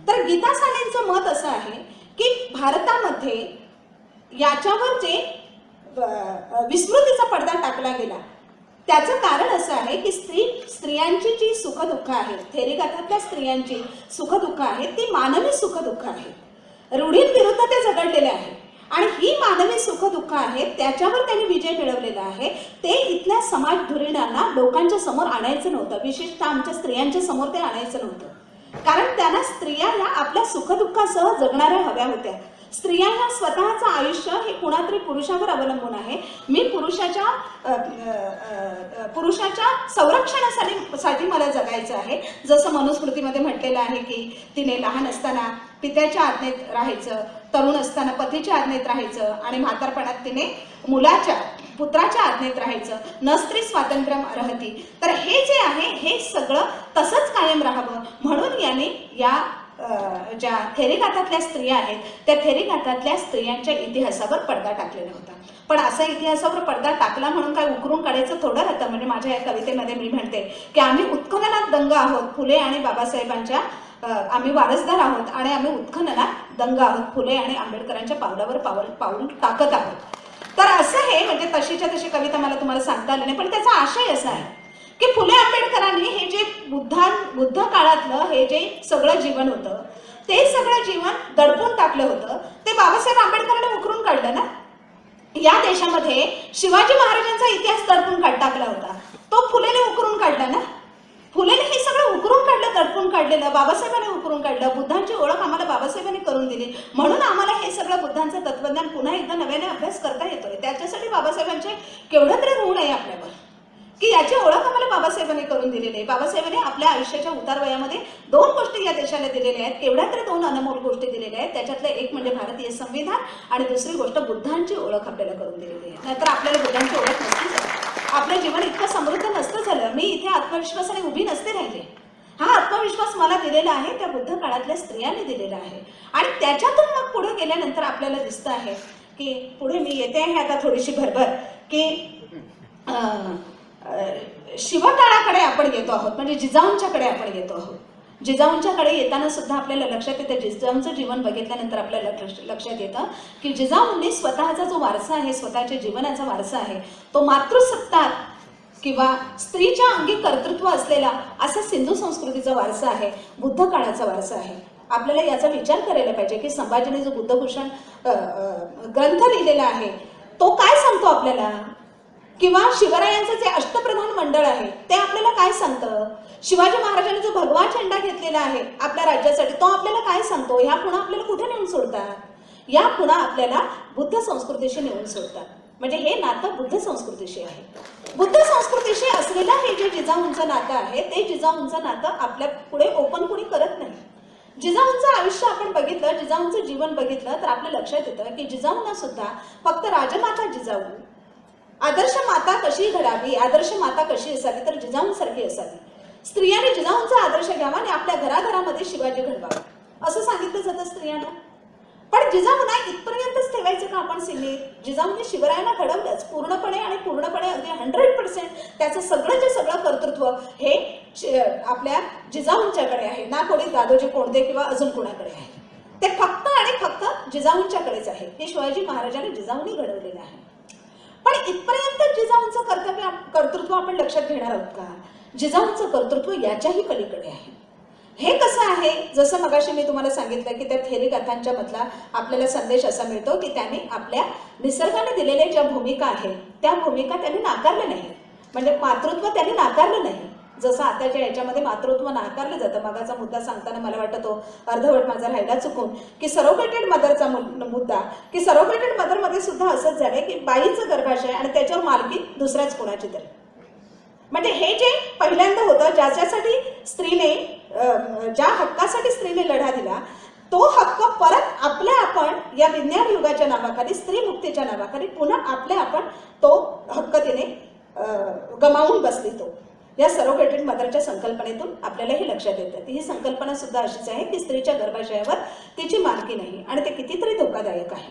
Speaker 1: तर गीता सालेंचं मत असं आहे की भारतामध्ये याच्यावर जे विस्मृतीचा पडदा टाकला गेला त्याचं कारण असं आहे की स्त्रियांची जी सुखदुःख आहेत, थेरीगाथातल्या स्त्रियांची सुखदुःख आहेत ती मानवी सुखदुःख आहेत, रूढींविरुद्ध ते झगडलेले आहे, आणि ही मानवी सुखदुःख आहेत त्याच्यावर त्यांनी विजय मिळवलेला आहे. ते इथल्या समाज धुरीणांना लोकांच्या समोर आणायचं नव्हतं, विशेषतः आमच्या स्त्रियांच्या समोर ते आणायचं नव्हतं. कारण त्यांना स्त्रिया ह्या आपल्या सुखदुःखासह जगणाऱ्या हव्या होत्या. स्त्रिया ह्या स्वतःचं आयुष्य हे कुणातरी पुरुषावर अवलंबून आहे. मी पुरुषाच्या संरक्षणासाठी मला जगायचं आहे. जसं मनुस्मृतीमध्ये म्हटलेलं आहे की तिने लहान असताना पित्याच्या आज्ञेत राहायचं, तरुण असताना पतीच्या आज्ञेत राहायचं, आणि म्हातारपणात तिने पुत्राच्या आज्ञेत राहायचं. न स्त्री स्वातंत्र्यम अर्हती. तर हे जे आहे हे सगळं तसंच कायम राहावं म्हणून याने या ज्या थेरीगाथातल्या स्त्रिया आहेत त्या थेरीगाथातल्या स्त्रियांच्या इतिहासावर पडदा टाकलेला होता. पण असा इतिहासावर पडदा टाकला म्हणून काय उकरून काढायचं थोडं राहतं. म्हणजे माझ्या या कवितेमध्ये मी म्हणते की आम्ही उत्खननात दंग आहोत, फुले आणि बाबासाहेबांच्या आम्ही वारसदार आहोत, आणि आम्ही उत्खननात दंग आहोत, फुले आणि आंबेडकरांच्या पावलावर पाऊल टाकत आहोत. तर असं हे म्हणजे तशीच्या तशी कविता मला तुम्हाला सांगता आली नाही, पण त्याचा आशय असा आहे की फुले आंबेडकरांनी हे जे बुद्ध काळातलं हे जे सगळं जीवन होतं ते सगळं जीवन दडपून टाकलं होतं. ते बाबासाहेब आंबेडकरांनी उकरून काढलं ना. या देशामध्ये शिवाजी महाराजांचा इतिहास दडपून टाकला होता, तो फुलेने उकरून काढला ना. फुलेने हे सगळं उकरून काढलं, दडपून काढलेलं, बाबासाहेबांनी उकरून काढलं. बुद्धांची ओळख आम्हाला बाबासाहेबांनी करून दिली, म्हणून आम्हाला हे सगळं बुद्धांचं तत्वज्ञान पुन्हा एकदा नव्याने अभ्यास करता येतोय. त्याच्यासाठी बाबासाहेबांचे केवढं तरी ऋण आहे आपल्यावर की याची ओळख आम्हाला बाबासाहेबांनी करून दिलेली आहे. बाबासाहेबांनी आपल्या आयुष्याच्या उतारवयामध्ये 2 गोष्टी या देशाला दिलेल्या आहेत, केवढ्या तरी 2 अनमोल गोष्टी दिलेल्या आहेत. त्याच्यातलं एक म्हणजे भारतीय संविधान, आणि दुसरी गोष्ट बुद्धांची ओळख आपल्याला करून दिलेली आहे. नाहीतर आपल्याला बुद्धांची ओळख नसती झाली, आपलं जीवन इतकं समृद्ध नसतं झालं, मी इथे आत्मविश्वासाने उभी नसते राहिले. हा आत्मविश्वास मला दिलेला आहे त्या बुद्ध काळातल्या स्त्रियांनी दिलेला आहे. आणि त्याच्यातून मग पुढे गेल्यानंतर आपल्याला दिसतं आहे की पुढे मी येते आहे आता थोडीशी भरभर की शिवकाळाकडे आपण येतो आहोत, म्हणजे जिजाऊंच्याकडे आपण येतो आहोत. जिजाऊंच्याकडे येताना सुद्धा आपल्याला लक्षात येतं, जिजाऊंचं जीवन बघितल्यानंतर आपल्याला लक्षात येतं की जिजाऊंनी स्वतःचा जो वारसा आहे, स्वतःच्या जीवनाचा वारसा आहे, तो मातृसत्ता किंवा स्त्रीच्या अंगी कर्तृत्व असलेला असा सिंधू संस्कृतीचा वारसा आहे, बुद्ध काळाचा वारसा आहे. आपल्याला याचा विचार करायला पाहिजे की संभाजीने जो बुद्धभूषण ग्रंथ लिहिलेला आहे तो काय सांगतो आपल्याला, किंवा शिवरायांचं जे अष्टप्रधान मंडळ आहे ते आपल्याला काय सांगतं. शिवाजी महाराजांनी जो भगवा झेंडा घेतलेला आहे आपल्या राज्यासाठी तो आपल्याला काय सांगतो. ह्या खुणा आपल्याला कुठे नेऊन सोडतात, या खुणा आपल्याला बुद्ध संस्कृतीशी नेऊन सोडतात. म्हणजे हे नातं बुद्ध संस्कृतीशी आहे. बुद्ध संस्कृतीशी असलेलं हे जे जिजाऊंचं नातं आहे ते जिजाऊंचं नातं आपल्या पुढे ओपन कुणी करत नाही. जिजाऊंचं आयुष्य आपण बघितलं, जिजाऊंचं जीवन बघितलं तर आपल्या लक्षात येतं की जिजाऊंना सुद्धा फक्त राजमाता जिजाऊ, आदर्श माता कशी घडावी, आदर्श माता कशी असावी तर जिजाऊंसारखी असावी. स्त्रियांनी जिजाऊंचा आदर्श घ्यावा आणि आपल्या घराघरामध्ये शिवाजी घडवावा असं सांगितलं जातं स्त्रियांना. पण जिजाऊंना इथपर्यंतच ठेवायचं का आपण सीमित. जिजाऊंनी शिवरायांना घडवलंच पूर्णपणे, आणि पूर्णपणे अगदी 100% त्याचं सगळं सगळं कर्तृत्व हे आपल्या जिजाऊंच्याकडे आहे ना, कोणी दादोजी कोंडदे किंवा अजून कोणाकडे आहे. ते फक्त आणि फक्त जिजाऊंच्याकडेच आहे. हे शिवाजी महाराजांनी जिजाऊंनी घडवलेलं आहे. पण इथपर्यंत जिजाऊंचं कर्तृत्व आपण लक्षात घेणार आहोत का? जिजाऊंचं कर्तृत्व याच्याही पलीकडे आहे. हे कसं आहे? जसं मगाशी मी तुम्हाला सांगितलं की त्या थेरी गाथांच्या मधला आपल्याला संदेश असा मिळतो की त्यांनी आपल्या निसर्गाने दिलेल्या ज्या भूमिका आहेत त्या भूमिका त्यांनी नाकारल्या नाही. म्हणजे मातृत्व त्यांनी नाकारलं नाही. जसं आताच्या याच्यामध्ये मातृत्व नाकारलं जातं. मागाचा मुद्दा सांगताना मला वाटतं तो अर्धवट माझा राहिला चुकून, की सरोगेटेड मदरचा मुद्दा, की सरोगेटेड मदरमध्ये सुद्धा असंच झालंय की बाईचं गर्भाशय आणि त्याच्यावर मालकी दुसऱ्याच कोणाची तरी. म्हणजे हे जे पहिल्यांदा होतं ज्याच्यासाठी स्त्रीने, ज्या हक्कासाठी स्त्रीने लढा दिला तो हक्क परत आपल्या आपण या विज्ञान युगाच्या नावाखाली, स्त्री मुक्तीच्या नावाखाली पुन्हा आपल्या आपण तो हक्क तिने गमावून बसली. तो या सरोगेटेड मदरच्या संकल्पनेतून आपल्याला हे लक्षात येतं. ही संकल्पना सुद्धा अशीच आहे की स्त्रीच्या गर्भाशयावर तिची मालकी नाही आणि ते कितीतरी धोकादायक आहे.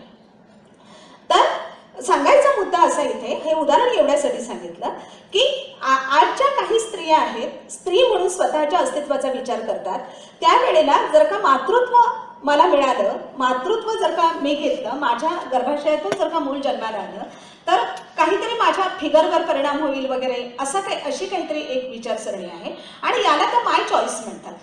Speaker 1: तर सांगायचा मुद्दा असा इथे, हे उदाहरण एवढ्यासाठी सांगितलं की आजच्या काही स्त्रिया आहेत, स्त्री म्हणून स्वतःच्या अस्तित्वाचा विचार करतात. त्यावेळेला जर का मातृत्व मला मिळालं, मातृत्व जर का मी घेतलं, माझ्या गर्भाशयातून जर का मूल जन्माला आलं तर काहीतरी माझ्या फिगरवर परिणाम होईल वगैरे अशी काहीतरी एक विचारसरणी आहे आणि याला तर माय चॉईस म्हणतात.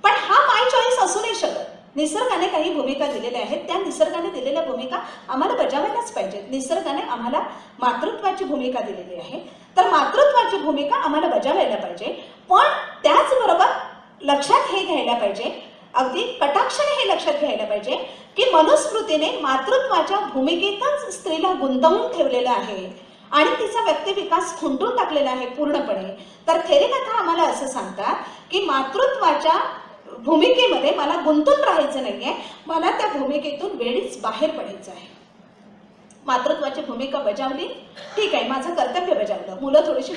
Speaker 1: पण हा माय चॉईस असू नाही शकत. निसर्गाने काही भूमिका दिलेल्या आहेत, त्या निसर्गाने दिलेल्या भूमिका आम्हाला बजावायलाच पाहिजेत. निसर्गाने आम्हाला मातृत्वाची भूमिका दिलेली आहे तर मातृत्वाची भूमिका आम्हाला बजावायला पाहिजे. पण त्याचबरोबर लक्षात हे घ्यायला पाहिजे, अगदी कटाक्षाने हे लक्षात घ्यायला पाहिजे की मनुस्मृतीने मातृत्वाच्या भूमिकेतच स्त्रीला गुंतवून ठेवलेलं आहे आणि तिचा व्यक्तिविकास खुंटून टाकलेला आहे पूर्णपणे. तर थेरी गाथा आम्हाला असं सांगतात की मातृत्वाच्या भूमिकेमध्ये मला गुंतून राहायचं नाहीये, मला त्या भूमिकेतून वेळीच बाहेर पडायचं आहे. मातृत्वाची भूमिका बजावली, ठीक आहे, माझं कर्तव्य बजावलं. मुलं थोडीशी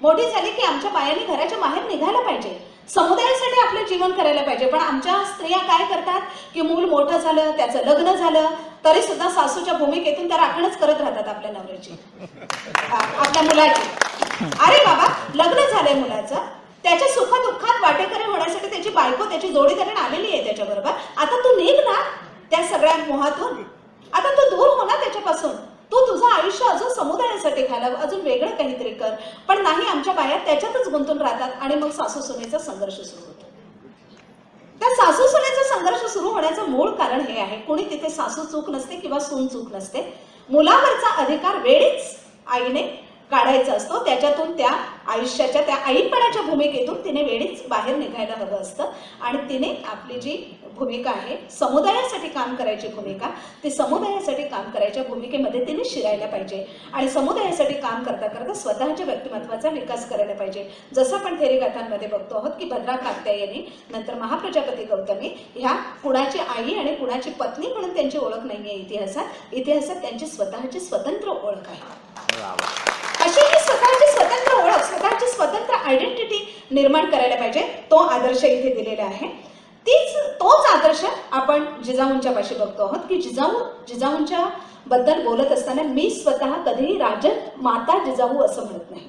Speaker 1: मोठी झाली की आमच्या बायांनी घराच्या बाहेर निघायला पाहिजे, समुदायासाठी आपलं जीवन करायला पाहिजे. पण आमच्या स्त्रिया काय करतात की मूल मोठं झालं, त्याचं लग्न झालं तरी सुद्धा सासूच्या भूमिकेतून त्या राखणच करत राहतात आपल्या नवऱ्याची, आपल्या मुलाची. अरे बाबा, लग्न झालंय मुलाचं, त्याच्या सुखदुःखात वाटेकरी होण्यासाठी त्याची बायको, त्याची जोडीदार आलेली आहे त्याच्याबरोबर. आता तू निघ ना त्या सगळ्या मोहातून, आता तू दूर हो ना त्याच्यापासून. तू तुझं आयुष्य अजून समुदायासाठी घालव, अजून वेगळं काहीतरी कर. पण नाही, आमच्या बाया त्याच्यातच गुंतून राहतात आणि मग सासू सुनेचा संघर्ष सुरू होतो. त्या सासू सुनेचा संघर्ष सुरू होण्याचं मूळ कारण हे आहे, कोणी तिथे सासू चूक नसते किंवा सून चूक नसते. मुलावरचा अधिकार वेळीच आईने काढायचा असतो. त्याच्यातून त्या आयुष्याच्या त्या आईपणाच्या भूमिकेतून तिने वेळीच बाहेर निघायला हवं असतं आणि तिने आपली जी भूमिका आहे समुदायासाठी काम करायची भूमिका, ती समुदायासाठी काम करायच्या भूमिकेमध्ये तिने शिरायला पाहिजे आणि समुदायासाठी काम करता करता स्वतःच्या व्यक्तिमत्वाचा विकास करायला पाहिजे. जसं आपण थेरी गाथांमध्ये बघतो आहोत की भद्रा कात्यायनी नंतर महाप्रजापती गौतमी ह्या कुणाची आई आणि कुणाची पत्नी म्हणून त्यांची ओळख नाहीये इतिहासात. इतिहासात त्यांची स्वतःची स्वतंत्र ओळख आहे. अशी ही स्वतःची स्वतंत्र ओळख, स्वतःची स्वतंत्र आयडेंटिटी निर्माण करायला पाहिजे. तो आदर्श इथे दिलेला आहे. तोच आदर्श आपण जिजाऊंच्या पाशी बघतो आहोत की जिजाऊंच्या बद्दल बोलत असताना मी स्वतः कधीही माता जिजाऊ असं म्हणत नाही.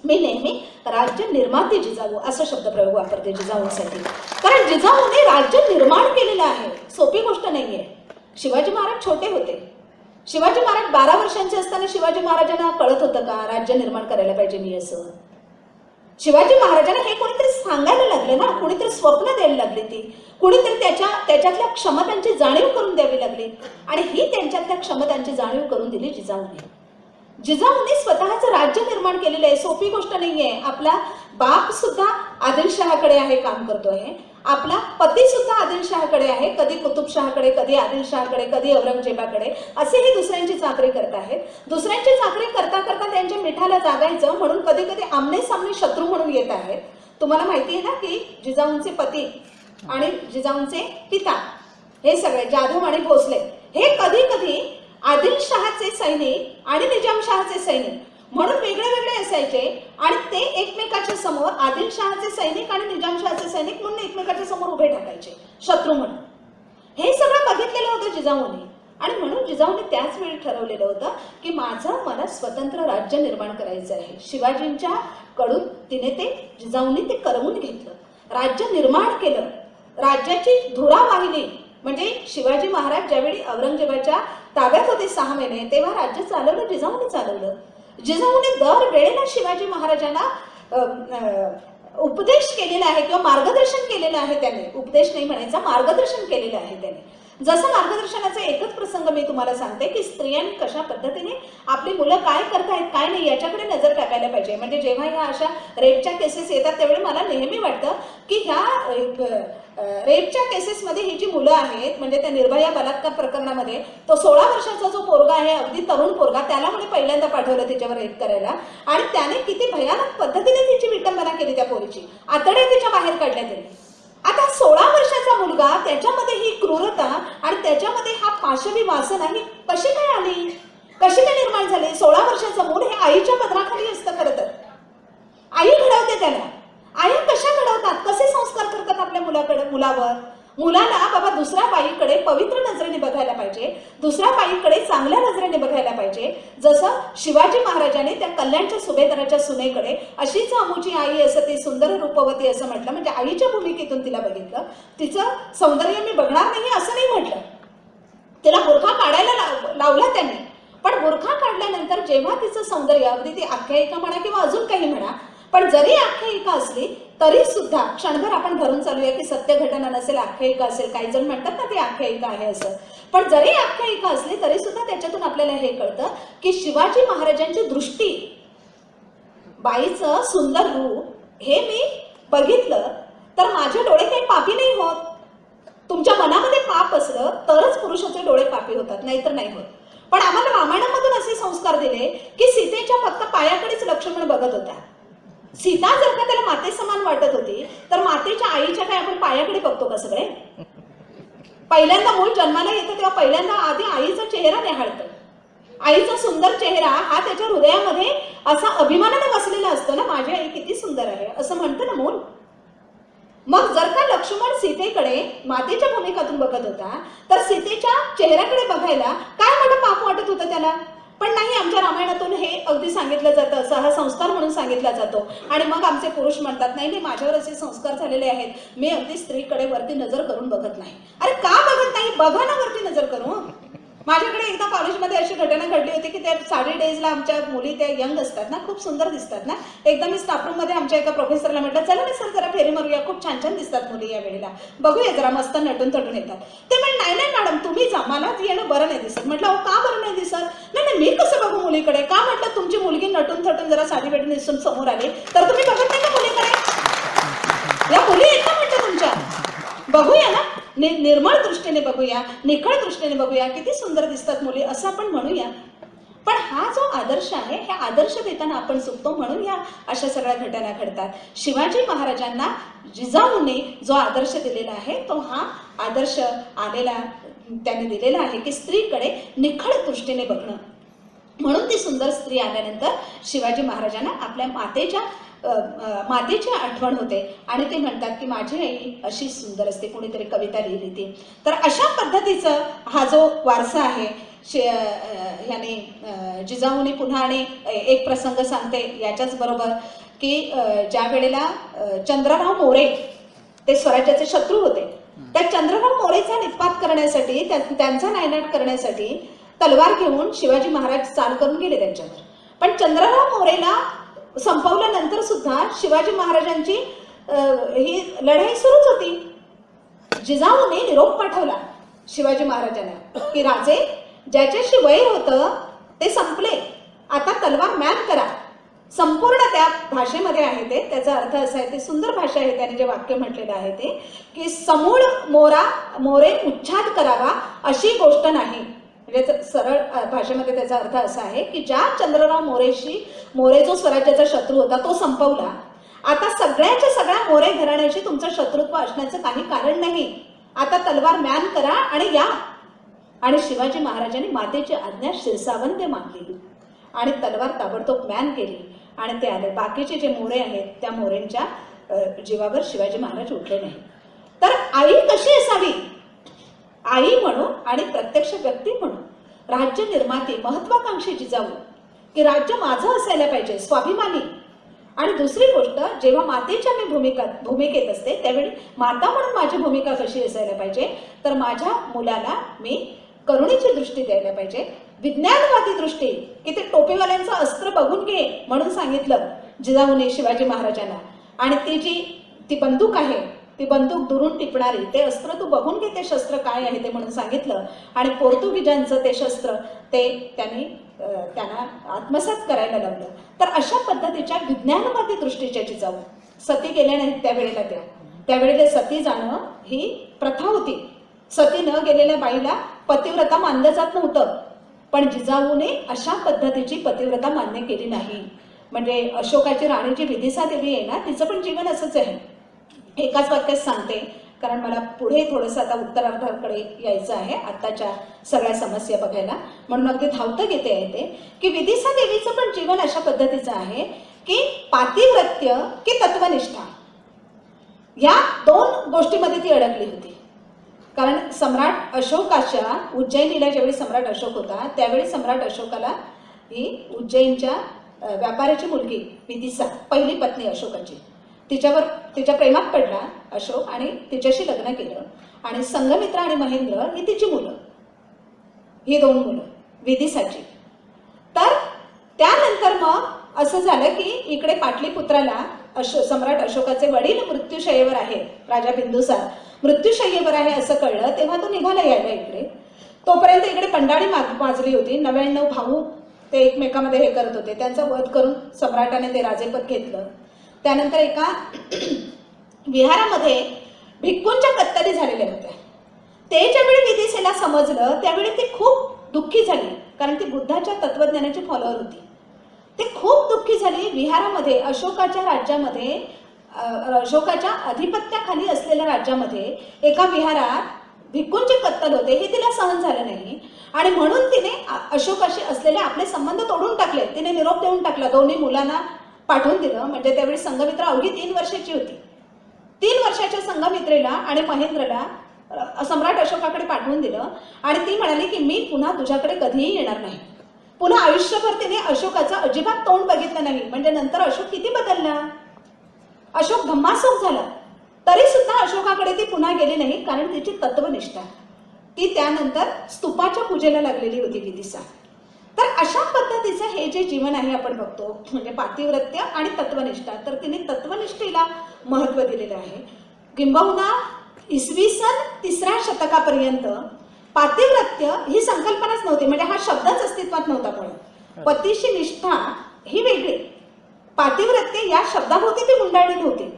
Speaker 1: मी नेहमी राज्य निर्माते जिजाऊ असं शब्दप्रयोग वापरते जिजाऊंसाठी. कारण जिजाऊने राज्य निर्माण केलेलं आहे, सोपी गोष्ट नाहीये. शिवाजी महाराज छोटे होते. शिवाजी महाराज 12 वर्षांचे असताना शिवाजी महाराजांना कळत होतं का राज्य निर्माण करायला पाहिजे मी असं? शिवाजी महाराजांना हे कोणीतरी सांगायला लागले ना, कोणीतरी स्वप्न द्यायला लागली, ती कोणीतरी त्याच्यातल्या क्षमतांची जाणीव करून द्यावी लागली आणि ही त्यांच्यातल्या क्षमतांची जाणीव करून दिली जिजाऊने. जिजाऊने स्वतःचं राज्य निर्माण केलेलं आहे, सोपी गोष्ट नाहीये. आपला बाप सुद्धा आदिलशहाकडे आहे, काम करतोय. आपला पती सुद्धा आदिलशहाकडे आहे, कधी कुतुबशहाकडे, कधी आदिलशहाकडे, कधी औरंगजेबाकडे, असेही दुसऱ्यांची चाकरी करत आहेत. दुसऱ्यांची चाकरी करता करता त्यांच्या मिठाला जागायचं म्हणून कधी कधी आमने सामने शत्रू म्हणून येत आहेत. तुम्हाला माहिती आहे ना की जिजाऊंचे पती आणि जिजाऊंचे पिता हे सगळे जाधव आणि भोसले हे कधी कधी आदिलशहाचे सैनिक आणि निजामशहाचे सैनिक म्हणून वेगळे वेगळे असायचे आणि ते एकमेकाच्या समोर आदिलशहाचे सैनिक आणि निजामशहाचे सैनिक म्हणून एकमेकाच्या समोर उभे टाकायचे शत्रू म्हणून. हे सगळं बघितलेलं होतं जिजाऊने आणि म्हणून जिजाऊने त्याच वेळी ठरवलेलं होतं की मला स्वतंत्र राज्य निर्माण करायचं आहे. शिवाजींच्या कडून जिजाऊने ते करवून घेतलं, राज्य निर्माण केलं, राज्याची धुरा वाहिली म्हणजे शिवाजी महाराज ज्यावेळी औरंगजेबाच्या ताब्यात होते 6 महिने, तेव्हा राज्य चालवलं जिजाऊने चालवलं. जिजाऊने दर वेळेला शिवाजी महाराजांना उपदेश केलेला आहे किंवा मार्गदर्शन केलेलं आहे. त्याने उपदेश नाही म्हणायचा, मार्गदर्शन केलेलं आहे त्याने. जसं मार्गदर्शनाचा एकच प्रसंग मी तुम्हाला सांगते की स्त्रियांनी कशा पद्धतीने आपली मुलं काय करतायत काय नाही याच्याकडे नजर टाकायला पाहिजे. म्हणजे जेव्हा ह्या अशा रेपच्या केसेस येतात त्यावेळी मला नेहमी वाटतं की ह्या रेपच्या केसेसमध्ये ही जी मुलं आहेत, म्हणजे त्या निर्भया बलात्कार प्रकरणामध्ये तो 16 वर्षाचा जो पोरगा आहे, अगदी तरुण पोरगा, त्याला म्हणजे पहिल्यांदा पाठवलं तिच्यावर रेप करायला आणि त्याने किती भयानक पद्धतीने तिची विटंबना केली त्या पोरीची. आतडे तिच्या बाहेर काढल्या त्यांनी. आता 16 वर्षाचा मुलगा, त्याच्यामध्ये ही क्रूरता आणि त्याच्यामध्ये हा पाशवी वासना ही कशी काय आली, कशी काय निर्माण झाली? 16 वर्षाचं मूल हे आईच्या पदराखाली असतं. खरं तर आई घडवते त्याला. आई कशा घडवतात, कसे संस्कार करतात आपल्या मुलावर? मुलाला बाबा दुसऱ्या बाईकडे पवित्र नजरेने बघायला पाहिजे, दुसऱ्या बाईकडे चांगल्या नजरेने बघायला पाहिजे. जसं शिवाजी महाराजांनी त्या कल्याणच्या सुभेदाराच्या सुनेकडे अशीच अमुची आई असं ती सुंदर रूपवती असं म्हटलं. म्हणजे आईच्या भूमिकेतून तिला बघितलं. तिचं सौंदर्य मी बघणार नाही असं नाही म्हटलं. तिला बुरखा काढायला लावला त्यांनी. पण बुरखा काढल्यानंतर जेव्हा तिचं सौंदर्य, अगदी ती आख्यायिका म्हणा किंवा अजून काही म्हणा, पण जरी आख्यायिका असली तरी सुद्धा क्षणभर आपण धरून चालूया की सत्य घटना नसेल, आख्यायिका असेल. काही जण म्हणतात ना ती आख्यायिका आहे असं. पण जरी आख्यायिका असली तरी सुद्धा त्याच्यातून आपल्याला हे कळतं की शिवाजी महाराजांची दृष्टी, बाईचं सुंदर रूप हे मी बघितलं तर माझे डोळे काही पापी नाही होत. तुमच्या मनामध्ये पाप असलं तरच पुरुषाचे डोळे पापी होतात, नाहीतर नाही होत. पण आम्हाला रामायणामधून असे संस्कार दिले की सीतेच्या फक्त पायाकडेच लक्ष्मण बघत होता. सीता जर का त्याला माते समान वाटत होती तर मातेच्या आईच्या काय आपण पायाकडे बघतो का सगळे? पहिल्यांदा मूल जन्माला येतं तेव्हा पहिल्यांदा आधी आईचा चेहरा निहाळतो. आईचा सुंदर चेहरा हा त्याच्या हृदयामध्ये असा अभिमानाने बसलेला असतो ना, माझी आई किती सुंदर आहे असं म्हणतं ना मूल. मग जर का लक्ष्मण सीतेकडे मातेच्या भूमिकातून बघत होता तर सीतेच्या चेहऱ्याकडे बघायला काय मोठं पाप वाटत होतं त्याला. पण नाही, आमच्या रामायणातून हे अगदी सांगितलं जातं, असा हा संस्कार म्हणून सांगितला जातो. आणि मग आमचे पुरुष म्हणतात नाही नाही माझ्यावर असे संस्कार झालेले आहेत, मी अगदी स्त्रीकडे वरती नजर करून बघत नाही. अरे का बघत नाही? बघा ना वरती नजर करून. माझ्याकडे एकदा कॉलेजमध्ये अशी घटना घडली होती की त्या साडी डेजला आमच्या मुली त्या यंग असतात ना, खूप सुंदर दिसतात ना. एकदा मी स्टाफरूममध्ये आमच्या एका प्रोफेसरला म्हटलं चला ना सर जरा फेरी मारूया, खूप छान छान दिसतात मुली या वेळेला, बघूया जरा मस्त नटून थटून येतात. ते म्हण नाही नाही मॅडम तुम्ही जा, मला येणं बरं नाही दिसत. म्हटलं अहो का बरं नाही दिसत? नाही नाही मी कसं बघू मुलीकडे? का म्हटलं तुमची मुलगी नटून थटून जरा साडी बेडी नेसून समोर आली तर तुम्ही बघत नाही का मुलीकडे? या मुली आहेत ना म्हटलं तुमच्या, बघूया ना, निर्मळ दृष्टीने बघूया, निखळ दृष्टीने बघूया, किती सुंदर दिसतात मुली असं आपण म्हणूया. पण हा जो आदर्श आहे हे आदर्श देताना आपण चुकतो, म्हणून या अशा सगळ्या घटना घडतात. शिवाजी महाराजांना जिजाऊने जो आदर्श दिलेला आहे तो हा आदर्श आलेला त्याने दिलेला आहे की स्त्रीकडे निखळ दृष्टीने बघणं. म्हणून ती सुंदर स्त्री आल्यानंतर शिवाजी महाराजांना आपल्या मातेची आठवण होते आणि ते म्हणतात की माझी आई अशी सुंदर असते. कोणीतरी कविता लिहिली ती. तर अशा पद्धतीचं हा जो वारसा आहे ह्याने जिजाऊने पुन्हा आणि एक प्रसंग सांगते याच्याच बरोबर की ज्या वेळेला चंद्रराव मोरे ते स्वराज्याचे शत्रू होते, त्या चंद्रराव मोरेचा निपात करण्यासाठी, त्यांचा नायनाट करण्यासाठी तलवार घेऊन शिवाजी महाराज चाल करून गेले त्यांच्यावर. पण चंद्रराव मोरेला संपवल्यानंतर सुद्धा शिवाजी महाराजांची ही लढाई सुरूच होती. जिजाऊने निरोप पाठवला शिवाजी महाराजांना की राजे ज्याच्याशी वैर होतं ते संपले, आता तलवार म्यान करा. संपूर्ण त्या भाषेमध्ये आहे ते, त्याचा अर्थ असा आहे, ते सुंदर भाषा आहे, त्याने जे वाक्य म्हटलेलं आहे ते की समूळ मोरे उच्छाद करावा अशी गोष्ट नाही. म्हणजे सरळ भाषेमध्ये त्याचा अर्थ असा आहे की ज्या चंद्रराव मोरे जो स्वराज्याचा शत्रू होता तो संपवला, आता सगळ्याच्या सगळ्या मोरे घराण्याशी तुमचं शत्रुत्व असण्याचं काही कारण नाही. आता तलवार म्यान करा आणि या. आणि शिवाजी महाराजांनी मातेची आज्ञा शिरसावंत मानली आणि तलवार ताबडतोब म्यान केली आणि ते आले. बाकीचे जे मोरे आहेत त्या मोरेंच्या जीवावर शिवाजी महाराज उठले नाही. तर आई कशी असावी? आई म्हणून आणि प्रत्यक्ष व्यक्ती म्हणून, राज्य निर्माती, महत्वाकांक्षी जिजाऊ की राज्य माझं असायला पाहिजे, स्वाभिमानी. आणि दुसरी गोष्ट, जेव्हा मातेच्या मी भूमिकेत असते त्यावेळी माता म्हणून माझी भूमिका कशी असायला पाहिजे, तर माझ्या मुलाला मी करुणेची दृष्टी द्यायला पाहिजे, विज्ञानवादी दृष्टी, की ते टोपीवाल्यांचं अस्त्र बघून घे म्हणून सांगितलं जिजाऊने शिवाजी महाराजांना, आणि ती बंदूक आहे, ती बंदूक दुरून टिपणारी, ते अस्त्र तू बघून घे, ते शस्त्र काय आहे ते म्हणून सांगितलं. आणि पोर्तुगीजांचं ते शस्त्र ते त्यांना आत्मसात करायला लावलं. तर अशा पद्धतीच्या विज्ञानवादी दृष्टीच्या जिजाऊ सती गेल्या नाहीत त्यावेळेला. त्यावेळेला सती जाणं ही प्रथा होती. सती न गेलेल्या बाईला पतिव्रता मानलं जात नव्हतं, पण जिजाऊने अशा पद्धतीची पतिव्रता मान्य केली नाही. म्हणजे अशोकाची राणी जी विदिशा देवी आहे ना, तिचं पण जीवन असंच आहे. एकाच वाक्यात सांगते, कारण मला पुढे थोडंसं आता उत्तरार्धाकडे यायचं आहे आत्ताच्या सगळ्या समस्या बघायला, म्हणून अगदी धावतं घेते आहे ते, की विदिशा देवीचं पण जीवन अशा पद्धतीचं आहे की पातिव्रत्य की तत्वनिष्ठा या दोन गोष्टीमध्ये ती अडकली होती. कारण सम्राट अशोकाच्या उज्जैनीला ज्यावेळी सम्राट अशोक होता त्यावेळी सम्राट अशोकाला ही उज्जैनच्या व्यापाऱ्याची मुलगी विदिशा, पहिली पत्नी अशोकाची, तिच्या प्रेमात पडला अशोक आणि तिच्याशी लग्न केलं. आणि संघमित्रा आणि महेंद्र ही तिची मुलं, ही दोन मुलं विदिशाची. तर त्यानंतर मग असं झालं की इकडे पाटलीपुत्राला सम्राट अशोकाचे वडील मृत्यूशय्येवर आहे, राजा बिंदुसार मृत्यूशय्येवर आहे असं कळलं, तेव्हा तो निघाला यायला इकडे. तोपर्यंत इकडे पंडाळी माजली होती. 99 भाऊ ते एकमेकामध्ये हे करत होते. त्यांचा वध करून सम्राटाने ते राजेपद घेतलं. त्यानंतर एका विहारामध्ये भिक्खूंच्या कत्तली झालेल्या होत्या. ते ज्यावेळी विदिशेला समजलं त्यावेळी ती खूप दुःखी झाली, कारण ती बुद्धाच्या तत्वज्ञानाची फॉलोअर होती. ती खूप दुःखी झाली. विहारामध्ये अशोकाच्या राज्यामध्ये, अशोकाच्या अधिपत्याखाली असलेल्या राज्यामध्ये एका विहारात भिक्खूंचे कत्तल होते. हे तिला सहन झालं नाही आणि म्हणून तिने अशोकाशी असलेले आपले संबंध तोडून टाकले. तिने निरोप देऊन टाकला, दोन्ही मुलांना पाठवून दिलं. म्हणजे त्यावेळी संघमित्रा अवघी 3 वर्षाची होती. 3 वर्षाच्या संघमित्रेला आणि महेंद्रला सम्राट अशोकाकडे पाठवून दिलं आणि ती म्हणाली की मी पुन्हा तुझ्याकडे कधीही येणार नाही. पुन्हा आयुष्यभर तिने अशोकाचं अजिबात तोंड बघितलं नाही. म्हणजे नंतर अशोक किती बदलला, अशोक धम्मासोक झाला, तरी सुद्धा अशोकाकडे ती पुन्हा गेली नाही, कारण तिची तत्वनिष्ठा. ती त्यानंतर स्तूपाच्या पूजेला लागलेली होती विदिशा. तर अशा पद्धतीचं हे जे जीवन आहे आपण बघतो, म्हणजे पातिव्रत्य आणि तत्वनिष्ठा. तर तिने तत्वनिष्ठेला महत्व दिलेलं आहे. किंबहुना इसवी सन 3ऱ्या शतकापर्यंत पातिव्रत्य ही संकल्पनाच नव्हती. म्हणजे हा शब्दच अस्तित्वात नव्हता. पण पतीशी निष्ठा ही वेगळी, पातिव्रत्य या शब्दाभोवती ती गुंडाळली होती.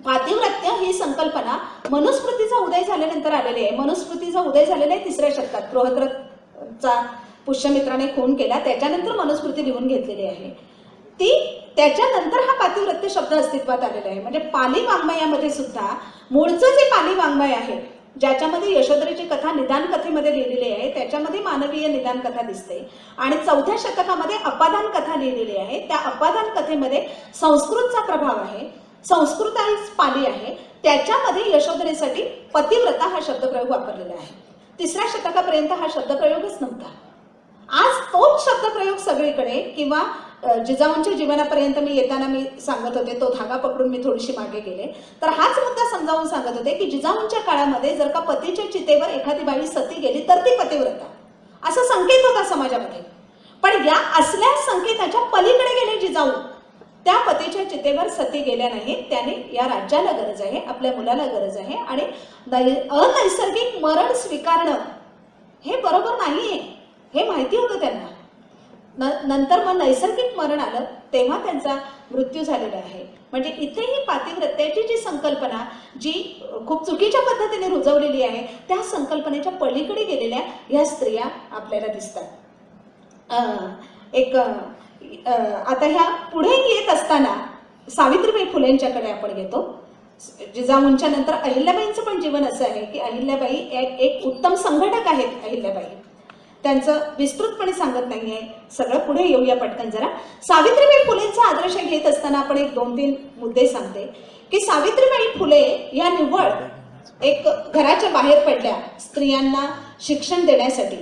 Speaker 1: पातिव्रत्य ही संकल्पना मनुस्मृतीचा उदय झाल्यानंतर आलेली आहे. मनुस्मृतीचा उदय झालेला आहे 3ऱ्या शतकात. बृहद्रथचा पुष्यमित्राने खून केला, त्याच्यानंतर मनुस्मृती लिहून घेतलेली आहे. त्याच्यानंतर हा पातिव्रत्य शब्द अस्तित्वात आलेला आहे. म्हणजे पाली वाङ्मयामध्ये सुद्धा मूळचं जे पाली वाङ्मय आहे, ज्याच्यामध्ये यशोधरेची कथा निदान कथेमध्ये लिहिलेली आहे, त्याच्यामध्ये मानवीय निदान कथा दिसते. आणि 4थ्या शतकामध्ये अपादान कथा लिहिलेली आहे. त्या अपादान कथेमध्ये संस्कृतचा प्रभाव आहे, संस्कृत आणि पाली आहे. त्याच्यामध्ये यशोधरेसाठी पतिव्रता हा शब्दप्रयोग वापरलेला आहे. 3ऱ्या शतकापर्यंत हा शब्दप्रयोगच नव्हता. आज तोच शब्दप्रयोग सगळीकडे, किंवा जिजाऊंच्या जीवनापर्यंत मी येताना मी सांगत होते, तो धागा पकडून मी थोडीशी मागे गेले, तर हाच मुद्दा समजावून सांगत होते की जिजाऊंच्या काळामध्ये जर का पतीच्या चितेवर एखादी बाई सती गेली तर ती पतिव्रता, असा संकेत होता समाजामध्ये. पण या असल्या संकेताच्या पलीकडे गेले जिजाऊ. त्या पतीच्या चितेवर सती गेल्या नाहीत. त्याने या राज्याला गरज आहे, आपल्या मुलाला गरज आहे, आणि अनैसर्गिक मरण स्वीकारणं हे बरोबर नाहीये हे माहिती होतं त्यांना. नंतर मग नैसर्गिक मरण आलं तेव्हा त्यांचा मृत्यू झालेला आहे. म्हणजे इथेही पातिव्रत्याची जी संकल्पना जी खूप चुकीच्या पद्धतीने रुजवलेली आहे, त्या संकल्पनेच्या पलीकडे गेलेल्या ह्या स्त्रिया आपल्याला दिसतात. आता ह्या पुढे येत असताना सावित्रीबाई फुलेंच्याकडे आपण येतो. जिजाऊंच्या नंतर अहिल्याबाईंचं पण जीवन असं आहे की अहिल्याबाई एक उत्तम संघटक आहेत. अहिल्याबाई त्यांचं विस्तृतपणे सांगत नाहीये, सगळं पुढे येऊया पटकन जरा. सावित्रीबाई फुलेंचा आदर्श घेत असताना आपण एक 2-3 मुद्दे सांगते की सावित्रीबाई फुले या निव्वळ एक घराच्या बाहेर पडल्या स्त्रियांना शिक्षण देण्यासाठी.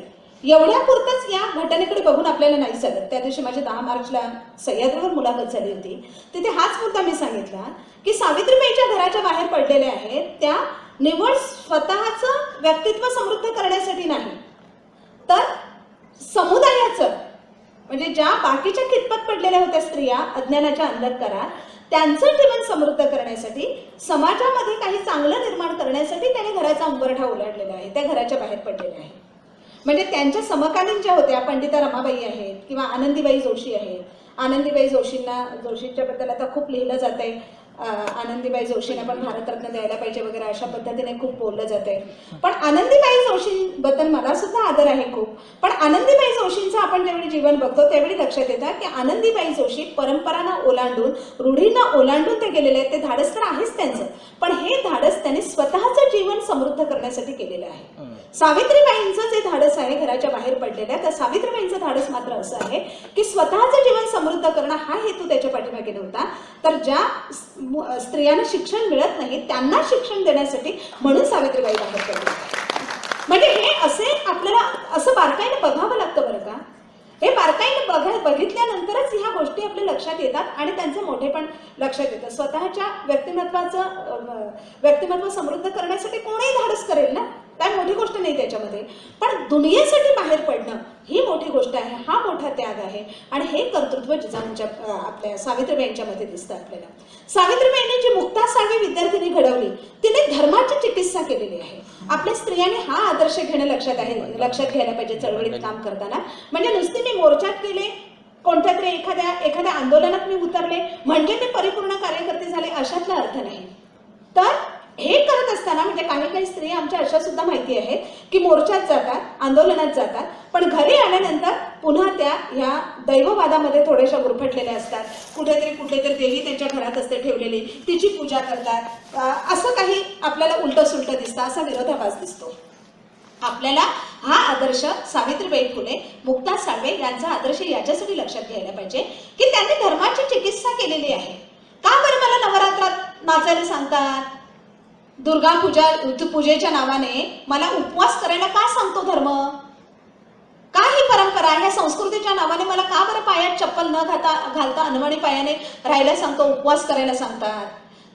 Speaker 1: एवढ्यापुरतंच या घटनेकडे बघून आपल्याला नाही चालत. त्या दिवशी माझ्या 10 मार्चला सह्याद्रीवर मुलाखत झाली होती, तिथे हाच मुद्दा मी सांगितला की सावित्रीबाईंच्या घराच्या बाहेर पडलेल्या आहेत त्या निव्वळ स्वतःचं व्यक्तित्व समृद्ध करण्यासाठी नाही, तर समुदायाचं, म्हणजे ज्या बाकीच्या खितपत पडलेल्या होत्या स्त्रिया अज्ञानाच्या अंधकारात, त्यांचं जीवन समृद्ध करण्यासाठी, समाजामध्ये काही चांगलं निर्माण करण्यासाठी त्याने घराचा उंबरठा ओलांडलेला आहे, त्या घराच्या बाहेर पडलेल्या आहे. म्हणजे त्यांच्या समकालीन ज्या होत्या पंडिता रमाबाई आहेत किंवा आनंदीबाई जोशी आहेत. आनंदीबाई जोशींच्या बद्दल आता खूप लिहिलं जात आहे. आनंदीबाई जोशींना पण भारतरत्न द्यायला पाहिजे वगैरे अशा पद्धतीने खूप बोललं जाते. पण आनंदीबाई जोशींबद्दल मला सुद्धा आदर आहे खूप. पण आनंदीबाई जोशींचं आपण जेवढी जीवन बघतो त्यावेळी लक्षात येतं की आनंदीबाई जोशी परंपरांना ओलांडून, रूढींना ओलांडून ते गेलेले आहेत. ते धाडस तर आहेच त्यांचं, पण हे धाडस त्यांनी स्वतःचं जीवन समृद्ध करण्यासाठी केलेलं आहे. सावित्रीबाईंचं जे धाडस आहे घराच्या बाहेर पडलेल्या, त्या सावित्रीबाईंचं धाडस मात्र असं आहे की स्वतःचं जीवन समृद्ध करणं हा हेतू त्याच्या पाठीमागे नव्हता, तर ज्या स्त्रियांना शिक्षण मिळत नाही त्यांना शिक्षण देण्यासाठी म्हणून सावित्रीबाई बाहेर पडल्या. म्हणजे हे असे आपल्याला असं बारकाईने बघावं लागतं बरं का. हे बारकाईने बघितल्यानंतरच ह्या गोष्टी आपल्या लक्षात येतात आणि त्यांचं मोठेपण लक्षात येतं. स्वतःच्या व्यक्तिमत्व समृद्ध करण्यासाठी कोणीही धाडस करेल ना, काय मोठी गोष्ट नाही त्याच्यामध्ये. पण दुनियेसाठी बाहेर पडणं ही मोठी गोष्ट आहे, हा मोठा त्याग आहे. आणि हे कर्तृत्व जिजाऊंच्या आपल्या सावित्रीबाईंच्या मध्ये दिसतं आपल्याला. सावित्रीबाईंनी जी मुक्ता साळवे विद्यार्थिनी घडवली, तिने धर्माची चिकित्सा केलेली आहे. आपल्या स्त्रियांनी हा आदर्श घेणं लक्षात घ्यायला पाहिजे चळवळीत काम करताना. म्हणजे नुसते मी मोर्चात केले, कोणत्या तरी एखाद्या आंदोलनात मी उतरले म्हणजे ते परिपूर्ण कार्यकर्ते झाले अशातला अर्थ नाही. तर हे करत असताना म्हणजे काही स्त्रिया आमच्या अशा सुद्धा माहिती आहेत की मोर्चात जातात, आंदोलनात जातात, पण घरी आल्यानंतर पुन्हा त्या ह्या दैववादामध्ये थोड्याशा गुरफटलेल्या असतात. कुठेतरी देवी त्यांच्या घरात असते ठेवलेली, तिची पूजा करतात. असं काही आपल्याला उलट सुलट दिसतं, असा विरोधाभास दिसतो. आपल्याला हा आदर्श सावित्रीबाई फुले, मुक्ता साळवे यांचा आदर्श याच्यासाठी लक्षात घ्यायला पाहिजे की त्यांनी धर्माची चिकित्सा केलेली आहे. का बरं मला नवरात्रात नाचायला सांगतात, दुर्गा पूजेच्या नावाने मला उपवास करायला का सांगतो धर्म? का ही परंपरा, ह्या संस्कृतीच्या नावाने मला का बरं पायात चप्पल न घालता अनवाणी पायाने राहायला सांगतो, उपवास करायला सांगतात?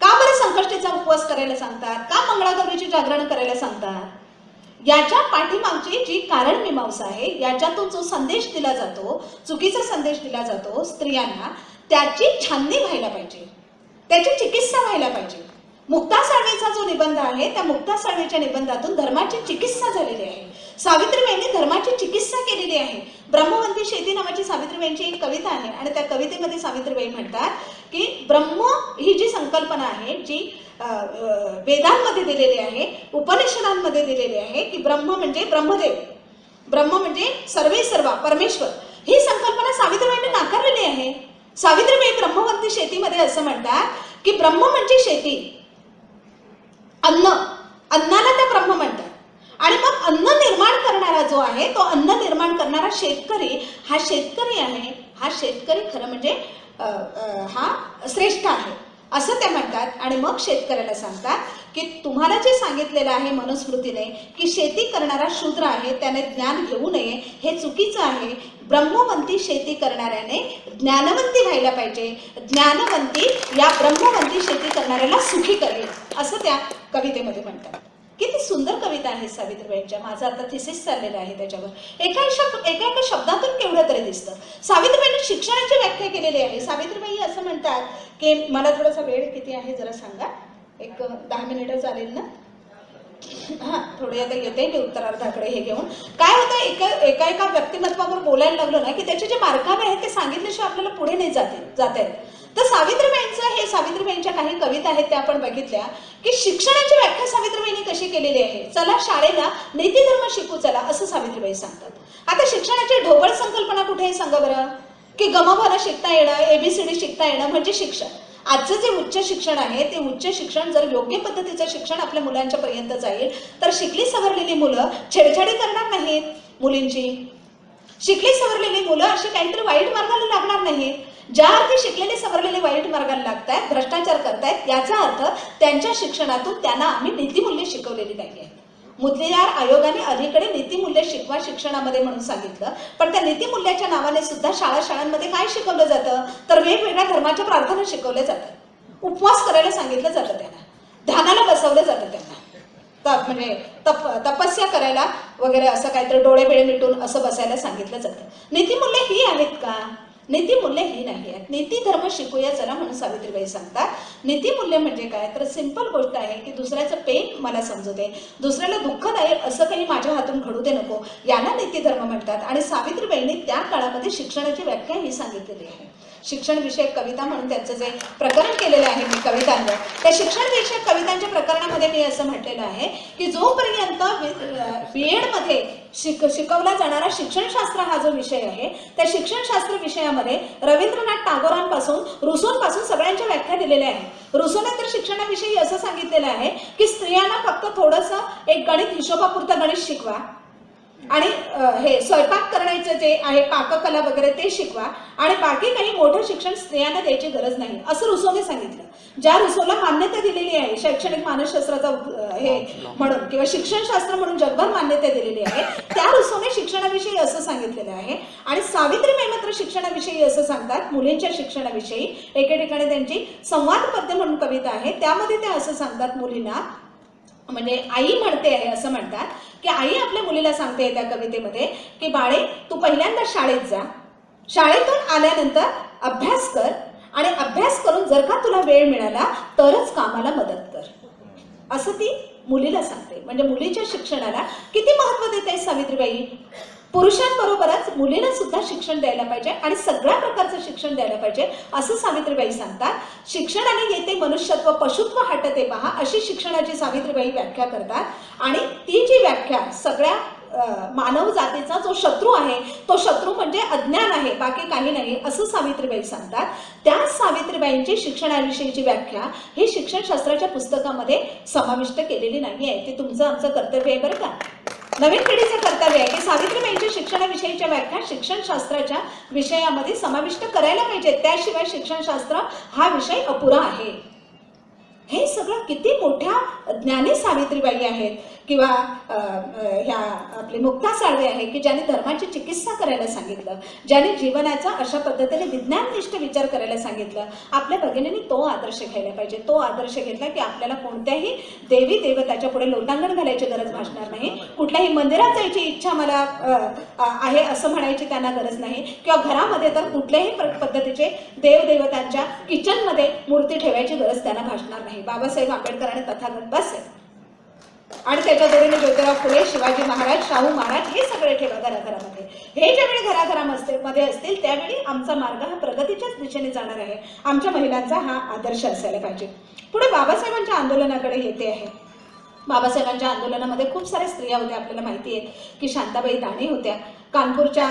Speaker 1: का बरं संकष्टीचा उपवास करायला सांगतात? का मंगळागौरीची जागरण करायला सांगतात? याच्या पाठीमागची जी कारण मीमांसा आहे, याच्यातून जो संदेश दिला जातो, चुकीचा संदेश दिला जातो स्त्रियांना, त्याची छाननी व्हायला पाहिजे, त्याची चिकित्सा व्हायला पाहिजे. मुक्ता साळवेचा जो निबंध आहे त्या मुक्ता साळवेच्या निबंधातून धर्माची चिकित्सा झालेली आहे. सावित्रीबाईंनी धर्माची चिकित्सा केलेली आहे. ब्रह्मवंती शेती नावाची सावित्रीबाईंची एक कविता आहे आणि त्या कवितेमध्ये सावित्रीबाई म्हणतात की ब्रह्म ही जी संकल्पना आहे, जी वेदांमध्ये दिलेली आहे, उपनिषदांमध्ये दिलेली आहे की ब्रह्म म्हणजे ब्रह्मदेव, ब्रह्म म्हणजे सर्वे सर्वा परमेश्वर, ही संकल्पना सावित्रीबाईंनी नाकारलेली आहे. सावित्रीबाई ब्रह्मवंती शेतीमध्ये असं म्हणतात की ब्रह्म म्हणजे शेती, अन्नाला त्या ब्रह्म म्हणतात. आणि मग अन्न निर्माण करणारा जो आहे, तो अन्न निर्माण करणारा शेतकरी, हा शेतकरी आहे, हा शेतकरी खरं म्हणजे हा श्रेष्ठ आहे असं त्या म्हणतात. आणि मग शेतकऱ्याला सांगतात की तुम्हाला जे सांगितलेलं आहे मनुस्मृतीने की शेती करणारा शूद्र आहे, त्याने ज्ञान घेऊ नये, हे चुकीचं आहे. ब्रह्मवंती शेती करणाऱ्याने ज्ञानवंती व्हायला पाहिजे. ज्ञानवंती या ब्रह्मवंती शेती करणाऱ्याला सुखी करेल असं त्या कवितेमध्ये म्हणतात. किती सुंदर कविता आहे सावित्रीबाईंच्या. माझं आता थिसिस चाललेलं आहे त्याच्यावर. एका शब्दातून केवढं तरी दिसतं. सावित्रीबाईंनी शिक्षणाची व्याख्या केलेली आहे. सावित्रीबाई असं म्हणतात की मला थोडासा वेळ किती आहे जरा सांगा, एक 10 मिनिटं चालेल ना? हा, थोडे आता येते मी उत्तरार्धाकडे हे घेऊन. काय होतं, एका व्यक्तिमत्वावर बोलायला लागलो ना की त्याचे जे मार्गावे आहेत ते सांगितल्याशिवाय आपल्याला पुढे नाही जाता येत. तर सावित्रीबाईंचं हे सावित्रीबाईंच्या काही कविता आहेत त्या आपण बघितल्या की शिक्षणाची व्याख्या सावित्रीबाईंनी कशी केलेली आहे. चला शाळेला नीतिधर्म शिकू चला असं सावित्रीबाई सांगतात. आता शिक्षणाची ढोबळ संकल्पना कुठे आहे सांगा बरं, की गमभन शिकता येणं, ABCD शिकता येणं म्हणजे शिक्षण. आजचं जे उच्च शिक्षण आहे ते उच्च शिक्षण जर योग्य पद्धतीचं शिक्षण आपल्या मुलांच्या पर्यंत जाईल तर शिकली सवरलेली मुलं छेडछाडी करणार नाहीत. मुलींची शिकली सवरलेली मुलं अशी काहीतरी वाईट मार्गाला लागणार नाहीत. ज्या अर्थी शिकलेले सवरलेले वाईट मार्गाला लागतायत, भ्रष्टाचार करतायत, याचा अर्थ त्यांच्या शिक्षणातून त्यांना आम्ही नीतिमूल्य शिकवलेली नाही आहेत. मुदलियार आयोगाने अलीकडे नीतिमूल्य शिकवा शिक्षणामध्ये म्हणून सांगितलं, पण त्या नीतिमूल्याच्या नावाने सुद्धा शाळांमध्ये काय शिकवलं जातं तर वेगवेगळ्या धर्माच्या प्रार्थना शिकवल्या जातात, उपवास करायला सांगितलं जातं, त्यांना ध्यानाला बसवलं जातं, त्यांना म्हणजे तपस्या करायला वगैरे असं काहीतरी डोळे बिळे मिटून असं बसायला सांगितलं जातं. नीतिमूल्य ही आहेत का? नीतिमूल्य ही नाही आहेत. नीती धर्म शिकूया चला म्हणून सावित्रीबाई सांगतात. नीतिमूल्य म्हणजे काय तर सिंपल गोष्ट आहे की दुसऱ्याचं पेन मला समजू दे, दुसऱ्याला दुःखदायक असं काही माझ्या हातून घडू दे नको, याला नीती धर्म म्हणतात. आणि सावित्रीबाईंनी त्या काळामध्ये शिक्षणाची व्याख्या ही सांगितलेली आहे. शिक्षण विषयक कविता म्हणून त्यांचं जे प्रकरण केलेलं आहे मी कवितांवर, त्या शिक्षण विषयक कवितांच्या प्रकरणामध्ये मी असं म्हटलेलं आहे की जोपर्यंत BEd शिकवला जाणारा शिक्षणशास्त्र हा जो विषय आहे, त्या शिक्षणशास्त्र विषयामध्ये रवींद्रनाथ टागोरांपासून रुसोंपासून सगळ्यांच्या व्याख्या दिलेल्या आहेत. रुसोने तर शिक्षणाविषयी असं सांगितलेलं आहे की स्त्रियांना फक्त थोडंसं एक गणित हिशोबापुरतं गणित शिकवा आणि हे स्वयंपाक करण्याचं जे आहे पाककला वगैरे ते शिकवा आणि बाकी काही मोठं शिक्षण स्त्रियांना द्यायची गरज नाही, असं रुसोने सांगितलं. ज्या रुसोला मान्यता दिलेली आहे शैक्षणिक मानसशास्त्राचा हे म्हणून किंवा शिक्षणशास्त्र म्हणून जगभर मान्यता दिलेली आहे, त्या रुसोने शिक्षणाविषयी असं सांगितलेलं आहे. आणि सावित्रीबाई मात्र शिक्षणाविषयी असं सांगतात, मुलींच्या शिक्षणाविषयी एके ठिकाणी त्यांची संवाद पद्य म्हणून कविता आहे, त्यामध्ये ते असं सांगतात मुलींना, म्हणजे आई म्हणते आहे असं म्हणतात की आई आपल्या मुलीला सांगते त्या कवितेमध्ये की बाळे तू पहिल्यांदा शाळेत जा, शाळेतून आल्यानंतर अभ्यास कर आणि अभ्यास करून जर का तुला वेळ मिळाला तरच कामाला मदत कर, असं ती मुलीला सांगते. म्हणजे मुलीच्या शिक्षणाला किती महत्त्व देते सावित्रीबाई. पुरुषांबरोबरच मुलीला सुद्धा शिक्षण द्यायला पाहिजे आणि सगळ्या प्रकारचं शिक्षण द्यायला पाहिजे असं सावित्रीबाई सांगतात. शिक्षणाने येते मनुष्यत्व पशुत्व हटते पहा, अशी शिक्षणाची सावित्रीबाई व्याख्या करतात. आणि ती जी व्याख्या सगळ्या मानव जातीचा जो शत्रू आहे तो शत्रू म्हणजे अज्ञान आहे, बाकी काही नाही, असं सावित्रीबाई सांगतात. त्या सावित्रीबाईंची शिक्षणाविषयीची व्याख्या ही शिक्षणशास्त्राच्या पुस्तकामध्ये समाविष्ट केलेली नाही आहे. ते तुमचं आमचं कर्तव्य आहे बरं का, नवीन पिढीचं कर्तव्य आहे की सावित्रीबाईंच्या शिक्षणाविषयीच्या व्याख्या शिक्षणशास्त्राच्या विषयामध्ये समाविष्ट करायला पाहिजे, त्याशिवाय शिक्षणशास्त्र हा विषय अपुरा आहे. हे सगळं किती मोठ्या ज्ञानी सावित्रीबाई आहेत किंवा ह्या आपली मुक्ता साळवे आहे की ज्याने धर्माची चिकित्सा करायला सांगितलं, ज्याने जीवनाचा अशा पद्धतीने विज्ञाननिष्ठ विचार करायला सांगितलं. आपल्या भगिनींनी तो आदर्श घ्यायला पाहिजे. तो आदर्श घेतला की आपल्याला कोणत्याही देवी देवताच्या पुढे लोटांगण घालायची गरज भासणार नाही, कुठल्याही मंदिरात जायची इच्छा मला आहे असं म्हणायची त्यांना गरज नाही, किंवा घरामध्ये तर कुठल्याही पद्धतीचे देवदेवतांच्या किचनमध्ये मूर्ती ठेवायची गरज त्यांना भासणार नाही. बाबासाहेब आंबेडकरांनी तथागत बस आहे आणि त्याच्या जोडीने ज्योतिराव फुले, शिवाजी महाराज, शाहू महाराज हे सगळे ठेवा घराघरामध्ये. हे ज्यावेळी घराघरामध्ये असतील त्यावेळी आमचा मार्ग हा प्रगतीच्याच दिशेने जाणार आहे. आमच्या महिलांचा हा आदर्श असायला पाहिजे. पुढे बाबासाहेबांच्या आंदोलनाकडे येते आहे. बाबासाहेबांच्या आंदोलनामध्ये खूप साऱ्या स्त्रिया होत्या. आपल्याला माहिती आहे की शांताबाई दाणे होत्या, कानपूरच्या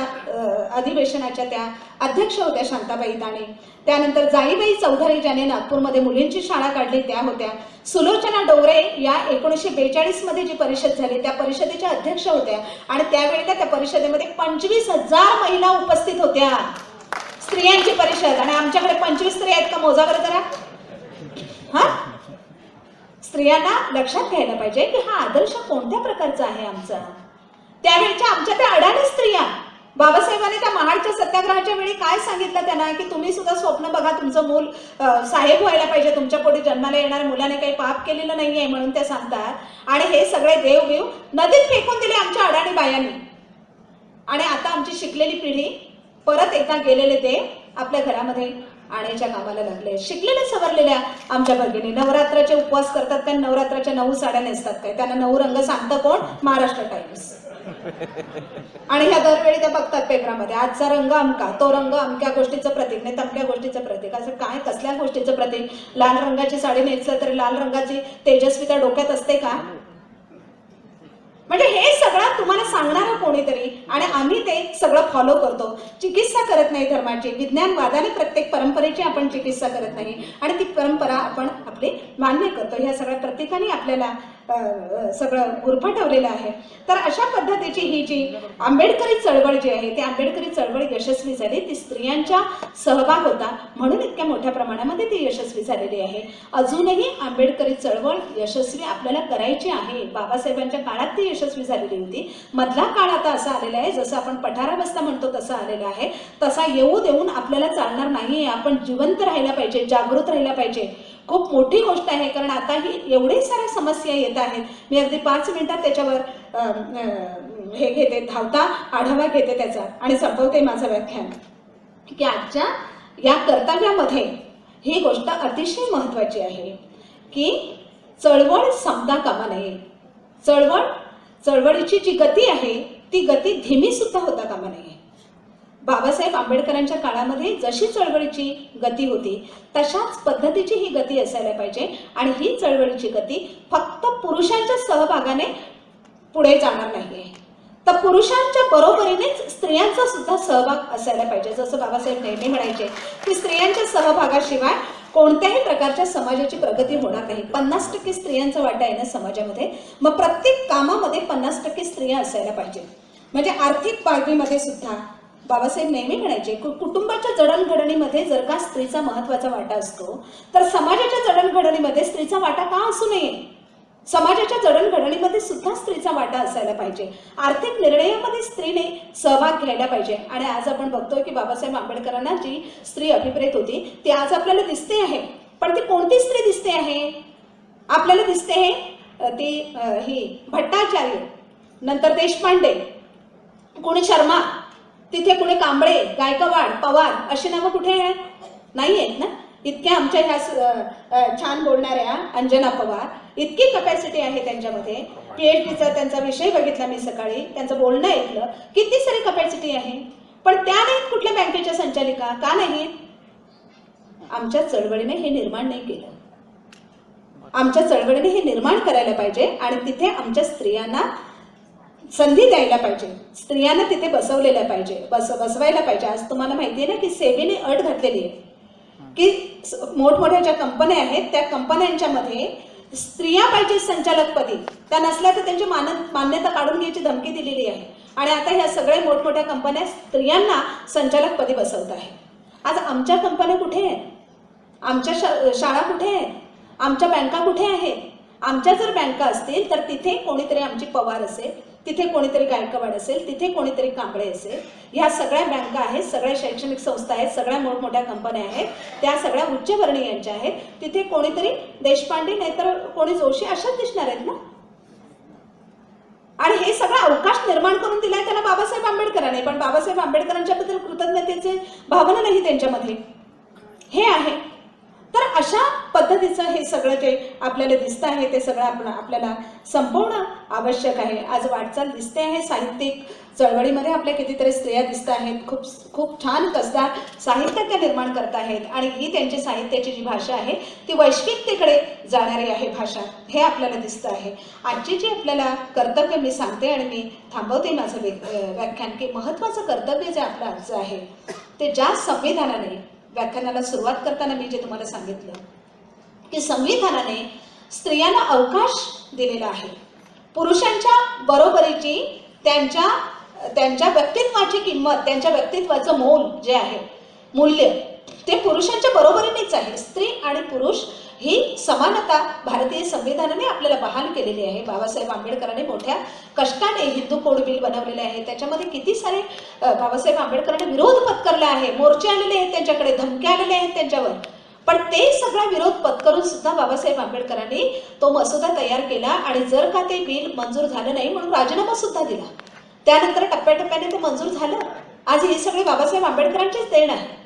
Speaker 1: अधिवेशनाच्या त्या अध्यक्ष होत्या शांताबाई दाणे. त्यानंतर जाईबाई चौधरी ज्याने नागपूरमध्ये मुलींची शाळा काढली त्या होत्या. सुलोचना डोवरे या 1942 मध्ये जी परिषद झाली त्या परिषदेच्या अध्यक्ष होत्या आणि त्यावेळी त्या परिषदेमध्ये 25,000 महिला उपस्थित होत्या. स्त्रियांची परिषद, आणि आमच्याकडे 25 स्त्रिया आहेत का मोजा बरं जरा. हा, स्त्रियांना लक्षात घ्यायला पाहिजे की हा आदर्श कोणत्या प्रकारचा आहे आमचा. त्यावेळच्या आमच्या त्या अडाणी स्त्रिया, बाबासाहेबांनी त्या महाडच्या सत्याग्रहाच्या वेळी काय सांगितलं त्यांना की तुम्ही सुद्धा स्वप्न बघा, तुमचं मूल साहेब व्हायला पाहिजे, तुमच्या पुढे जन्माला येणाऱ्या मुलाने काही पाप केलेलं नाहीये म्हणून त्या सांगतात. आणि हे सगळे देवबीव नदीत फेकून दिले आमच्या अडाणी बायांनी. आणि आता आमची शिकलेली पिढी परत एकदा गेलेले देव आपल्या घरामध्ये आणायच्या कामाला लागले. शिकलेल्या सवरलेल्या आमच्या भगिनी नवरात्राचे उपवास करतात काय, नवरात्राच्या 9 साड्या नेसतात काय, त्यांना 9 रंग सांगतं कोण, महाराष्ट्र टाइम्स. आणि ह्या दरवेळी त्या बघतात पेपरामध्ये आजचा रंग अमका, तो रंग अमक्या गोष्टीचं प्रतीक नाही तमक्या गोष्टीचं प्रतीक. असं काय, कसल्या गोष्टीचं प्रतीक. लाल रंगाची साडी नेसलं तरी लाल रंगाची तेजस्विता डोक्यात असते का. म्हणजे हे सगळं तुम्हाला सांगणारं कोणीतरी आणि आम्ही ते सगळं फॉलो करतो. चिकित्सा करत नाही धर्माची, विज्ञानवादाने प्रत्येक परंपरेची आपण चिकित्सा करत नाही आणि ती परंपरा आपण आपली मान्य करतो. ह्या सगळ्या प्रत्येकाने आपल्याला सगळं उरफाटवलेलं आहे. तर अशा पद्धतीची ही जी आंबेडकरी चळवळ जी आहे ती आंबेडकरी चळवळ यशस्वी झाली. ती स्त्रियांच्या सहभाग होता म्हणून इतक्या मोठ्या प्रमाणामध्ये ती यशस्वी झालेली आहे. अजूनही आंबेडकरी चळवळ यशस्वी आपल्याला करायची आहे. बाबासाहेबांच्या काळात ती यशस्वी झालेली होती. मधला काळ आता असा आलेला आहे, जसं आपण पठारावस्था म्हणतो तसा आलेला आहे. तसा येऊ देऊन आपल्याला चालणार नाही. आपण जिवंत राहायला पाहिजे, जागृत राहायला पाहिजे. खूप मोठी गोष्ट आहे, कारण आता ही एवढे साऱ्या समस्या येत आहेत. मी अगदी 5 मिनिटात त्याच्यावर हे घेते, धावता आढावा घेते त्याचा आणि संपवते माझं व्याख्यान. की आजच्या या कर्तव्यामध्ये ही गोष्ट अतिशय महत्त्वाची आहे की चळवळ संपता कामा नये. चळवळीची जी गती आहे ती गती धीमी सुद्धा होता कामा नये. बाबासाहेब आंबेडकरांच्या काळामध्ये जशी चळवळीची गती होती तशाच पद्धतीची ही गती असायला पाहिजे. आणि ही चळवळीची गती फक्त पुरुषांच्या सहभागाने पुढे जाणार नाहीये, तर पुरुषांच्या बरोबरीनेच स्त्रियांचा सुद्धा सहभाग असायला पाहिजे. जसं बाबासाहेब नेहमी म्हणायचे की स्त्रियांच्या सहभागाशिवाय कोणत्याही प्रकारच्या समाजाची प्रगती होणार नाही. 50% स्त्रियांचा वाटा आहे ना समाजामध्ये, मग प्रत्येक कामामध्ये 50% स्त्रिया असायला पाहिजे. म्हणजे आर्थिक बाबीमध्ये सुद्धा बाबासाहेब नेहमी म्हणायचे कुटुंबाच्या जडणघडणीमध्ये जर का स्त्रीचा महत्त्वाचा वाटा असतो तर समाजाच्या जडणघडणीमध्ये स्त्रीचा वाटा का असू नये. समाजाच्या जडणघडणीमध्ये सुद्धा स्त्रीचा वाटा असायला पाहिजे. आर्थिक निर्णयामध्ये स्त्रीने सहभाग घ्यायला पाहिजे. आणि आज आपण बघतोय की बाबासाहेब आंबेडकरांना जी स्त्री अभिप्रेत होती ती आज आपल्याला दिसते आहे. पण ती कोणती स्त्री दिसते आहे आपल्याला? दिसते आहे ती ही भट्टाचार्य, नंतर देशपांडे, कोणी शर्मा, तिथे कुठे कांबळे, गायकवाड, पवार अशी नावं कुठे आहेत? नाही आहेत ना. इतक्या आमच्या ह्या छान बोलणाऱ्या अंजना पवार, इतकी कपॅसिटी आहे त्यांच्यामध्ये. PhDचा त्यांचा विषय बघितला मी सकाळी, त्यांचं बोलणं ऐकलं, किती सारी कपॅसिटी आहे. पण त्या नाहीत कुठल्या बँकेच्या संचालिका, का नाहीत? आमच्या चळवळीने हे निर्माण नाही केलं. आमच्या चळवळीने हे निर्माण करायला पाहिजे आणि तिथे आमच्या स्त्रियांना संधी द्यायला पाहिजे. स्त्रियांना तिथे बसवलेल्या पाहिजे, बसवायला पाहिजे. आज तुम्हाला माहिती आहे ना की सेबीने अट घातलेली आहे की मोठमोठ्या ज्या कंपन्या आहेत त्या कंपन्यांच्यामध्ये स्त्रिया पाहिजे संचालकपदी. त्या नसल्या तर त्यांची मान्यता काढून घ्यायची धमकी दिलेली आहे. आणि आता ह्या सगळ्या मोठमोठ्या कंपन्या स्त्रियांना संचालकपदी बसवत आहेत. आज आमच्या कंपन्या कुठे आहेत? आमच्या शाळा कुठे आहेत? आमच्या बँका कुठे आहेत? आमच्या जर बँका असतील तर तिथे कोणीतरी आमची पवार असेल, तिथे कोणीतरी गायकवाड असेल, तिथे कोणीतरी कांबळे असेल. ह्या सगळ्या बँका आहेत, सगळ्या शैक्षणिक संस्था आहेत, सगळ्या मोठमोठ्या कंपन्या आहेत, त्या सगळ्या उच्चवर्णीयांच्या आहेत. तिथे कोणीतरी देशपांडे नाहीतर कोणी जोशी अशाच दिसणार आहेत ना. आणि हे सगळं अवकाश निर्माण करून दिलाय त्याला बाबासाहेब आंबेडकरांनी. पण बाबासाहेब आंबेडकरांच्या बद्दल कृतज्ञतेचे भावना नाही त्यांच्यामध्ये. हे आहे. तर अशा पद्धतीचं हे सगळं जे आपल्याला दिसतं आहे ते सगळं आपल्याला संपवणं आवश्यक आहे. आज वाटचाल दिसते आहे. साहित्यिक चळवळीमध्ये आपल्या कितीतरी स्त्रिया दिसत आहेत. खूप छान कसदार साहित्य त्या निर्माण करत आहेत. आणि ही त्यांची साहित्याची जी भाषा आहे ती वैश्विकतेकडे जाणारी आहे भाषा, हे आपल्याला दिसतं आहे. आजची जी आपल्याला कर्तव्य मी सांगते आणि मी थांबवते माझं व्याख्यान की महत्त्वाचं कर्तव्य जे आपलं आजचं आहे ते ज्या संविधानाने, व्याख्यानाला सुरुवात करताना मी जे तुम्हाला सांगितलं की संविधानाने स्त्रियांना अवकाश दिलेला आहे. पुरुषांच्या बरोबरीची त्यांच्या व्यक्तित्वाची किंमत, त्यांच्या व्यक्तित्वाचं मोल जे आहे, मूल्य ते पुरुषांच्या बरोबरीनेच आहे. स्त्री आणि पुरुष ही समानता भारतीय संविधानाने आपल्याला बहाल केलेली आहे. बाबासाहेब आंबेडकरांनी मोठ्या कष्टाने हिंदू कोड बिल बनवलेले आहे. त्याच्यामध्ये किती सारे बाबासाहेब आंबेडकरांनी विरोध पत्करला आहे. मोर्चे आलेले आहेत त्यांच्याकडे, धमक्या आलेल्या आहेत त्यांच्यावर. पण ते सगळा विरोध पत्करून सुद्धा बाबासाहेब आंबेडकरांनी तो मसुदा तयार केला. आणि जर का ते बिल मंजूर झालं नाही म्हणून राजीनामा सुद्धा दिला. त्यानंतर टप्प्याटप्प्याने ते मंजूर झालं. आज हे सगळे बाबासाहेब आंबेडकरांचेच देण आहे.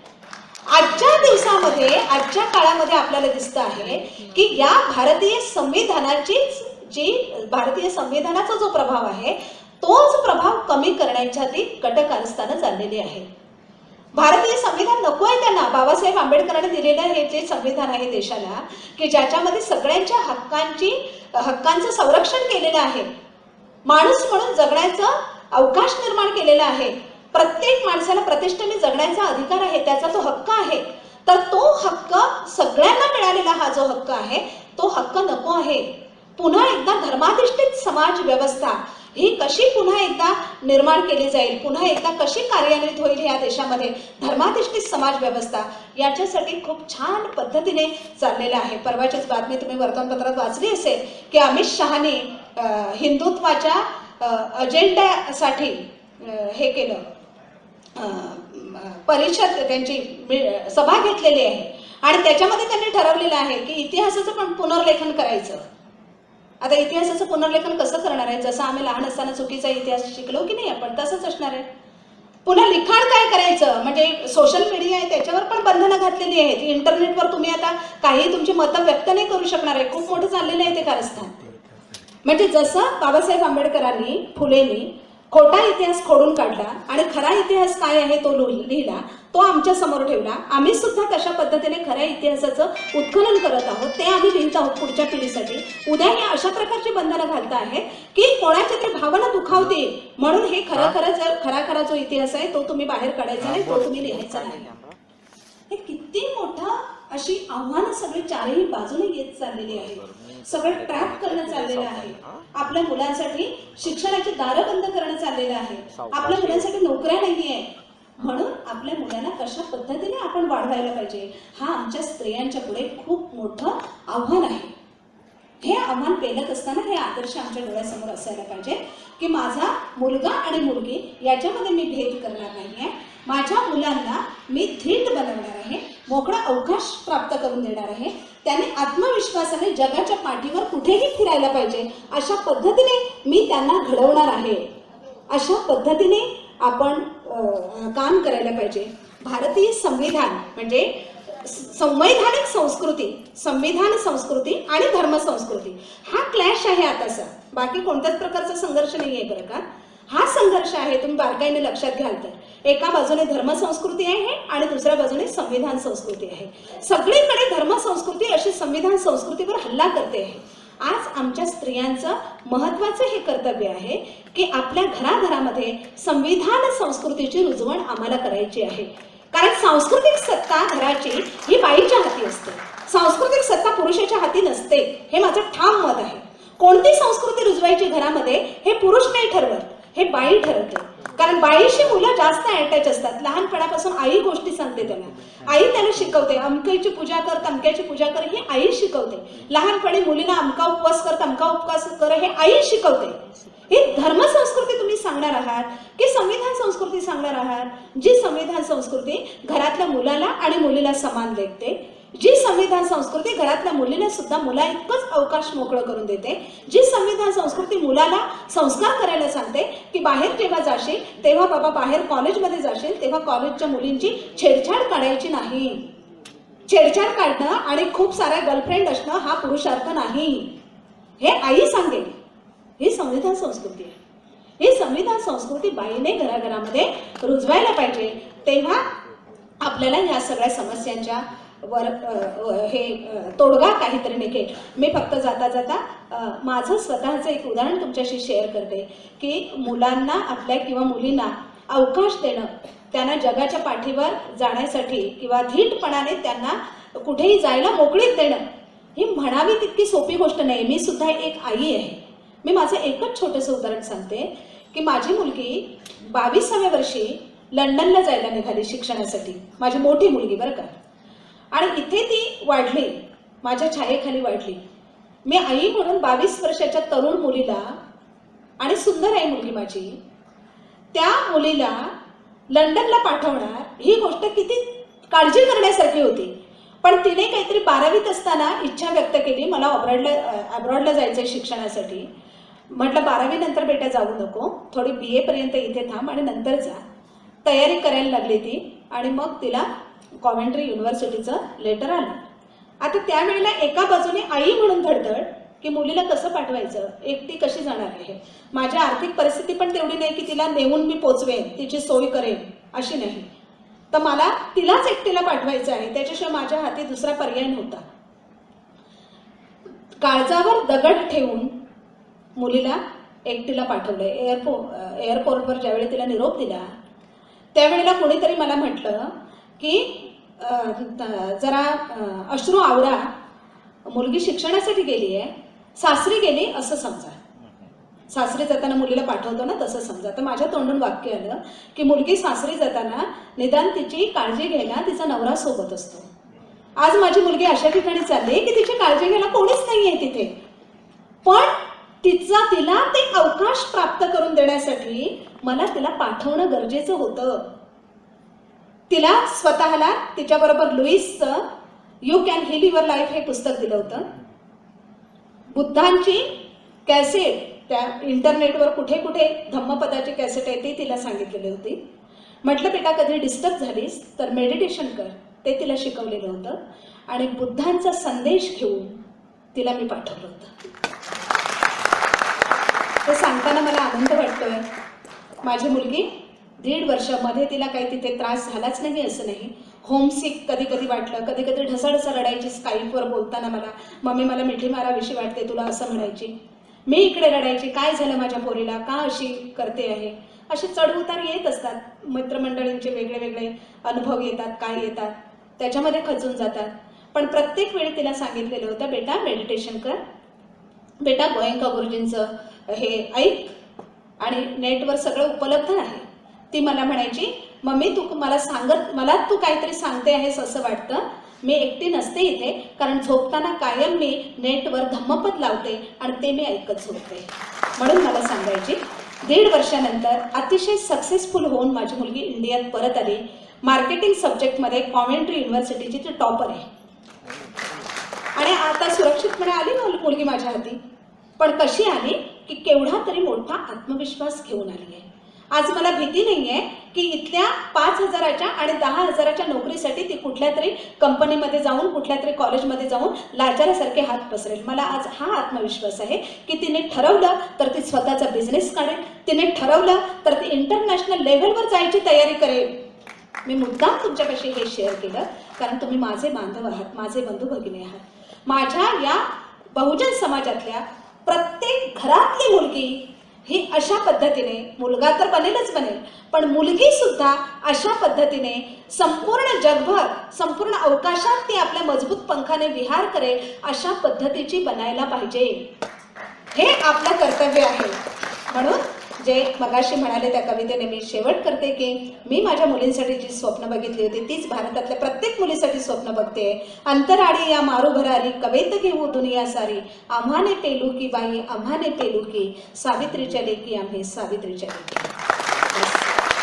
Speaker 1: आजच्या दिवसामध्ये, आजच्या काळामध्ये आपल्याला दिसतं आहे की या भारतीय संविधानाचा जो प्रभाव आहे तोच प्रभाव कमी करण्याच्या ती कट कारस्थानं चाललेली आहे. भारतीय संविधान नको आहे त्यांना. बाबासाहेब आंबेडकरांनी दिलेलं हे जे संविधान आहे देशाला, की ज्याच्यामध्ये सगळ्यांच्या हक्कांचं संरक्षण केलेलं आहे, माणूस म्हणून जगण्याचं अवकाश निर्माण केलेला आहे, प्रत्येक माणसाला प्रतिष्ठेने जगण्याचा अधिकार आहे, त्याचा तो हक्क आहे. तर तो हक्क सगळ्यांना मिळालेला हा जो हक्क आहे तो हक्क नको आहे. पुन्हा एकदा धर्माधिष्ठित समाज व्यवस्था ही कशी पुन्हा एकदा निर्माण केली जाईल, पुन्हा एकदा कशी कार्यान्वित होईल या देशामध्ये धर्माधिष्ठित समाज व्यवस्था, याच्यासाठी खूप छान पद्धतीने चाललेलं आहे. परवाचीच बातमी तुम्ही वर्तमानपत्रात वाचली असेल की अमित शहाने हिंदुत्वाच्या अजेंड्यासाठी हे केलं, परिषद त्यांची सभा घेतलेली आहे आणि त्याच्यामध्ये त्यांनी ठरवलेलं आहे की इतिहासाचं पण पुनर्लेखन करायचं. आता इतिहासाचं पुनर्लेखन कसं करणार आहे? जसं आम्ही लहान असताना चुकीचा इतिहास शिकलो की नाही आपण, तसंच असणार आहे. पुन्हा लिखाण काय करायचं? म्हणजे सोशल मीडिया आहे त्याच्यावर पण बंधनं घातलेली आहेत. इंटरनेटवर तुम्ही आता काही तुमची मतं व्यक्त नाही करू शकणार आहे. खूप मोठं चाललेलं आहे ते कारस्थान. म्हणजे जसं बाबासाहेब आंबेडकरांनी, फुलेंनी खोटा इतिहास खोडून काढला आणि खरा इतिहास काय आहे तो लिहिला, तो आमच्या समोर ठेवला. आम्ही सुद्धा तशा पद्धतीने खऱ्या इतिहासाचं उत्खनन करत आहोत, ते आम्ही लिहित आहोत पुढच्या पिढीसाठी. उद्या ही अशा प्रकारची बंधनं घालत आहे की कोणाच्या तरी भावना दुखावतील म्हणून हे खरा जो इतिहास आहे तो तुम्ही बाहेर काढायचा नाही, तो तुम्ही लिहायचा नाही. हे किती मोठं अशी आव्हानं सगळी चारही बाजूने येत चाललेली आहे. सगळं ट्रॅप करणं चाललेलं आहे. आपल्या मुलांसाठी शिक्षणाची दारं बंद करणं चाललेलं आहे. आपल्या मुलांसाठी नोकऱ्या नाहीये. म्हणून आपल्या मुलांना कशा पद्धतीने आपण वाढवायला पाहिजे, हा आमच्या स्त्रियांच्या पुढे खूप मोठं आव्हान आहे. हे आव्हान पेलत असताना हे आदर्श आमच्या डोळ्यासमोर असायला पाहिजे की माझा मुलगा आणि मुलगी याच्यामध्ये मी भेद करणार नाहीये. माझ्या मुलांना मी धीट बनवणार आहे, मोकळा अवकाश प्राप्त करून देणार आहे. त्यांनी आत्मविश्वासाने जगाच्या पाठीवर कुठेही फिरायला पाहिजे अशा पद्धतीने मी त्यांना घडवणार आहे. अशा पद्धतीने आपण काम करायला पाहिजे. भारतीय संविधान म्हणजे संवैधानिक संस्कृती, संविधान संस्कृती आणि धर्म संस्कृती हा क्लॅश आहे आताचा. बाकी कोणत्याच प्रकारचा संघर्ष नाही आहे बरं का. हा संघर्ष आहे, तुम्ही बारकाईने लक्षात घ्याल तर. एका बाजूने धर्म संस्कृती आहे आणि दुसऱ्या बाजूने संविधान संस्कृती आहे. सगळीकडे धर्म संस्कृती अशी संविधान संस्कृतीवर हल्ला करते आहे. आज आमच्या स्त्रियांचं महत्त्वाचं हे कर्तव्य आहे की आपल्या घराघरामध्ये संविधान संस्कृतीची रुजवण आम्हाला करायची आहे. कारण सांस्कृतिक सत्ता घराची ही बाईच्या हाती असते, सांस्कृतिक सत्ता पुरुषाच्या हाती नसते. हे माझं ठाम मत आहे. कोणती संस्कृती रुजवायची घरामध्ये हे पुरुष नाही ठरवत, हे बाई ठरवते. कारण बाईशी मुलं जास्त अटॅच असतात. लहानपणापासून आई गोष्टी सांगते त्यांना, आई त्याला शिकवते. अमक्याची पूजा कर, तमक्याची पूजा कर, ही आई शिकवते. लहानपणी मुलीला अमका उपवास कर, तमका उपवास कर, हे आई शिकवते. ही धर्म संस्कृती तुम्ही सांगणार आहात की संविधान संस्कृती सांगणार आहात? जी संविधान संस्कृती घरातल्या मुलाला आणि मुलीला समान लेखते, जी संविधान संस्कृती घरातल्या मुलीला सुद्धा मुला इतकंच अवकाश मोकळं करून देते, जी संविधान संस्कृती मुलाला संस्कार करायला सांगते की बाहेर जेव्हा जाशील तेव्हा बाबा, बाहेर कॉलेजमध्ये जाशील तेव्हा कॉलेजच्या मुलींची छेडछाड काढायची नाही. छेडछाड काढणं आणि खूप साऱ्या गर्लफ्रेंड असणं हा पुरुषार्थ नाही, हे आई सांगेल. ही संविधान संस्कृती आहे. ही संविधान संस्कृती बाईने घराघरामध्ये रुजवायला पाहिजे. तेव्हा आपल्याला ह्या सगळ्या समस्यांच्या वर तोडगा काहीतरी निघेल. मी फक्त जाता जाता माझं स्वतःचं एक उदाहरण तुमच्याशी शेअर करते की मुलांना आपल्या किंवा मुलींना अवकाश देणं, त्यांना जगाच्या पाठीवर जाण्यासाठी किंवा धीटपणाने त्यांना कुठेही जायला मोकळीक देणं ही म्हणावी तितकी सोपी गोष्ट नाही. मी सुद्धा एक आई आहे. मी माझं एकच छोटंसं उदाहरण सांगते की माझी मुलगी 22व्या वर्षी लंडनला जायला निघाली शिक्षणासाठी. माझी मोठी मुलगी बरं का. आणि इथे ती वाढली, माझ्या छायेखाली वाढली. मी आई म्हणून 22 वर्षाच्या तरुण मुलीला, आणि सुंदर आहे मुलगी माझी, त्या मुलीला लंडनला पाठवणार ही गोष्ट किती काळजी करण्यासारखी होती. पण तिने काहीतरी 12वीत असताना इच्छा व्यक्त केली, मला अब्रॉडला जायचंय शिक्षणासाठी. म्हटलं 12वी नंतर बेटा जाऊ नको, थोडी BA पर्यंत इथे थांब आणि नंतर जा. तयारी करायला लागली ती आणि मग तिला कॉव्हेंट्री युनिव्हर्सिटीचं लेटर आलं. आता त्यावेळेला एका बाजूने आई म्हणून धडधड की मुलीला कसं पाठवायचं, एकटी कशी जाणार आहे. माझी आर्थिक परिस्थिती पण तेवढी नाही की तिला नेऊन मी पोचवेन, तिची सोय करेन अशी नाही. तर मला तिलाच एकटीला पाठवायचं आहे, त्याच्याशिवाय माझ्या हाती दुसरा पर्याय नव्हता. काळजावर दगड ठेवून मुलीला एकटीला पाठवलं. एअरपोर्टवर ज्यावेळी तिला निरोप दिला त्यावेळेला कोणीतरी मला म्हटलं की जरा अश्रू आवरा, मुलगी शिक्षणासाठी गेली आहे, सासरी गेली असं समजा, सासरी जाताना मुलीला पाठवतो ना तसं समजा. तर माझ्या तोंडून वाक्य आलं की मुलगी सासरी जाताना निदान तिची काळजी घ्यायला तिचा नवरा सोबत असतो. आज माझी मुलगी अशा ठिकाणी चालली की तिची काळजी घ्यायला कोणीच नाहीये तिथे, पण तिला ते अवकाश प्राप्त करून देण्यासाठी मला तिला पाठवणं गरजेचं होतं. तिला स्वतःला तिच्याबरोबर लुईसचं you can heal your life हे पुस्तक दिलं होतं. बुद्धांची कॅसेट त्या इंटरनेटवर कुठे कुठे धम्मपदाची कॅसेट आहे ती तिला सांगितलेली होती. म्हटलं बेटा कधी डिस्टर्ब झालीस तर मेडिटेशन कर, ते तिला शिकवलेलं होतं. आणि बुद्धांचा संदेश घेऊन तिला मी पाठवलं होतं. ते सांगताना मला आनंद वाटतोय. माझी मुलगी 1.5 वर्षामध्ये तिला काही तिथे त्रास झालाच नाही असं नाही. होमसिक कधी कधी वाटलं, कधी कधी ढसाढसा रडायची स्काईपवर बोलताना मला, मम्मी मला मिठी माराविषयी वाटते तुला असं म्हणायची. मी इकडे रडायची, काय झालं माझ्या पोरीला, का अशी करते आहे. असे चढउतार येत असतात, मित्रमंडळींचे वेगळे वेगळे अनुभव येतात, काय येतात, त्याच्यामध्ये खचून जातात. पण प्रत्येक वेळी तिला सांगितलेलं होतं बेटा मेडिटेशन कर, बेटा गोयंका गुरुजींचं हे ऐक, आणि नेटवर सगळं उपलब्ध आहे. ती मला म्हणायची मम्मी तू मला तू काहीतरी सांगते आहेस असं वाटतं, मी एकटी नसते इथे, कारण झोपताना कायम मी नेटवर धम्मपद लावते आणि ते मी ऐकत झोपते. म्हणून मला सांगायची. 1.5 वर्षानंतर अतिशय सक्सेसफुल होऊन माझी मुलगी इंडियात परत आली. मार्केटिंग सब्जेक्टमध्ये कॉमेंट्री युनिव्हर्सिटीची ती टॉपर आहे. आणि आता सुरक्षितपणे आली मुलगी माझ्या हाती. पण कशी आली की केवढा तरी मोठा आत्मविश्वास घेऊन आली आहे. आज मला भीती नाही आहे की इथल्या 5,000च्या आणि 10,000च्या नोकरीसाठी ती कुठल्या तरी कंपनीमध्ये जाऊन, कुठल्या तरी कॉलेजमध्ये जाऊन लाचारासारखे हात पसरेल. मला आज हा आत्मविश्वास आहे की तिने ठरवलं तर ती स्वतःचा बिझनेस काढेल, तिने ठरवलं तर ती इंटरनॅशनल लेव्हलवर जायची तयारी करेल. मी मुद्दाम तुमच्यापाशी हे शेअर केलं कारण तुम्ही माझे बांधव आहात, माझे बंधू भगिनी आहात. माझ्या या बहुजन समाजातल्या प्रत्येक घरातली मुलगी ही अशा पद्धतीने, मुलगा तर बनेलच बनेल, पण मुलगी सुद्धा अशा पद्धतीने संपूर्ण जगभर, संपूर्ण अवकाशात ती आपल्या मजबूत पंखाने विहार करेल अशा पद्धतीची बनायला पाहिजे. हे आपलं कर्तव्य आहे. म्हणून जे मगाशी म्हणाले त्या कवितेने मी शेवट करते की मी माझ्या मुलींसाठी जी स्वप्न बघितली होती तीच भारतातल्या प्रत्येक मुलीसाठी स्वप्न बघते. अंतराळी या मारू भरारी कवेत घेऊ दुनिया सारी, आम्हाने पेलू की बाई आम्हाने पेलू की, सावित्रीच्या लेकी आम्ही सावित्रीच्या लेकी.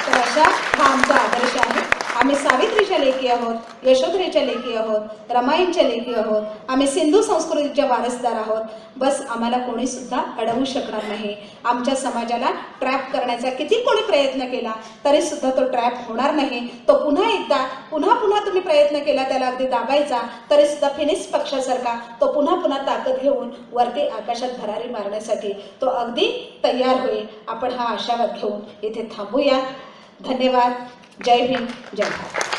Speaker 1: तर अशा हा आमचा आदर्श आहे. आम्ही सावित्रीच्या लेकी आहोत, यशोधरेच्या लेकी आहोत, रमाईंच्या लेकी आहोत, आम्ही सिंधू संस्कृतीच्या वारसदार आहोत. बस आम्हाला कोणी सुद्धा अडवू शकणार नाही. आमच्या समाजाला ट्रॅप करण्याचा किती कोणी प्रयत्न केला तरी सुद्धा तो ट्रॅप होणार नाही. तो पुन्हा एकदा पुन्हा तुम्ही प्रयत्न केला त्याला अगदी दाबायचा तरी सुद्धा फिनिक्स पक्षासारखा तो पुन्हा ताकद घेऊन वरती आकाशात भरारी मारण्यासाठी तो अगदी तयार होईल. आपण हा आशावाद घेऊन इथे थांबूया. धन्यवाद. जय भीम, जय भारत.